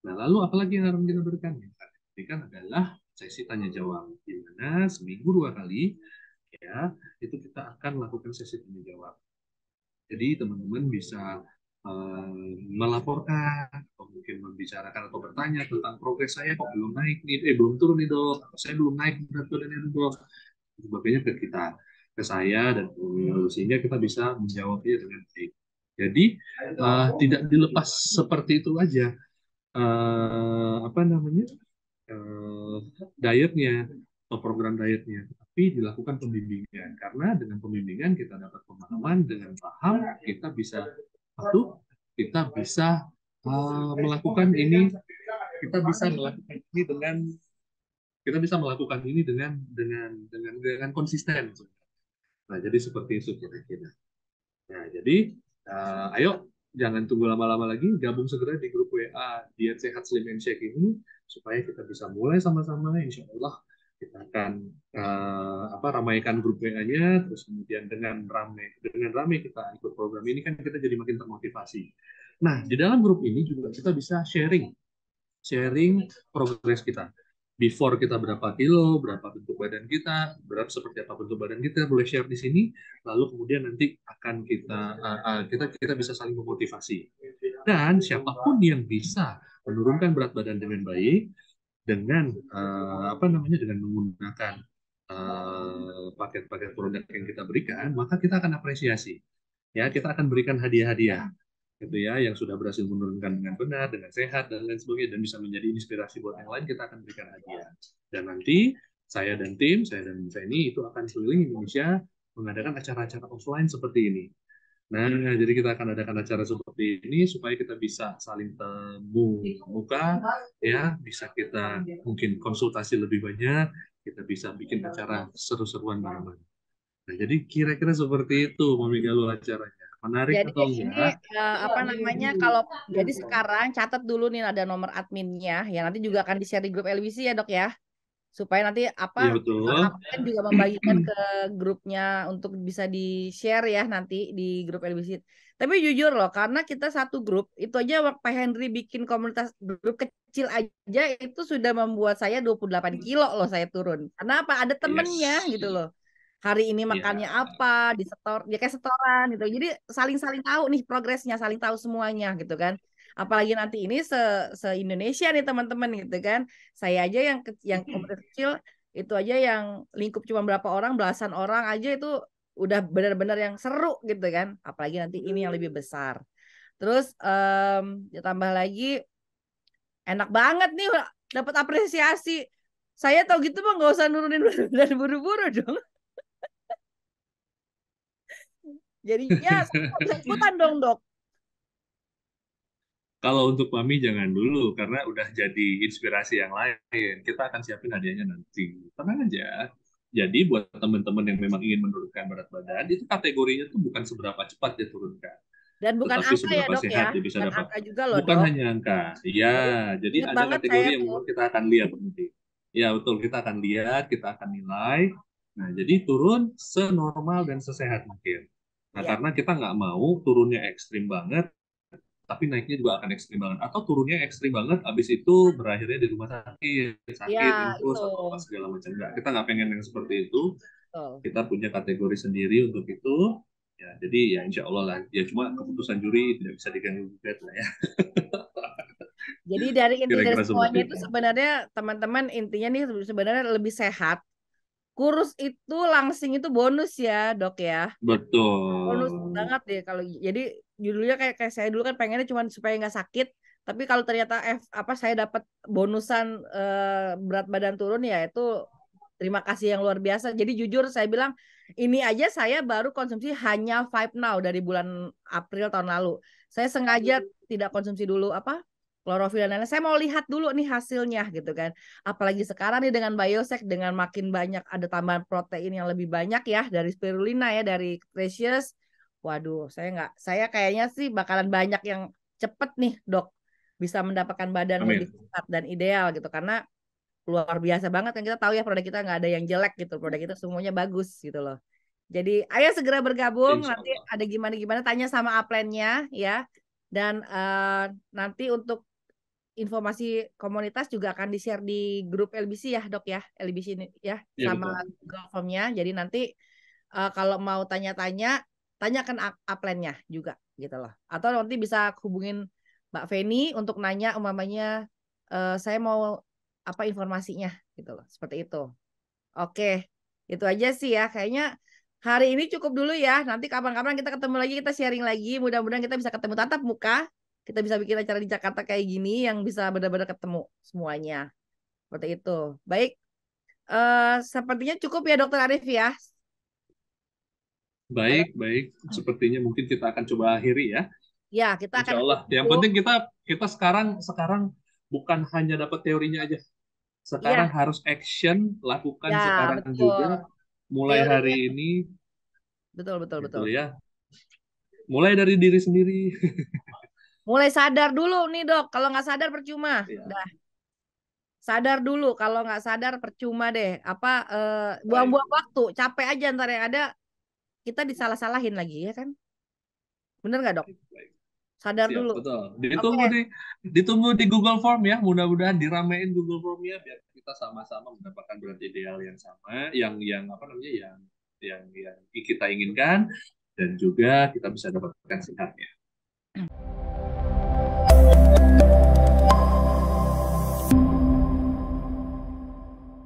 Nah, lalu apalagi yang harus kita berikan? Yang kita berikan adalah sesi tanya jawab, di mana seminggu 2 kali ya itu kita akan lakukan sesi tanya jawab. Jadi teman-teman bisa melaporkan atau mungkin membicarakan atau bertanya tentang progres saya kok belum naik nih, belum turun nih dok, atau saya belum naik berat badannya dok, sebagainya ke saya dan sehingga kita bisa menjawabnya dengan baik. Jadi tidak dilepas seperti itu aja dietnya atau program dietnya, tapi dilakukan pembimbingan, karena dengan pembimbingan kita dapat pemahaman, dengan paham kita bisa melakukan ini dengan konsisten. Nah, jadi seperti itu kira-kira. Nah, jadi ayo jangan tunggu lama-lama lagi, gabung segera di grup WA Diet Sehat Slim and Shake ini supaya kita bisa mulai sama-sama. Insya Allah kita akan ramaikan grup WA-nya, terus kemudian dengan ramai kita ikut program ini kan kita jadi makin termotivasi. Nah, di dalam grup ini juga kita bisa sharing progres kita. Before kita berapa kilo, berapa bentuk badan kita, seperti apa bentuk badan kita, boleh share di sini. Lalu kemudian nanti akan kita bisa saling memotivasi. Dan siapapun yang bisa menurunkan berat badan dengan baik, dengan dengan menggunakan paket-paket produk yang kita berikan, maka kita akan apresiasi. Ya, kita akan berikan hadiah-hadiah gitu ya, yang sudah berhasil menurunkan dengan benar, dengan sehat dan lain sebagainya, dan bisa menjadi inspirasi buat yang lain, kita akan berikan hadiah. Dan nanti saya dan Feni itu akan keliling Indonesia mengadakan acara-acara offline seperti ini. Nah, jadi kita akan adakan acara seperti ini supaya kita bisa saling temu muka, ya, bisa kita mungkin konsultasi lebih banyak, kita bisa bikin acara seru-seruan bareng-bareng. Nah, jadi kira-kira seperti itu, Mami Galuh, acaranya. Menarik jadi atau ini enggak? kalau jadi sekarang catat dulu nih ada nomor adminnya ya, nanti juga akan di-share di grup LBC ya dok ya. supaya nanti Iya betul. Aplen juga membagikan ke grupnya untuk bisa di-share ya nanti di grup LBC. Tapi jujur loh, karena kita satu grup, itu aja Pak Henry bikin komunitas grup kecil aja itu sudah membuat saya 28 kilo loh saya turun. Karena apa? Ada temennya Yes. gitu loh. Hari ini makannya Iya. apa, ya kayak setoran gitu. Jadi saling-saling tahu nih progresnya, saling tahu semuanya gitu kan. Apalagi nanti ini se-Indonesia nih teman-teman gitu kan. Saya aja yang komunitas kecil itu aja yang lingkup cuma berapa orang, belasan orang aja itu udah benar-benar yang seru gitu kan. Apalagi nanti ini yang lebih besar. Terus ditambah lagi enak banget nih dapat apresiasi. Saya tahu gitu mah nggak usah nurunin dan buru-buru dong. Jadinya saya bisa ikutan dong dok. Kalau untuk Mami jangan dulu karena udah jadi inspirasi yang lain. Kita akan siapin hadiahnya nanti. Tenang aja. Jadi buat teman-teman yang memang ingin menurunkan berat badan, itu kategorinya tuh bukan seberapa cepat dia turunkan, Dan bukan tetapi angka ya seberapa dok ya, sehat dia bisa bukan dapat. angka juga loh Bukan dok. hanya angka. Ya, jadi Ingat ada banget kategori saya yang tuh. memang kita akan lihat nanti. Ya, betul. Kita akan lihat, kita akan nilai. Nah, jadi turun senormal dan sesehat mungkin. Nah, Ya, karena kita nggak mau turunnya ekstrim banget, tapi naiknya juga akan ekstrim banget. Atau turunnya ekstrim banget, habis itu berakhirnya di rumah sakit, ya infus, itu. atau apa segala macam. Enggak, kita nggak pengen yang seperti itu. Betul. Kita punya kategori sendiri untuk itu. Ya, jadi ya insya Allah lah. Ya cuma keputusan juri tidak bisa diganggu gugat lah ya. Jadi dari inti dari Kira-kira seperti semuanya itu itu. sebenarnya teman-teman intinya nih sebenarnya lebih sehat. Kurus itu langsing itu bonus ya dok ya. Bonus Betul. banget deh kalau jadi judulnya kayak saya dulu kan pengennya cuma supaya nggak sakit. Tapi kalau ternyata saya dapat bonusan berat badan turun ya itu terima kasih yang luar biasa. Jadi jujur saya bilang ini aja saya baru konsumsi hanya Five Now dari bulan April tahun lalu. Saya sengaja tidak konsumsi dulu klorofil dan lain-lain. Saya mau lihat dulu nih hasilnya gitu kan. Apalagi sekarang nih dengan Biosec dengan makin banyak ada tambahan protein yang lebih banyak ya dari spirulina ya dari Precious. Waduh, saya kayaknya sih bakalan banyak yang cepet nih dok bisa mendapatkan badan yang lebih Amin. sehat dan ideal gitu karena luar biasa banget kan kita tahu ya produk kita nggak ada yang jelek gitu produk kita semuanya bagus gitu loh jadi ayo segera bergabung Insya nanti Allah. ada gimana tanya sama upline-nya ya dan nanti untuk informasi komunitas juga akan di-share di grup LBC ya dok ya LBC ini ya Iya sama betul. Google Form-nya jadi nanti kalau mau tanya-tanya tanyakan upline-nya juga gitu loh atau nanti bisa hubungin Mbak Feni untuk nanya umpamanya saya mau apa informasinya gitu loh seperti itu. Oke, itu aja sih ya. Kayaknya hari ini cukup dulu ya. Nanti kapan-kapan kita ketemu lagi, kita sharing lagi. Mudah-mudahan kita bisa ketemu tatap muka. Kita bisa bikin acara di Jakarta kayak gini yang bisa benar-benar ketemu semuanya. Seperti itu. Baik, sepertinya cukup ya Dokter Arif ya. Halo? Baik, baik. Sepertinya mungkin kita akan coba akhiri ya. Ya, kita akan Insya Allah. Yang tutup. penting kita sekarang bukan hanya dapat teorinya aja. Sekarang Iya, harus action, lakukan ya sekarang betul. juga. Mulai Teorinya hari ini, betul betul gitu betul. ya. Mulai dari diri sendiri. Mulai sadar dulu nih dok. Kalau nggak sadar percuma. Ya, Sadar dulu kalau nggak sadar percuma deh baik. buang-buang waktu capek aja ntar yang ada kita disalah-salahin lagi ya kan bener nggak dok Baik. sadar Siap, dulu betul. oke Ditunggu di Google Form ya. Mudah-mudahan diramein Google Formnya biar kita sama-sama mendapatkan berat ideal yang sama, yang apa namanya, yang kita inginkan, dan juga kita bisa dapatkan sehatnya.